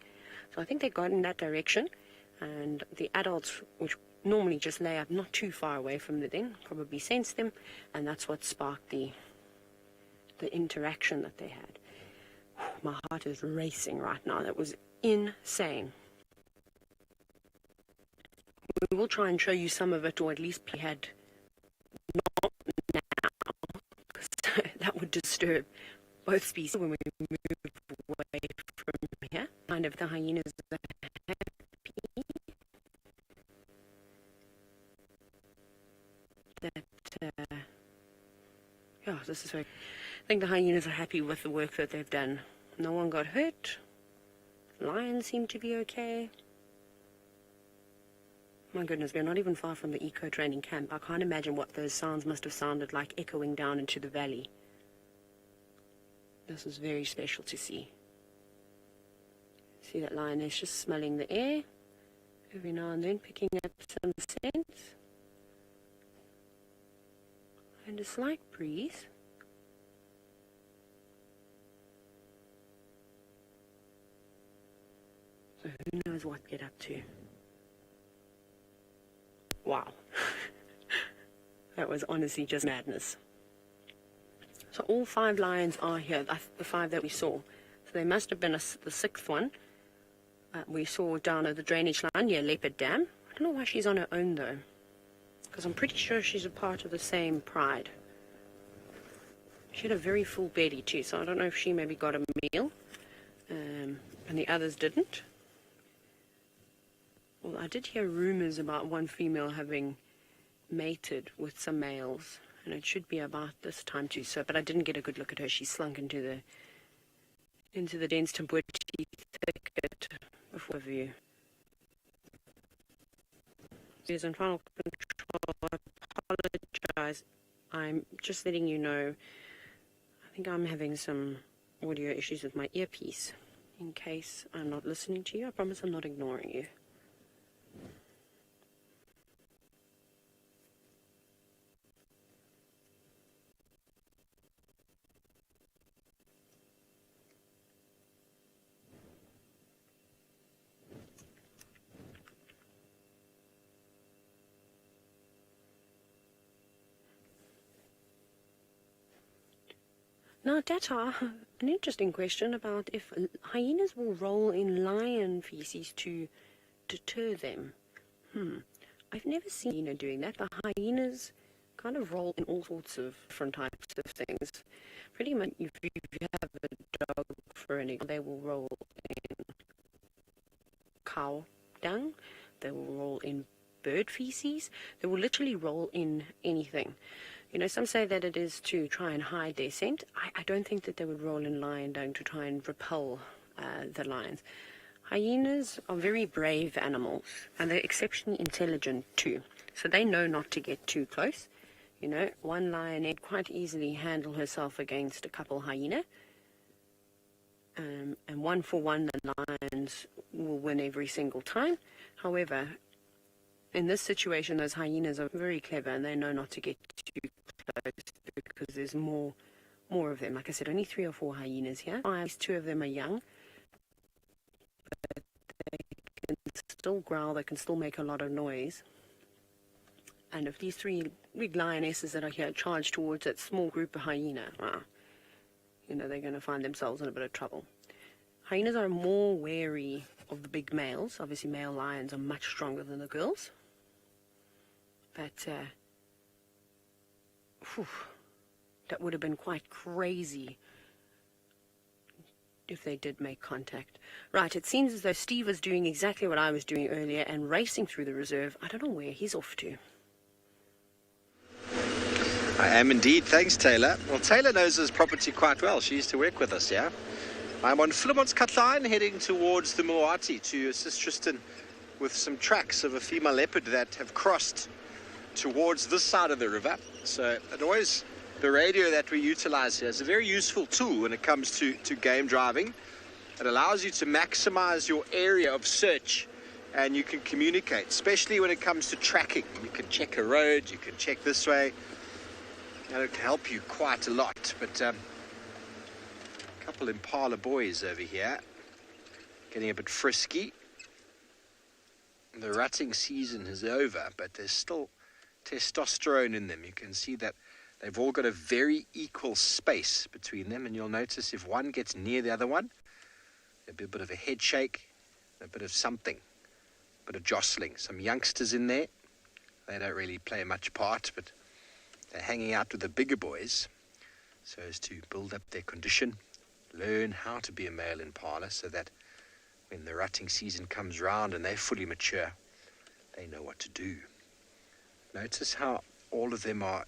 So I think they got in that direction. And the adults, which normally just lay up not too far away from the den, probably sensed them. And that's what sparked the interaction that they had. My heart is racing right now. That was insane. We will try and show you some of it, or at least we had not now, so that would disturb both species when we move away from here. Kind of the hyenas are happy that, yeah, this is very, I think the hyenas are happy with the work that they've done. No one got hurt. Lions seem to be okay. My goodness, we're not even far from the eco training camp. I can't imagine what those sounds must have sounded like echoing down into the valley. This is very special to see. See that lioness just smelling the air every now and then, picking up some scents. And a slight breeze. So who knows what to get up to. Wow. That was honestly just madness. So all 5 lions are here, the 5 that we saw. So there must have been the 6th one. We saw down at the drainage line near Leopard Dam. I don't know why she's on her own though, because I'm pretty sure she's a part of the same pride. She had a very full belly too, so I don't know if she maybe got a meal and the others didn't. Well, I did hear rumors about one female having mated with some males, and it should be about this time too. So, but I didn't get a good look at her. She slunk into the dense Timbwiti thicket before view. Is in final control. I apologize. I'm just letting you know. I think I'm having some audio issues with my earpiece. In case I'm not listening to you, I promise I'm not ignoring you. Now, Data, an interesting question about if hyenas will roll in lion feces to deter them. I've never seen a hyena doing that. The hyenas kind of roll in all sorts of different types of things. Pretty much, if you have a dog, for an example, they will roll in cow dung, they will roll in bird feces, they will literally roll in anything. You know, some say that it is to try and hide their scent. I don't think that they would roll in lion dung to try and repel the lions. Hyenas are very brave animals, and they're exceptionally intelligent too. So they know not to get too close. You know, one lioness quite easily handle herself against a couple hyena. And one for one, the lions will win every single time. However, in this situation, those hyenas are very clever, and they know not to get too close because there's more of them. Like I said, only 3 or 4 hyenas here. 2 of them are young, but they can still growl, they can still make a lot of noise. And if these 3 big lionesses that are here charge towards that small group of hyena, you know, they're going to find themselves in a bit of trouble. Hyenas are more wary of the big males. Obviously, male lions are much stronger than the girls. But that would have been quite crazy if they did make contact. Right, it seems as though Steve is doing exactly what I was doing earlier and racing through the reserve. I don't know where he's off to. I am indeed. Thanks, Taylor. Well, Taylor knows his property quite well. She used to work with us, yeah? I'm on Kat heading towards the Moati to assist Tristan with some tracks of a female leopard that have crossed towards this side of the river. So the radio that we utilize here is a very useful tool when it comes to game driving. It allows you to maximize your area of search, and you can communicate, especially when it comes to tracking. You can check a road, you can check this way, and it can help you quite a lot. But a couple Impala boys over here getting a bit frisky. The rutting season is over, but there's still testosterone in them. You can see that they've all got a very equal space between them, and you'll notice if one gets near the other one, there'll be a bit of a head shake, a bit of something, a bit of jostling. Some youngsters in there, they don't really play much part, but they're hanging out with the bigger boys so as to build up their condition, learn how to be a male Impala, so that when the rutting season comes round and they're fully mature, they know what to do. Notice how all of them are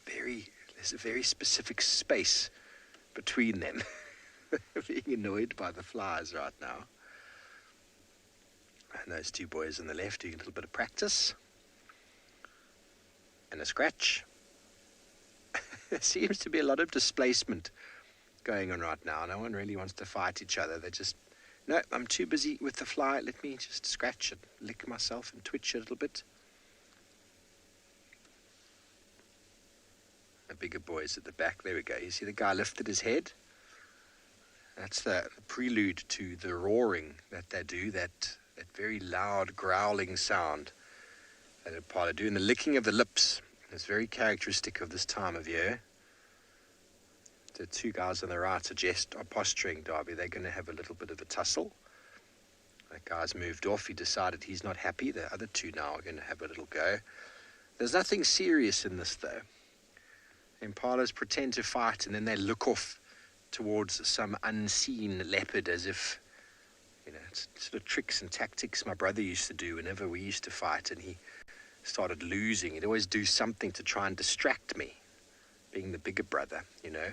there's a very specific space between them. Being annoyed by the flies right now. And those 2 boys on the left doing a little bit of practice. And a scratch. There seems to be a lot of displacement going on right now. No one really wants to fight each other. They're just, no, I'm too busy with the fly. Let me just scratch and lick myself and twitch a little bit. The bigger boys at the back. There we go. You see the guy lifted his head? That's the prelude to the roaring that they do, that very loud growling sound that Impala do. And the licking of the lips is very characteristic of this time of year. The 2 guys on the right are posturing Derby. They're going to have a little bit of a tussle. That guy's moved off. He decided he's not happy. The other 2 now are going to have a little go. There's nothing serious in this, though. Impalas pretend to fight, and then they look off towards some unseen leopard as if, you know, it's sort of tricks and tactics my brother used to do whenever we used to fight, and he started losing. He'd always do something to try and distract me, being the bigger brother, you know.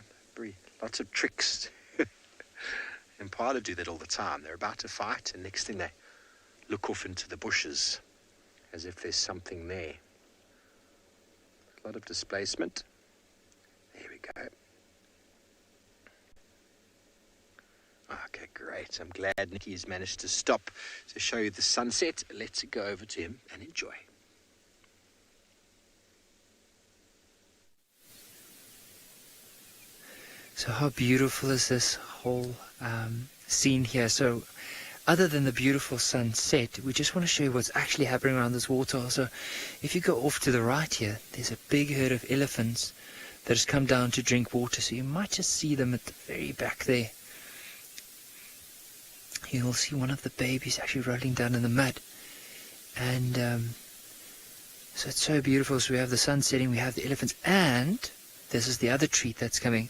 Lots of tricks. Impala do that all the time. They're about to fight, and next thing they look off into the bushes as if there's something there. A lot of displacement. There we go. Okay, great. I'm glad Nicky's managed to stop to show you the sunset. Let's go over to him and enjoy. So how beautiful is this whole scene here? So other than the beautiful sunset, we just want to show you what's actually happening around this water. So if you go off to the right here, there's a big herd of elephants that has come down to drink water. So you might just see them at the very back there. You'll see one of the babies actually rolling down in the mud. And so it's so beautiful. So we have the sun setting, we have the elephants, and this is the other treat that's coming.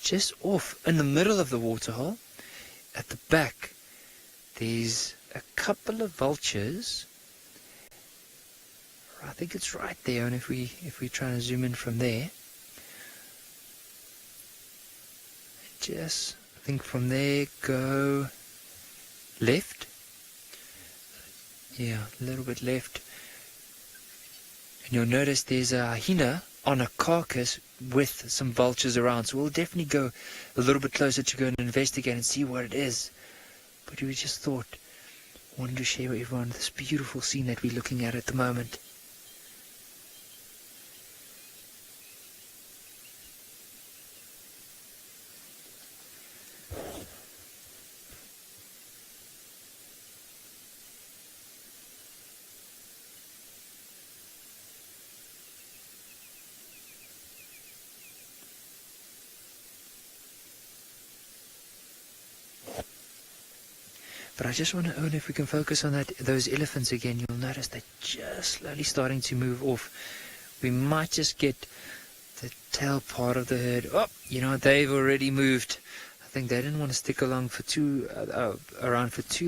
Just off in the middle of the waterhole, at the back, there's a couple of vultures. I think it's right there, and if we try to zoom in from there, just I think from there go left. Yeah, a little bit left. And you'll notice there's a hyena on a carcass with some vultures around. So we'll definitely go a little bit closer to go and investigate and see what it is. But we just wanted to share with everyone this beautiful scene that we're looking at the moment. But I just want to own, if we can focus on those elephants again, you'll notice they're just slowly starting to move off. We might just get the tail part of the herd. Oh, you know, they've already moved. I think they didn't want to stick around for too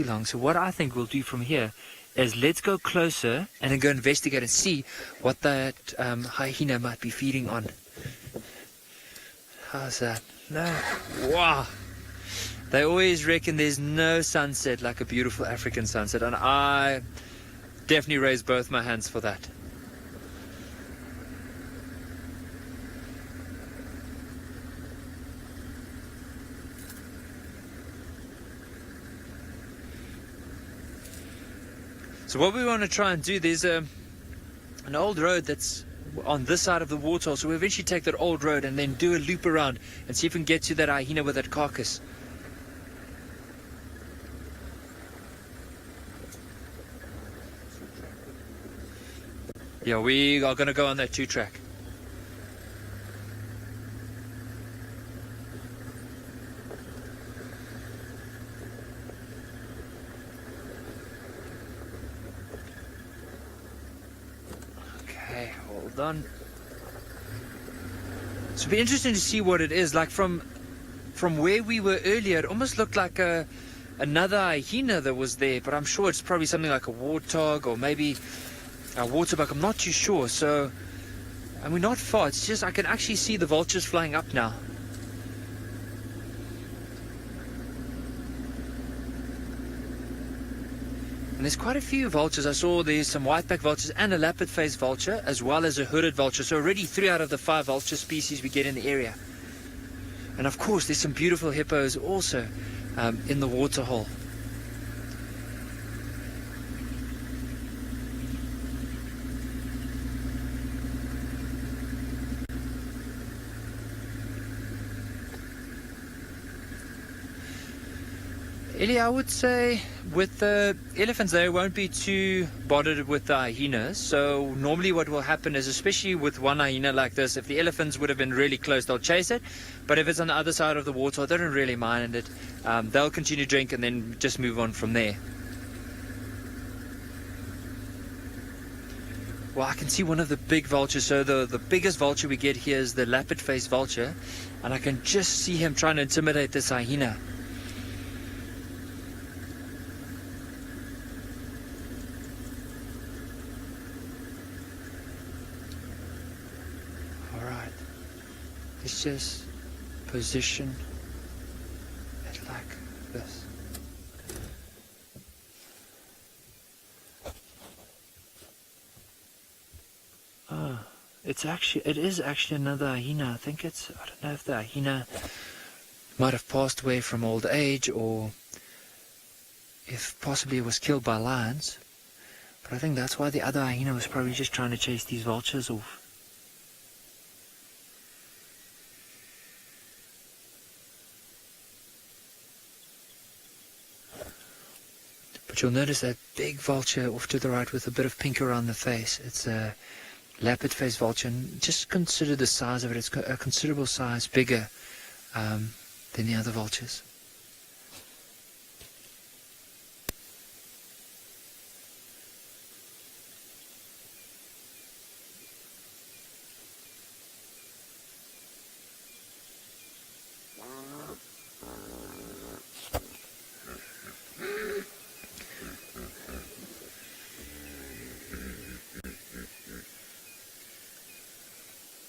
long. So what I think we'll do from here is let's go closer and then go investigate and see what that hyena might be feeding on. How's that? No. Wow. They always reckon there's no sunset like a beautiful African sunset, and I definitely raise both my hands for that. So what we want to try and do, there's an old road that's on this side of the waterhole, so we eventually take that old road and then do a loop around and see if we can get to that hyena with that carcass. Yeah, we are going to go on that 2-track. Okay, hold on. So it'll be interesting to see what it is. Like from where we were earlier, it almost looked like another hyena that was there, but I'm sure it's probably something like a warthog or maybe a waterbuck. I'm not too sure. So, and we're not far. It's just I can actually see the vultures flying up now. And there's quite a few vultures. I saw there's some white-backed vultures and a leopard-faced vulture, as well as a hooded vulture. So already 3 out of the 5 vulture species we get in the area. And of course, there's some beautiful hippos also in the waterhole. Ellie, I would say with the elephants, they won't be too bothered with the hyenas. So normally what will happen is, especially with one hyena like this, if the elephants would have been really close, they'll chase it. But if it's on the other side of the water, they don't really mind it. They'll continue to drink and then just move on from there. Well, I can see one of the big vultures. So the biggest vulture we get here is the leopard-faced vulture. And I can just see him trying to intimidate this hyena. Let's just position it like this. Oh, it is actually another hyena. I think I don't know if the hyena might have passed away from old age or if possibly it was killed by lions. But I think that's why the other hyena was probably just trying to chase these vultures off. But you'll notice that big vulture off to the right with a bit of pink around the face. It's leopard-faced vulture, and just consider the size of it. It's got a considerable size, bigger than the other vultures.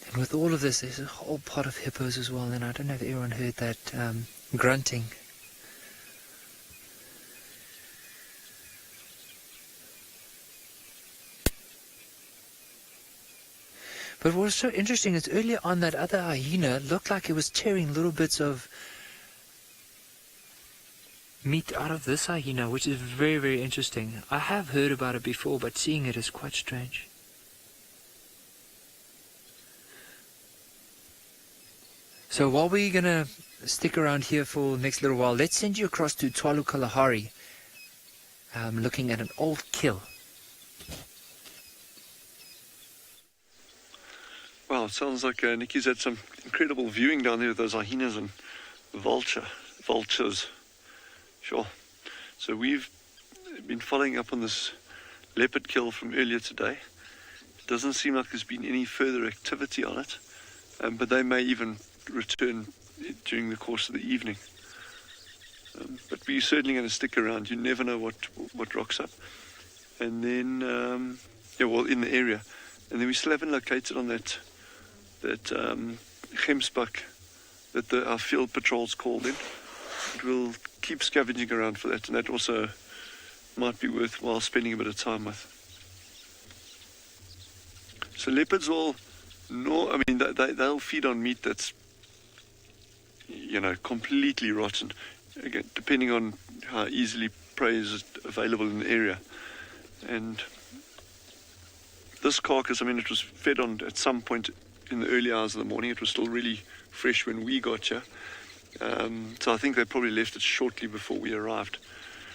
And with all of this, there's a whole pot of hippos as well, and I don't know if everyone heard that grunting. But what was so interesting is earlier on that other hyena looked like it was tearing little bits of meat out of this hyena, which is very, very interesting. I have heard about it before, but seeing it is quite strange. So while we're going to stick around here for the next little while, let's send you across to Tswalu Kalahari, looking at an old kill. Wow, it sounds like Nikki's had some incredible viewing down there with those hyenas and vultures. Sure. So we've been following up on this leopard kill from earlier today. It doesn't seem like there's been any further activity on it, but they may even return during the course of the evening. But we're certainly going to stick around. You never know what rocks up. And then, in the area. And then we still haven't located on that gemsbak that our field patrols called in. But we'll keep scavenging around for that, and that also might be worthwhile spending a bit of time with. So leopards they'll feed on meat that's completely rotten, again, depending on how easily prey is available in the area. And this carcass, it was fed on at some point in the early hours of the morning. It was still really fresh when we got here. So I think they probably left it shortly before we arrived.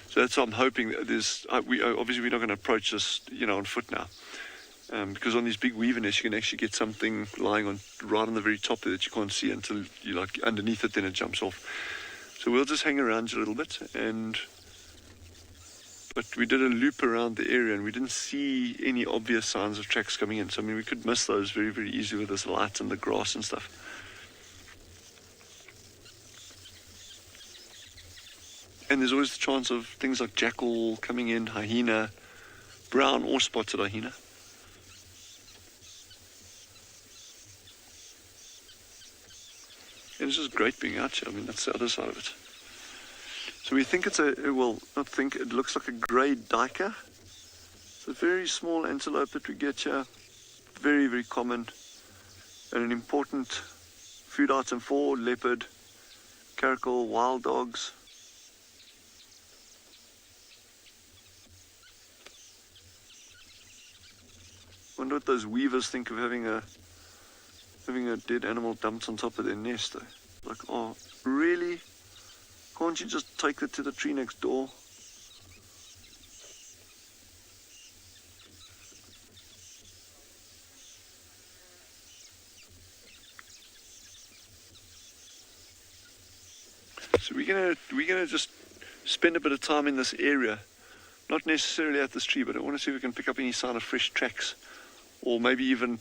So that's what I'm hoping. Obviously we're not going to approach this, on foot now. Because on these big weaver nests, you can actually get something lying right on the very top there that you can't see until you're underneath it, then it jumps off. So we'll just hang around a little bit, but we did a loop around the area and we didn't see any obvious signs of tracks coming in. So we could miss those very, very easily with this light and the grass and stuff. And there's always the chance of things like jackal coming in, hyena, brown or spotted hyena. And it's just great being out here. That's the other side of it. So we think it looks like a grey duiker. It's a very small antelope that we get here. Very, very common. And an important food item for leopard, caracal, wild dogs. Wonder what those weavers think of having a dead animal dumped on top of their nest, though. Like, oh, really? Can't you just take it to the tree next door? So we're gonna just spend a bit of time in this area, not necessarily at this tree, but I want to see if we can pick up any sign of fresh tracks, or maybe even,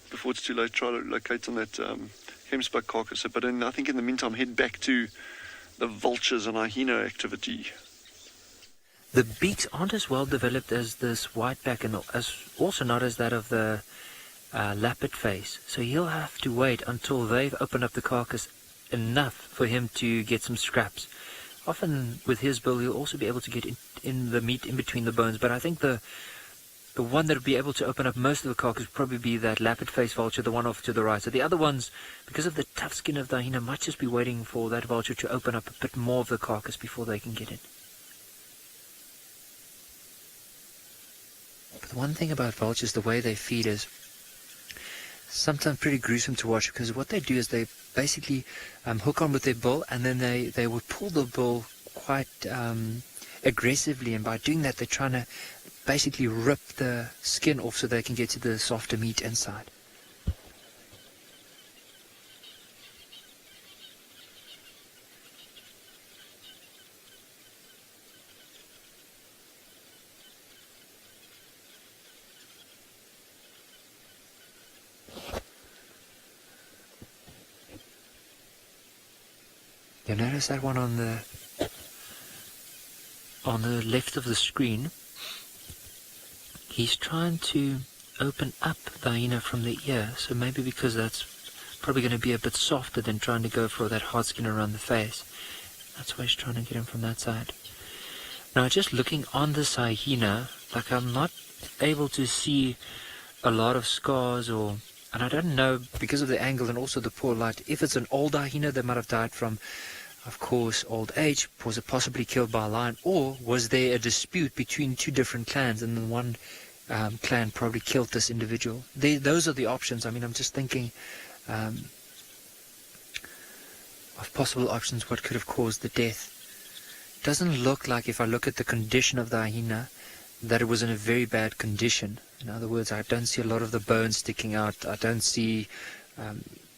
before it's too late, try to locate on that gemsbak carcass. But I think in the meantime, head back to the vultures and hyena activity. The beaks aren't as well developed as this whiteback, and also not as that of the leopard face. So he'll have to wait until they've opened up the carcass enough for him to get some scraps. Often with his bill, he'll also be able to get in the meat in between the bones. But I think the one that would be able to open up most of the carcass would probably be that leopard-faced vulture, the one off to the right. So the other ones, because of the tough skin of the hyena, might just be waiting for that vulture to open up a bit more of the carcass before they can get in. But the one thing about vultures, the way they feed is sometimes pretty gruesome to watch, because what they do is they basically hook on with their bill, and then they will pull the bill quite aggressively, and by doing that they're trying to basically rip the skin off so they can get to the softer meat inside. You'll notice that one on the left of the screen. He's trying to open up the hyena from the ear, so maybe because that's probably going to be a bit softer than trying to go for that hard skin around the face. That's why he's trying to get him from that side. Now, just looking on this hyena, like, I'm not able to see a lot of scars, and I don't know, because of the angle and also the poor light, if it's an old hyena that might have died from, of course, old age. Was it possibly killed by a lion, or was there a dispute between two different clans, and then one clan probably killed this individual? Those are the options. I mean, I'm just thinking of possible options, what could have caused the death. Doesn't look like, if I look at the condition of the hyena, that it was in a very bad condition. In other words, I don't see a lot of the bones sticking out. I don't see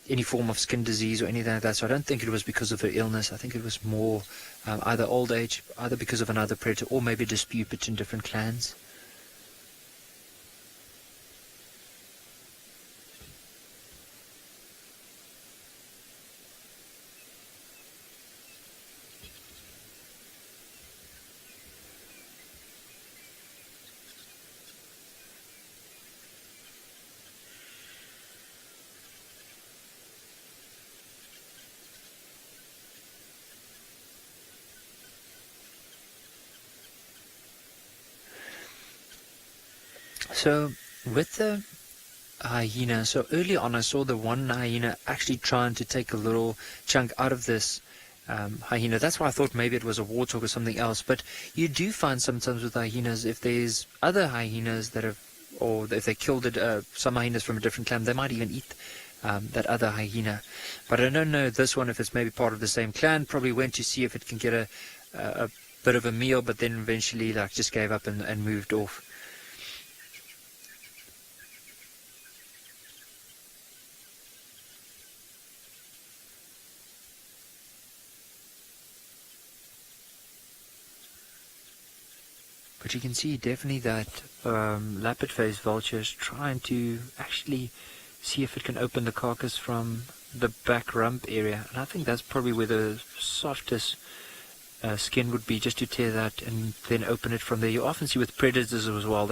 any form of skin disease or anything like that. So I don't think it was because of her illness. I think it was more either old age, either because of another predator, or maybe a dispute between different clans. So with the hyena, so early on I saw the one hyena actually trying to take a little chunk out of this hyena. That's why I thought maybe it was a warthog or something else. But you do find sometimes with hyenas, if there's other hyenas that have, or if they killed some hyenas from a different clan, they might even eat that other hyena. But I don't know this one, if it's maybe part of the same clan. Probably went to see if it can get a bit of a meal, but then eventually just gave up and moved off. But you can see definitely that leopard-faced vulture is trying to actually see if it can open the carcass from the back rump area. And I think that's probably where the softest skin would be, just to tear that and then open it from there. You often see with predators as well,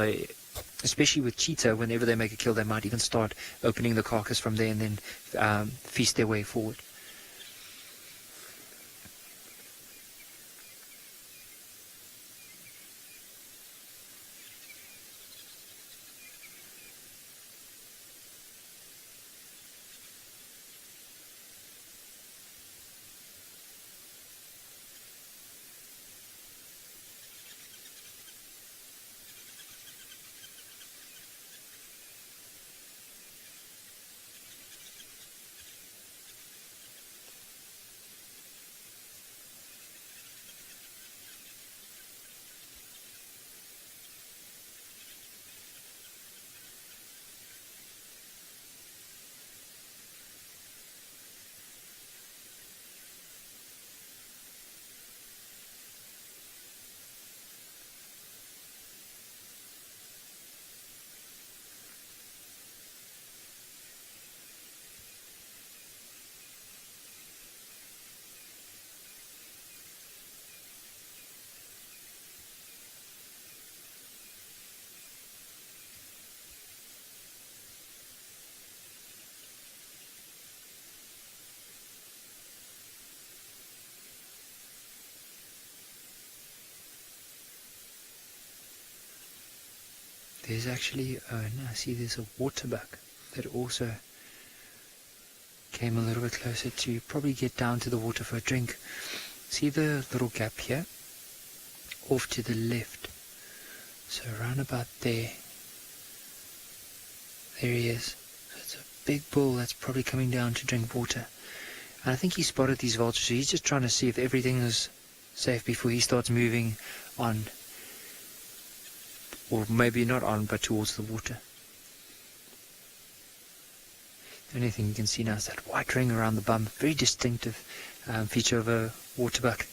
especially with cheetah, whenever they make a kill, they might even start opening the carcass from there and then feast their way forward. There's actually, I see there's a water buck that also came a little bit closer to probably get down to the water for a drink. See the little gap here? Off to the left. So around about there. There he is. So it's a big bull that's probably coming down to drink water. And I think he spotted these vultures, so he's just trying to see if everything is safe before he starts moving on. or maybe not on, but towards the water. The only thing you can see now is that white ring around the bum, very distinctive feature of a waterbuck.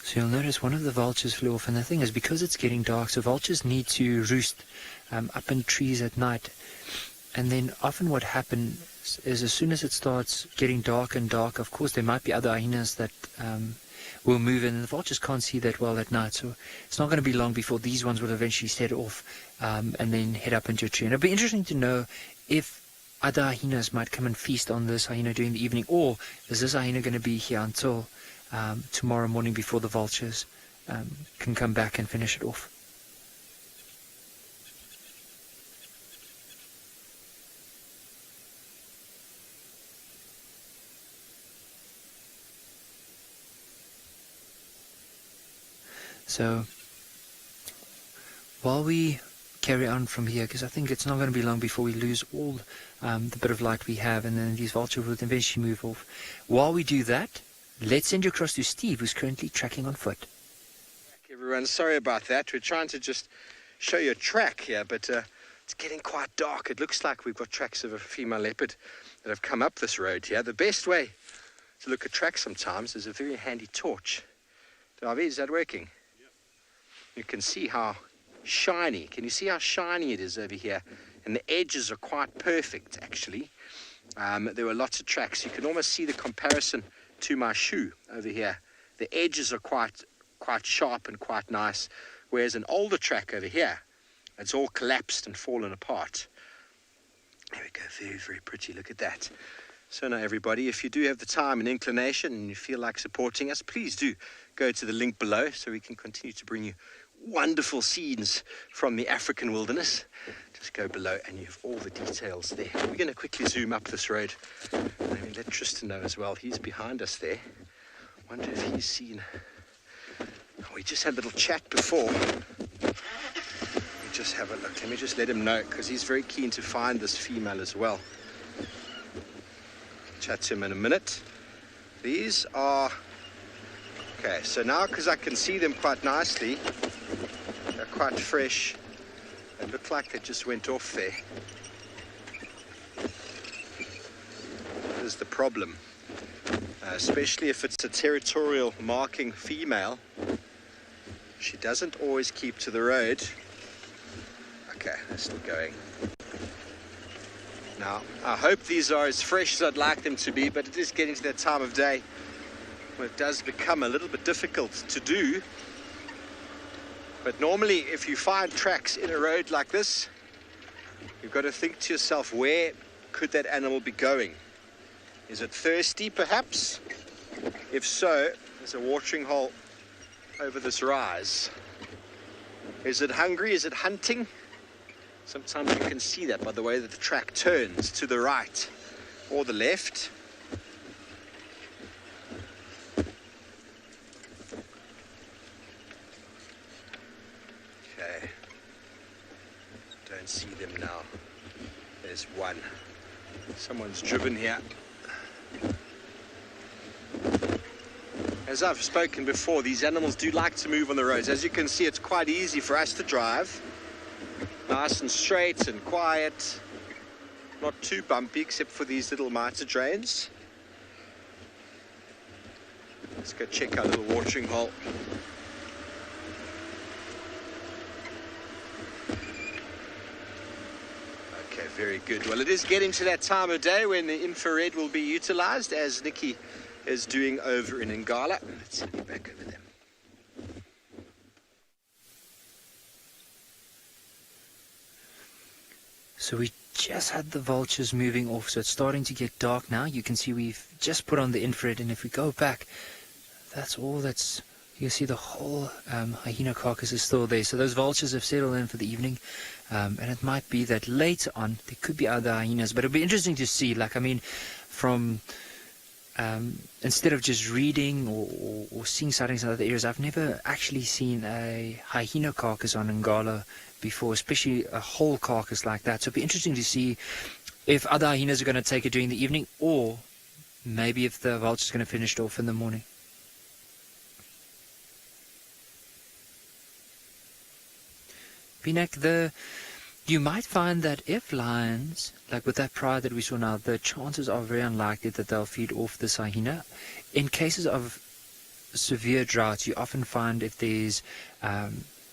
So you'll notice one of the vultures flew off, and the thing is, because it's getting dark, so vultures need to roost up in trees at night. And then often what happens is, as soon as it starts getting dark and dark, of course there might be other hyenas that will move in, and the vultures can't see that well at night. So it's not going to be long before these ones will eventually set off and then head up into a tree. And it'll be interesting to know if other hyenas might come and feast on this hyena during the evening, or is this hyena going to be here until tomorrow morning before the vultures can come back and finish it off. So while we carry on from here, because I think it's not going to be long before we lose all the bit of light we have, and then these vultures will eventually move off. While we do that, let's send you across to Steve, who's currently tracking on foot. Everyone, sorry about that. We're trying to just show you a track here, but it's getting quite dark. It looks like we've got tracks of a female leopard that have come up this road here. The best way to look at tracks sometimes is a very handy torch. David, is that working? You can see how shiny, can you see how shiny it is over here? And the edges are quite perfect, actually. There were lots of tracks. You can almost see the comparison to my shoe over here. The edges are quite sharp and quite nice, whereas an older track over here, it's all collapsed and fallen apart. There we go, very, very pretty. Look at that. So now, everybody, if you do have the time and inclination and you feel like supporting us, please do go to the link below so we can continue to bring you wonderful scenes from the African wilderness. Just go below and you have all the details there. We're going to quickly zoom up this road. Maybe let Tristan know as well. He's behind us there. Wonder if he's seen... We just had a little chat before. Let me just have a look. Let me just let him know, because he's very keen to find this female as well. Chat to him in a minute. These are... Okay, so now, because I can see them quite nicely, they're quite fresh. They look like they just went off there. That is the problem. Especially if it's a territorial marking female. She doesn't always keep to the road. Okay, they're still going. Now, I hope these are as fresh as I'd like them to be, but it is getting to that time of day when it does become a little bit difficult to do. But normally, if you find tracks in a road like this, you've got to think to yourself, where could that animal be going? Is it thirsty, perhaps? If so, there's a watering hole over this rise. Is it hungry? Is it hunting? Sometimes you can see that by the way that the track turns to the right or the left. Okay. Don't see them now. There's one. Someone's driven here. As I've spoken before, these animals do like to move on the roads. As you can see, it's quite easy for us to drive. Nice and straight and quiet. Not too bumpy, except for these little mitre drains. Let's go check our little watering hole. Okay, very good. Well, it is getting to that time of day when the infrared will be utilized, as Nikki is doing over in Impala. Let's get back over there. So we just had the vultures moving off, so it's starting to get dark now. You can see we've just put on the infrared, and if we go back, that's all that's... You can see the whole hyena carcass is still there. So those vultures have settled in for the evening, and it might be that later on there could be other hyenas, but it'll be interesting to see. Like, I mean, from... instead of just reading or seeing sightings in other areas, I've never actually seen a hyena carcass on Impala before, especially a whole carcass like that. So it'll be interesting to see if other hyenas are going to take it during the evening, or maybe if the vulture is going to finish it off in the morning. Pinak, you might find that if lions, like with that pride that we saw now, the chances are very unlikely that they'll feed off this hyena. In cases of severe drought, you often find if there's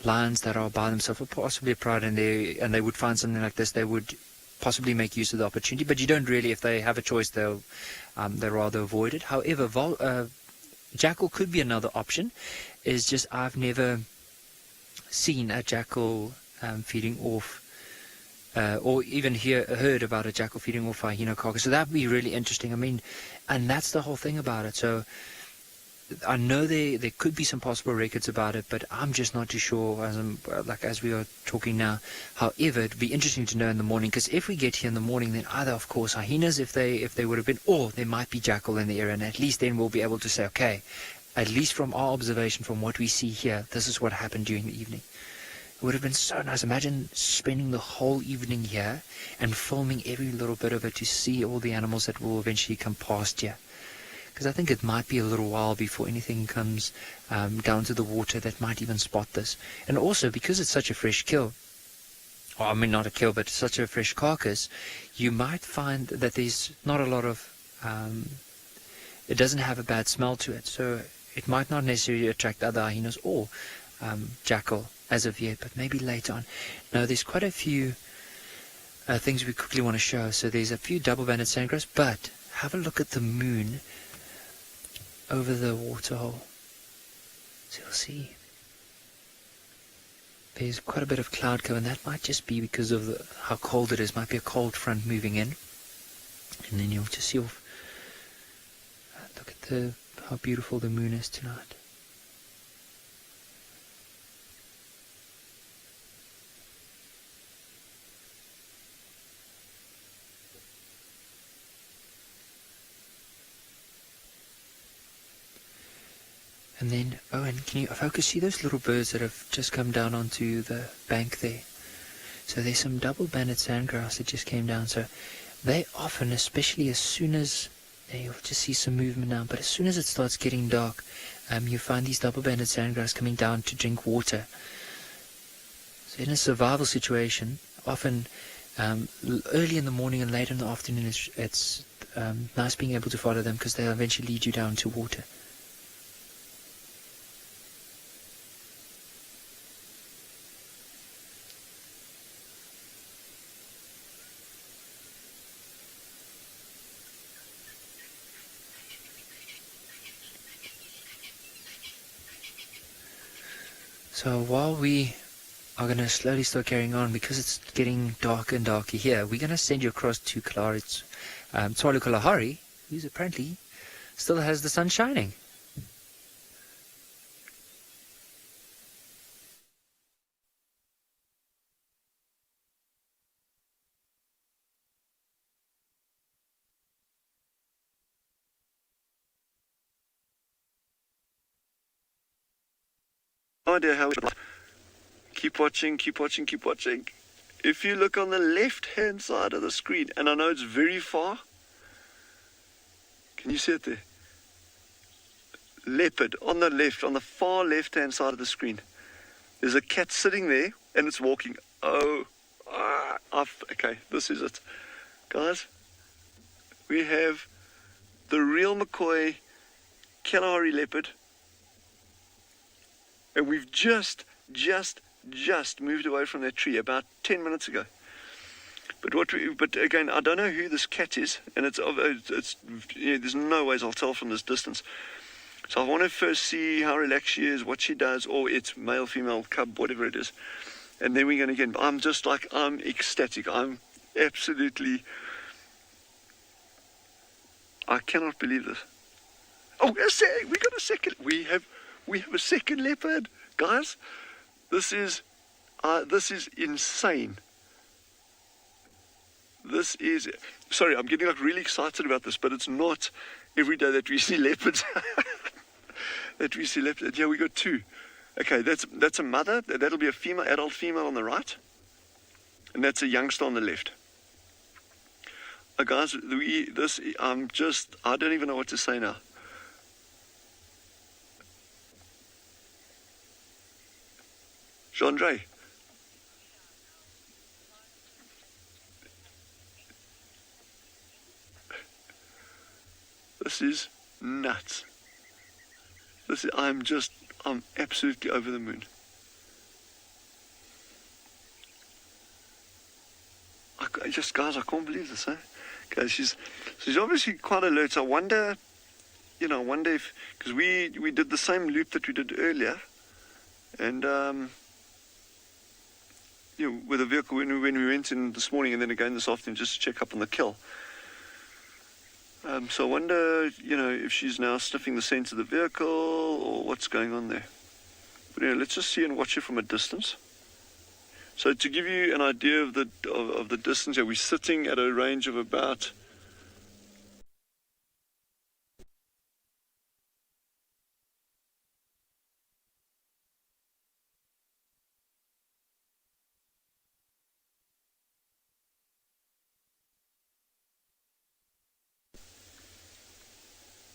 lions that are by themselves, or possibly a pride, and they would find something like this, they would possibly make use of the opportunity. But you don't really, if they have a choice, they'll rather avoid it. However, jackal could be another option. Is just I've never seen a jackal feeding off, or even heard about a jackal feeding off a hyena carcass. So that'd be really interesting. I mean, and that's the whole thing about it. So I know there could be some possible records about it, but I'm just not too sure as we are talking now. However, it'd be interesting to know in the morning, because if we get here in the morning, then either, of course, hyenas if they would have been, or there might be jackal in the area, and at least then we'll be able to say, okay, at least from our observation, from what we see here, this is what happened during the evening. It would have been so nice. Imagine spending the whole evening here and filming every little bit of it to see all the animals that will eventually come past here. Because I think it might be a little while before anything comes down to the water that might even spot this. And also, because it's such a fresh kill, or I mean not a kill, but such a fresh carcass, you might find that there's not a lot of, it doesn't have a bad smell to it. So it might not necessarily attract other hyenas or jackal as of yet, but maybe later on. Now, there's quite a few things we quickly want to show. So there's a few double-banded sandgrouse, but have a look at the moon over the waterhole. So you'll see there's quite a bit of cloud cover, and that might just be because of how cold it is. Might be a cold front moving in, and then you'll just see look at how beautiful the moon is tonight. And then, and can you focus, see those little birds that have just come down onto the bank there? So there's some double-banded sandgrouse that just came down. So they often, especially as soon as, you'll just see some movement now, but as soon as it starts getting dark, you find these double-banded sandgrouse coming down to drink water. So in a survival situation, often early in the morning and late in the afternoon, it's nice being able to follow them, because they'll eventually lead you down to water. So while we are going to slowly start carrying on, because it's getting darker and darker here, we're going to send you across to Tswalu Kalahari, who's apparently still has the sun shining. No idea how. Keep watching, keep watching, keep watching. If you look on the left-hand side of the screen, and I know it's very far. Can you see it there? Leopard on the left, on the far left-hand side of the screen. There's a cat sitting there, and it's walking. Okay, this is it. Guys, we have the real McCoy Kalahari leopard. And we've just moved away from that tree about 10 minutes ago. But again, I don't know who this cat is, and it's there's no ways I'll tell from this distance. So I want to first see how relaxed she is, what she does, or it's male, female, cub, whatever it is. And then we're going to get, I'm ecstatic. I'm absolutely, I cannot believe this. Oh, we got a second. We have a second leopard, guys. This is insane. Sorry, I'm getting really excited about this, but it's not every day that we see leopards. Yeah, we got two. Okay, that's a mother. That'll be a female, adult female on the right. And that's a youngster on the left. Guys, I don't even know what to say now. Jean-Dre. This is nuts. I'm absolutely over the moon. Guys, I can't believe this, eh? Okay, she's obviously quite alert. I wonder if, because we did the same loop that we did earlier, and with a vehicle when we went in this morning and then again this afternoon just to check up on the kill. So I wonder, if she's now sniffing the scent of the vehicle or what's going on there. But let's just see and watch it from a distance. So to give you an idea of the distance, we're sitting at a range of about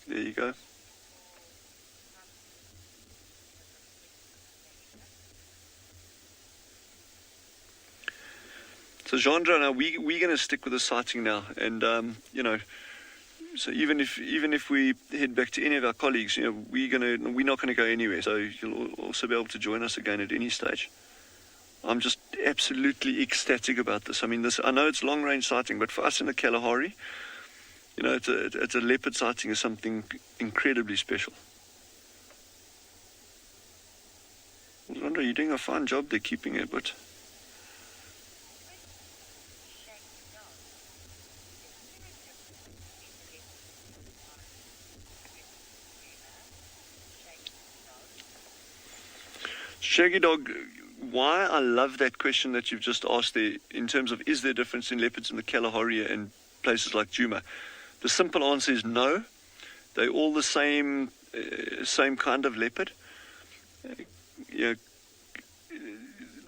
there you go. So Jean-Dre, now we're going to stick with the sighting now, and so even if we head back to any of our colleagues, we're not going to go anywhere. So you'll also be able to join us again at any stage. I'm just absolutely ecstatic about this. I mean, I know it's long range sighting, but for us in the Kalahari, it's a leopard sighting is something incredibly special. Jean-Dre, you're doing a fine job there keeping it, but. Shaggy Dog, why I love that question that you've just asked there in terms of is there a difference in leopards in the Kalahari and places like Djuma? The simple answer is no. They're all the same kind of leopard. The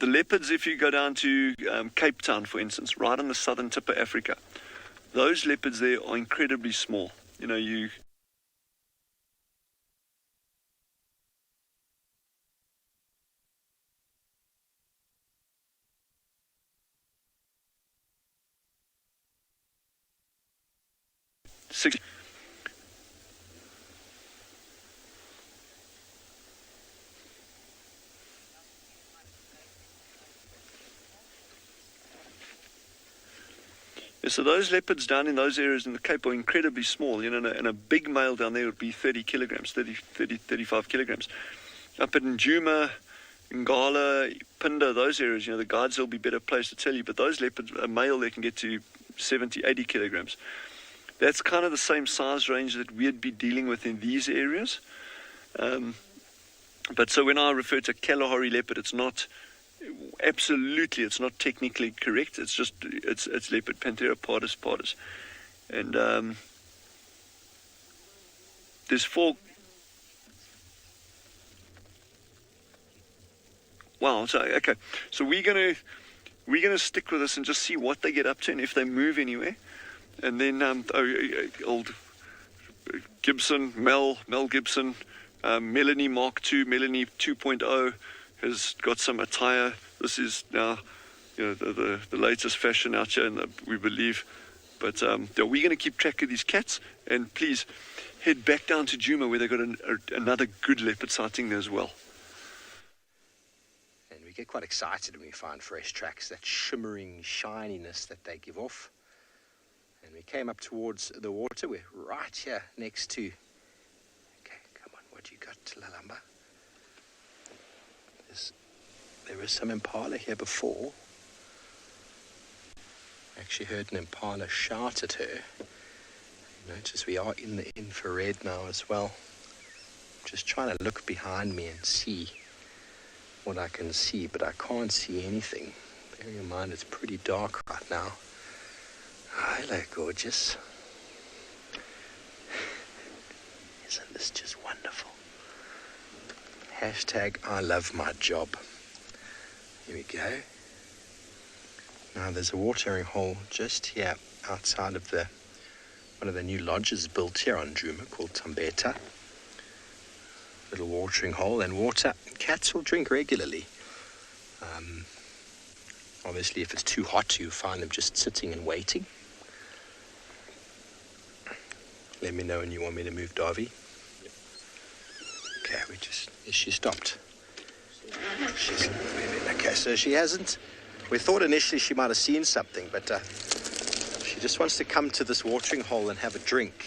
leopards, if you go down to Cape Town, for instance, right on the southern tip of Africa, those leopards there are incredibly small. So those leopards down in those areas in the Cape are incredibly small, and a big male down there would be 30 kilograms, 35 kilograms. Up in Djuma, Ngala, Pinda, those areas, the guides will be better placed to tell you, but those leopards, a male, they can get to 70, 80 kilograms. That's kind of the same size range that we'd be dealing with in these areas. But so when I refer to Kalahari leopard, it's not technically correct. It's just, it's leopard, Panthera pardus. And there's 4. Wow, so okay. So we're gonna stick with this and just see what they get up to and if they move anywhere. And then old Gibson, Mel Gibson, Melanie Mark II, Melanie 2.0 has got some attire. This is now, the latest fashion out here, we believe. But we're going to keep track of these cats, and please head back down to Djuma where they've got another good leopard sighting there as well. And we get quite excited when we find fresh tracks, that shimmering shininess that they give off. And we came up towards the water. We're right here next to. Okay, come on, what you got, Lalamba? There was some Impala here before. I actually heard an Impala shout at her. Notice we are in the infrared now as well. Just trying to look behind me and see what I can see, but I can't see anything. Bearing in mind it's pretty dark right now. Hello, gorgeous. Isn't this just wonderful? Hashtag I love my job. Here we go. Now there's a watering hole just here outside of one of the new lodges built here on Djuma called Tambeta. Little watering hole, and water cats will drink regularly. Obviously if it's too hot you find them just sitting and waiting. Let me know when you want me to move Davy. Okay, she stopped. Okay, so she hasn't. We thought initially she might have seen something, but she just wants to come to this watering hole and have a drink.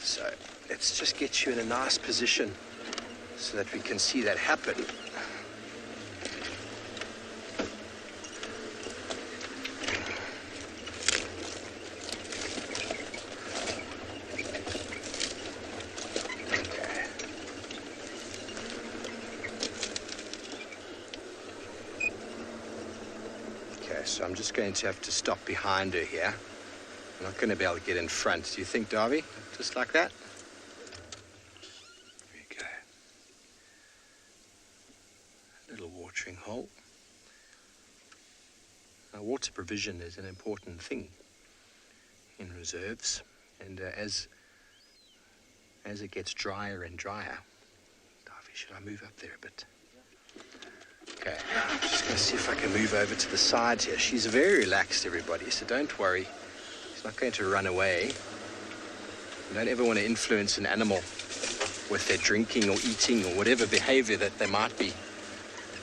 So let's just get you in a nice position so that we can see that happen. So I'm just going to have to stop behind her here. I'm not going to be able to get in front. Do you think, Davy? Just like that? There we go. Little watering hole. Now, water provision is an important thing in reserves, and as it gets drier and drier. Davy, should I move up there a bit? Okay, I'm just going to see if I can move over to the side here. She's very relaxed, everybody, so don't worry. She's not going to run away. You don't ever want to influence an animal with their drinking or eating or whatever behavior that they might be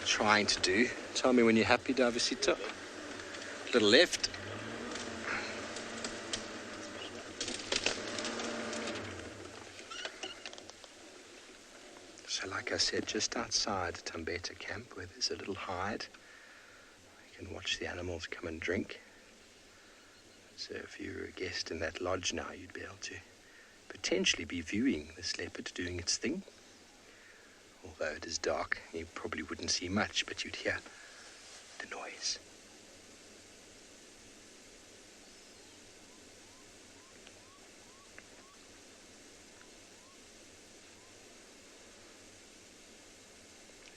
trying to do. Tell me when you're happy, Davisito. Little left. So like I said, just outside Tambeta camp where there's a little hide, you can watch the animals come and drink. So if you were a guest in that lodge now, you'd be able to potentially be viewing this leopard doing its thing. Although it is dark, you probably wouldn't see much, but you'd hear the noise.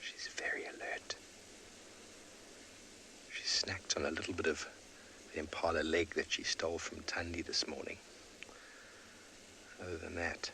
She's very alert. She snacked on a little bit of the Impala leg that she stole from Thandi this morning. Other than that,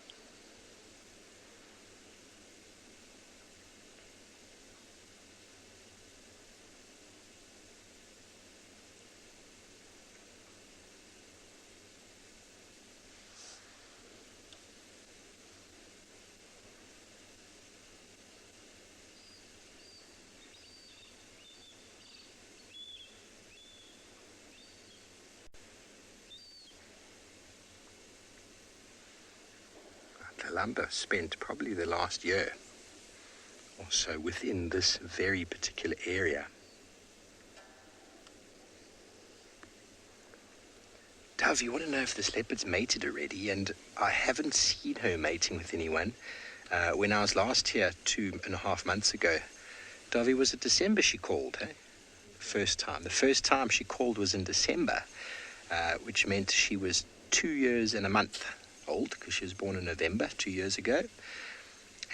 Lumber spent probably the last year or so within this very particular area. Dove, you want to know if this leopard's mated already? And I haven't seen her mating with anyone. When I was last here 2.5 months ago, Dovey, was it December she called, eh? The first time she called was in December, which meant she was 2 years and a month old, because she was born in November 2 years ago.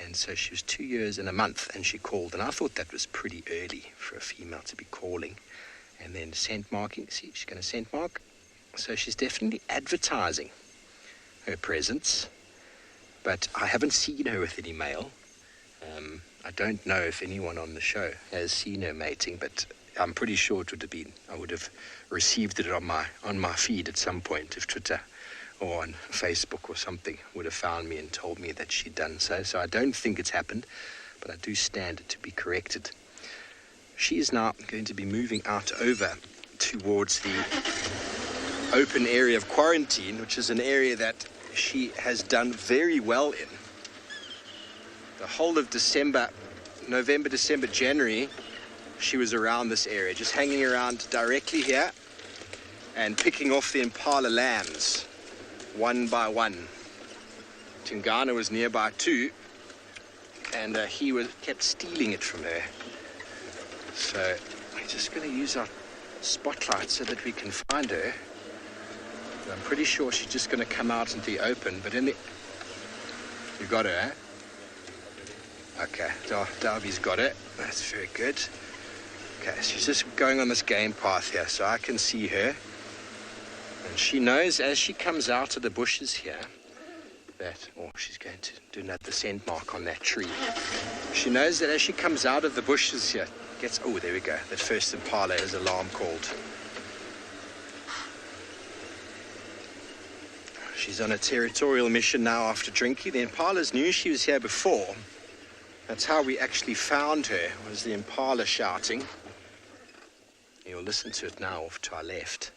And so she was 2 years and a month, and she called, and I thought that was pretty early for a female to be calling. And then scent marking, see, she's going to scent mark. So she's definitely advertising her presence, but I haven't seen her with any male. I don't know if anyone on the show has seen her mating, but I'm pretty sure it would have been, I would have received it on my feed at some point if Twitter or on Facebook or something would have found me and told me that she'd done so. So I don't think it's happened, but I do stand it to be corrected. She is now going to be moving out over towards the open area of quarantine, which is an area that she has done very well in. The whole of December, November, December, January, she was around this area, just hanging around directly here and picking off the Impala lambs one by one. Tingana was nearby too, and he kept stealing it from her. So I'm just going to use our spotlight so that we can find her. I'm pretty sure she's just going to come out into the open, but you got her, eh? Okay, Darby's got it. That's very good. Okay, she's just going on this game path here, so I can see her. And she knows as she comes out of the bushes here that, she's going to do another scent mark on that tree. She knows that as she comes out of the bushes here, there we go. That first impala is alarm called. She's on a territorial mission now after drinking. The impalas knew she was here before. That's how we actually found her, was the impala shouting. You'll listen to it now off to our left.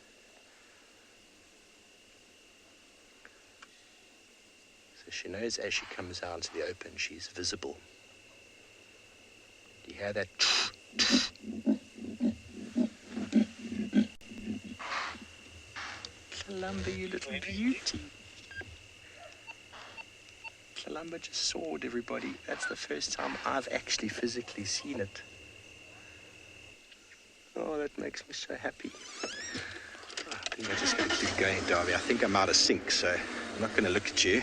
So she knows as she comes out into the open, she's visible. Do you hear that? Kalamba, you little beauty. Kalamba just soared, everybody. That's the first time I've actually physically seen it. Oh, that makes me so happy. I think I'm just going to keep going, Darby. I think I'm out of sync, so I'm not going to look at you.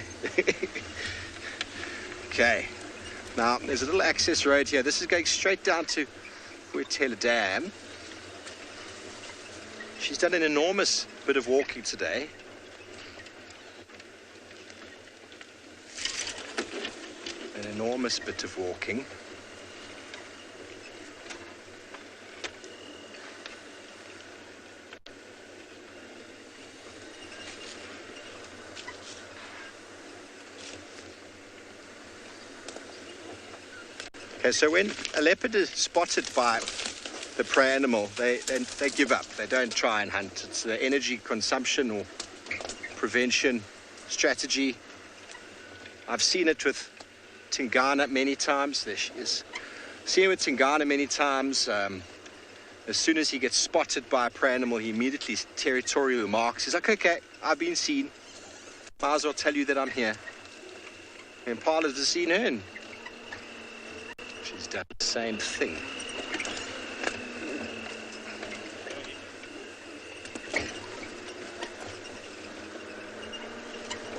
Okay. Now, there's a little access road here. This is going straight down to Vulture Dam. She's done an enormous bit of walking today. An enormous bit of walking. Okay, so when a leopard is spotted by the prey animal, they give up. They don't try and hunt. It's the energy consumption or prevention strategy. I've seen it with Tingana many times. There she is. Seen it with Tingana many times. As soon as he gets spotted by a prey animal, he immediately territorial marks. He's like, okay, I've been seen. Might as well tell you that I'm here. And Impala's have seen her, and she's done the same thing.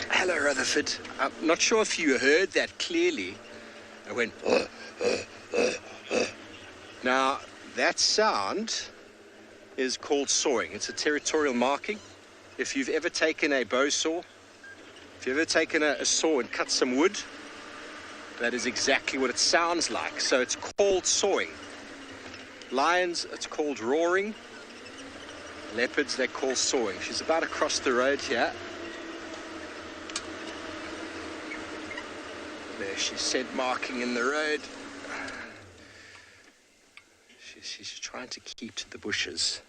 Hello, Rutherford. I'm not sure if you heard that clearly. I went, Now, that sound is called sawing. It's a territorial marking. If you've ever taken a bow saw, if you've ever taken a saw and cut some wood, that is exactly what it sounds like. So it's called sawing. Lions, it's called roaring. Leopards, they call sawing. She's about across the road here. There, she's scent marking in the road. She's trying to keep to the bushes.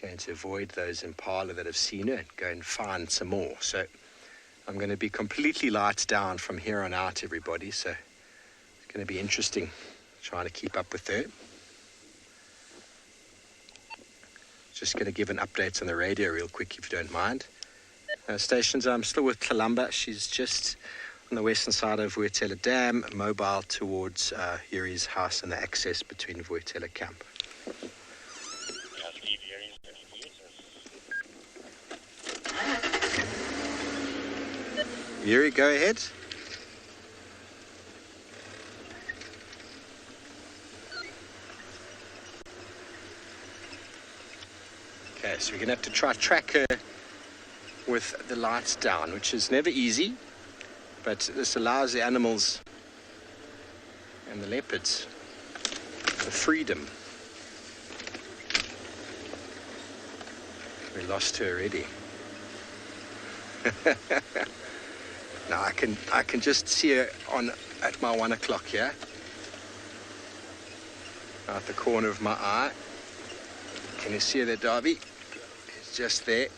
Going to avoid those impala that have seen her and go and find some more. So I'm going to be completely lights down from here on out, everybody. So it's going to be interesting trying to keep up with her. Just going to give an update on the radio real quick, if you don't mind. Stations, I'm still with Kalamba. She's just on the western side of Vulture Dam, mobile towards Yuri's house and the access between Vulture Camp. Yuri, go ahead. Okay, so we're going to have to try track her with the lights down, which is never easy, but this allows the animals and the leopards the freedom. We lost her already. Now I can just see her at my 1 o'clock here, out the corner of my eye. Can you see her there, Darby? It's just there.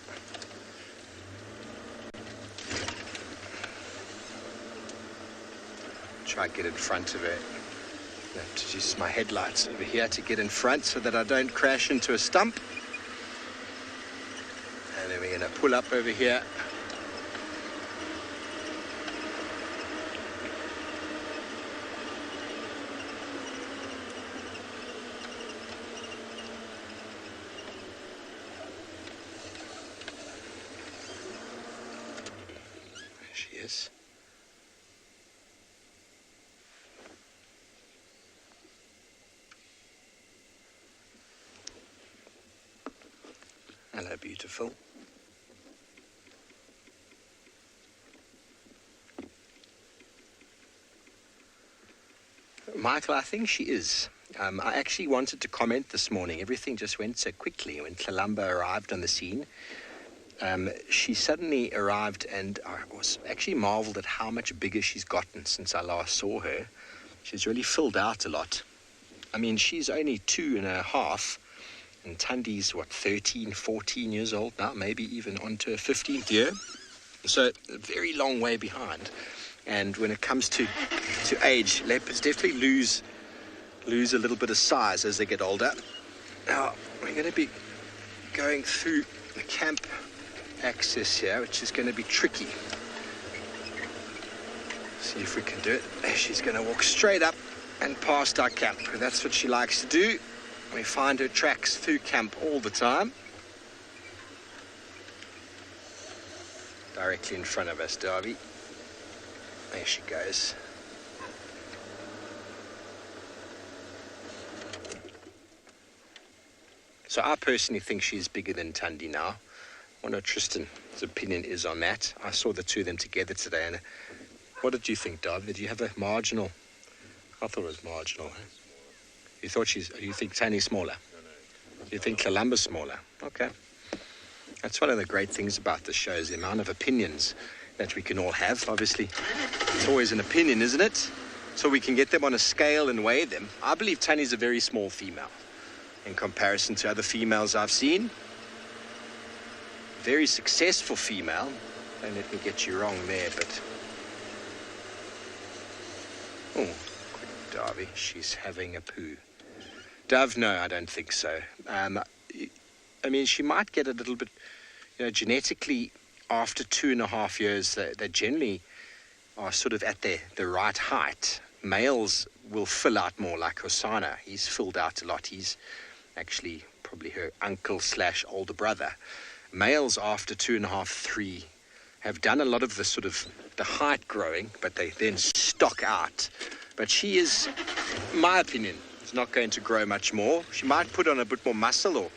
Try to get in front of her. I have to use my headlights over here to get in front so that I don't crash into a stump. And then we're going to pull up over here. There she is. they beautiful? Michael, I think she is. I actually wanted to comment this morning. Everything just went so quickly when Kalamba arrived on the scene. She suddenly arrived, and I was actually marveled at how much bigger she's gotten since I last saw her. She's really filled out a lot. I mean, she's only 2.5, and Tundi's, 13, 14 years old now, maybe even onto her 15th year. So a very long way behind. And when it comes to age, leopards definitely lose a little bit of size as they get older. Now, we're going to be going through the camp access here, which is going to be tricky. See if we can do it. She's going to walk straight up and past our camp. That's what she likes to do. We find her tracks through camp all the time. Directly in front of us, Darby. There she goes. So I personally think she's bigger than Tundi now. I wonder what Tristan's opinion is on that. I saw the two of them together today. And what did you think, Darby? Did you have a marginal? I thought it was marginal. Huh? You think Tundi's smaller? No. You think Kalamba's smaller? Okay. That's one of the great things about the show, is the amount of opinions that we can all have. Obviously, it's always an opinion, isn't it? So we can get them on a scale and weigh them. I believe Tundi's a very small female in comparison to other females I've seen. Very successful female. Don't let me get you wrong there, but... Oh, quick Darby. She's having a poo. Dove, no, I don't think so. I mean, she might get a little bit, genetically, after 2.5 years, they generally are sort of at the right height. Males will fill out more, like Hosanna. He's filled out a lot. He's actually probably her uncle/older brother. Males after 2.5, 3 have done a lot of the sort of the height growing, but they then stock out. But she is, in my opinion, is not going to grow much more. She might put on a bit more muscle or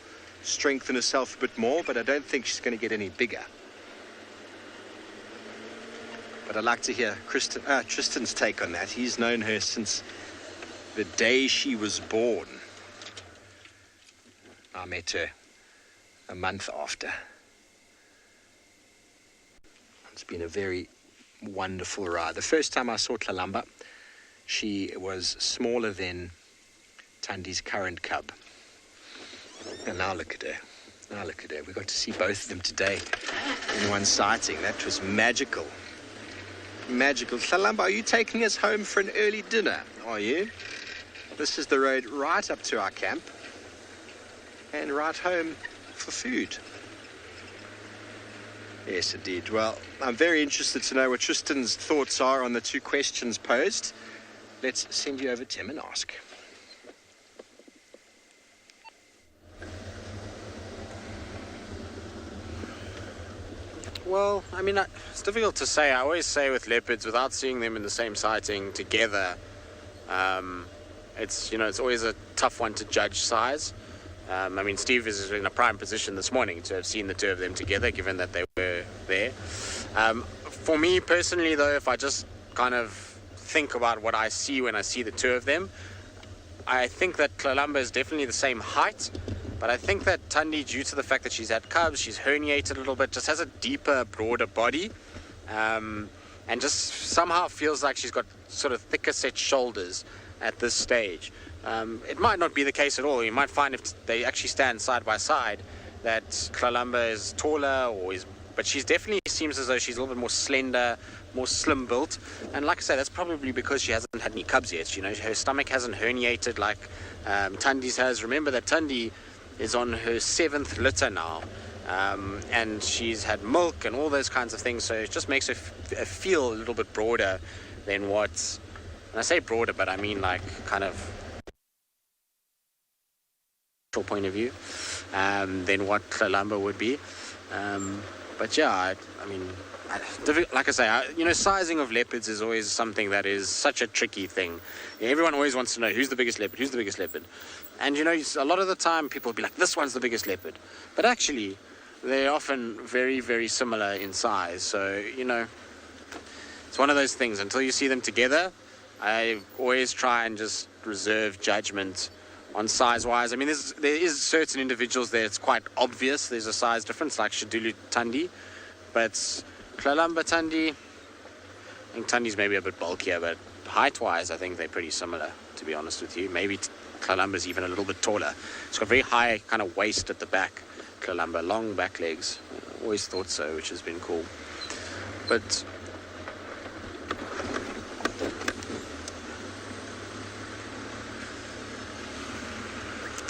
strengthen herself a bit more, but I don't think she's going to get any bigger. But I'd like to hear Tristan's take on that. He's known her since the day she was born. I met her a month after. It's been a very wonderful ride. The first time I saw Kalamba, she was smaller than Tundi's current cub. And now look at her. We got to see both of them today in one sighting. That was magical. Magical. Kalamba, are you taking us home for an early dinner? Are you? This is the road right up to our camp and right home for food. Yes, indeed. Well, I'm very interested to know what Tristan's thoughts are on the two questions posed. Let's send you over to him and ask. Well, I mean, it's difficult to say. I always say with leopards, without seeing them in the same sighting together, it's always a tough one to judge size. I mean, Steve is in a prime position this morning to have seen the two of them together, given that they were there. For me personally, though, if I just kind of think about what I see when I see the two of them, I think that Kalamba is definitely the same height. But I think that Tundi, due to the fact that she's had cubs, she's herniated a little bit, just has a deeper, broader body, and just somehow feels like she's got sort of thicker set shoulders at this stage. It might not be the case at all. You might find if they actually stand side by side that Kalamba is taller, but she's definitely seems as though she's a little bit more slender, more slim built. And like I say, that's probably because she hasn't had any cubs yet. Her stomach hasn't herniated like Tundi's has. Remember that Tundi is on her 7th litter now, and she's had milk and all those kinds of things, so it just makes her feel a little bit broader than what, and I say broader, but I mean like kind of point of view than what Kalamba would be. But yeah, I mean, like I say, sizing of leopards is always something that is such a tricky thing. Everyone always wants to know who's the biggest leopard. And a lot of the time people will be like, this one's the biggest leopard. But actually, they're often very, very similar in size. So, it's one of those things. Until you see them together, I always try and just reserve judgment on size-wise. I mean, there is certain individuals there it's quite obvious there's a size difference, like Tswalu Tandi. But Kalamba Tandi, I think Tandi's maybe a bit bulkier, but height-wise, I think they're pretty similar, to be honest with you. Maybe Kalamba's even a little bit taller. It's got very high kind of waist at the back. Kalamba, long back legs. I always thought so, which has been cool. But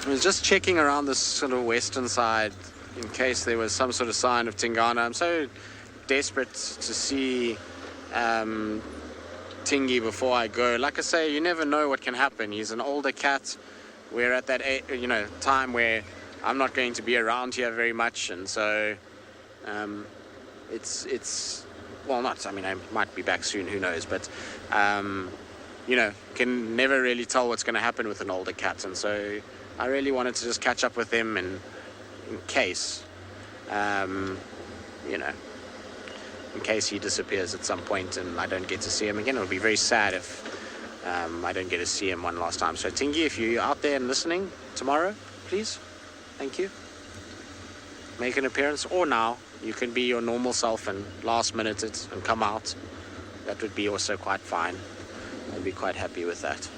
I was just checking around this sort of western side in case there was some sort of sign of Tingana. I'm so desperate to see Tingy before I go. Like I say, you never know what can happen. He's an older cat. We're at that time where I'm not going to be around here very much, and so it's well, not. I mean, I might be back soon. Who knows? But can never really tell what's going to happen with an older cat, and so I really wanted to just catch up with him, and in case, in case he disappears at some point and I don't get to see him again. It'll be very sad if I don't get to see him one last time. So Tingy, if you're out there and listening tomorrow, please, thank you. Make an appearance, or now. You can be your normal self and last minute it and come out. That would be also quite fine. I'd be quite happy with that.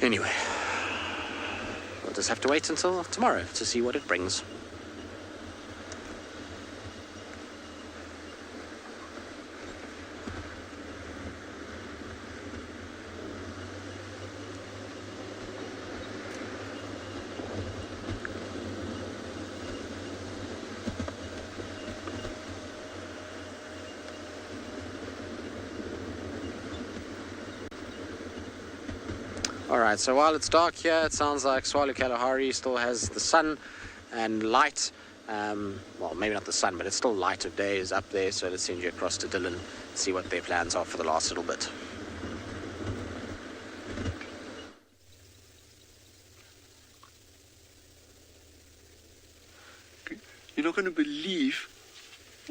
Anyway, we'll just have to wait until tomorrow to see what it brings. Alright, so while it's dark here, it sounds like Tswalu Kalahari still has the sun and light. Well, maybe not the sun, but it's still light of day is up there. So let's send you across to Dylan, see what their plans are for the last little bit. You're not going to believe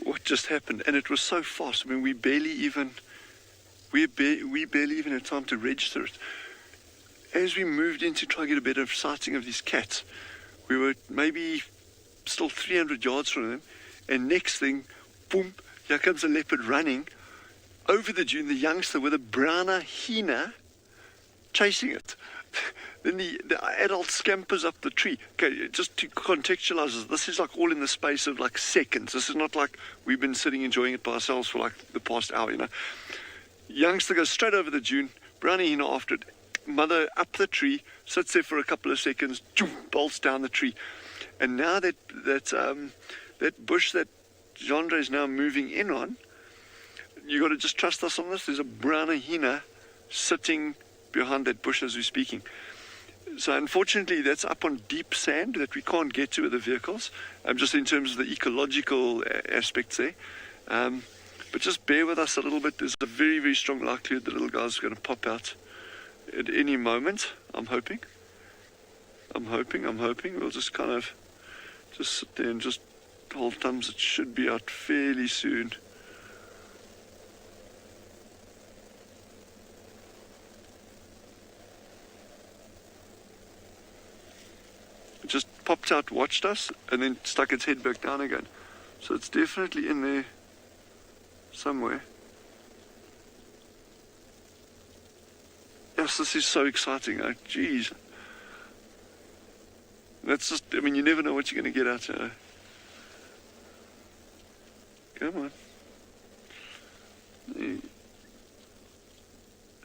what just happened, and it was so fast. I mean, we barely even had time to register it. As we moved in to try to get a better sighting of these cats, we were maybe still 300 yards from them, and next thing, boom, here comes a leopard running over the dune, the youngster with a browner hyena chasing it. Then the adult scampers up the tree. Okay, just to contextualize this is like all in the space of like seconds. This is not like we've been sitting enjoying it by ourselves for like the past hour, Youngster goes straight over the dune, browner hyena after it. Mother up the tree, sits there for a couple of seconds, bolts down the tree. And now that bush that Genre is now moving in on, you got to just trust us on this. There's a browner hyena sitting behind that bush as we're speaking. So unfortunately, that's up on deep sand that we can't get to with the vehicles, just in terms of the ecological aspects there. But just bear with us a little bit. There's a very, very strong likelihood the little guy's going to pop out at any moment. I'm hoping. We'll just kind of just sit there and just hold thumbs. It should be out fairly soon. It just popped out, watched us, and then stuck its head back down again. So it's definitely in there somewhere. Yes, this is so exciting. Oh, geez. That's just, I mean, you never know what you're going to get out of. Come on. There.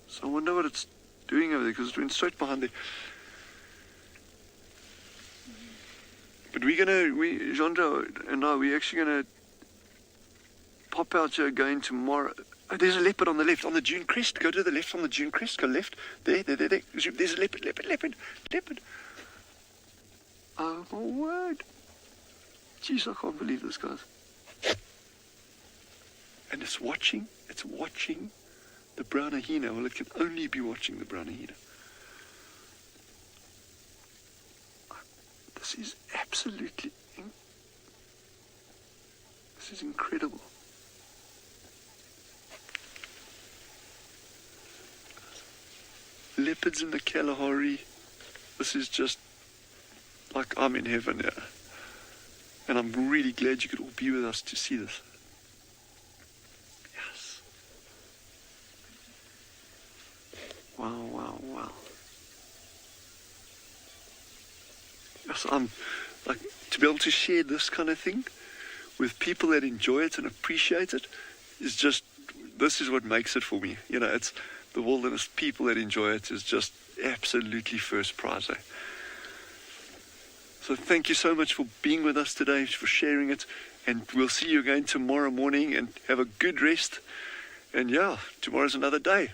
So I wonder what it's doing over there, because it's been straight behind there. But Genre and I, we're actually going to pop out here again tomorrow. Oh, there's a leopard on the left, on the dune crest. Go to the left on the dune crest. Go left. There. There's a leopard. Oh, my word. Jeez, I can't believe this, guys. And it's watching the browner hyena. Well, it can only be watching the browner hyena. This is absolutely This is incredible. Leopards in the Kalahari. This is just like I'm in heaven here. And I'm really glad you could all be with us to see this. Yes. Wow, wow, wow. Yes, I'm like, to be able to share this kind of thing with people that enjoy it and appreciate it is just, this is what makes it for me. You know, it's the wilderness people that enjoy it is just absolutely first prize. Eh? So thank you so much for being with us today, for sharing it, and we'll see you again tomorrow morning, and have a good rest. And yeah, tomorrow's another day.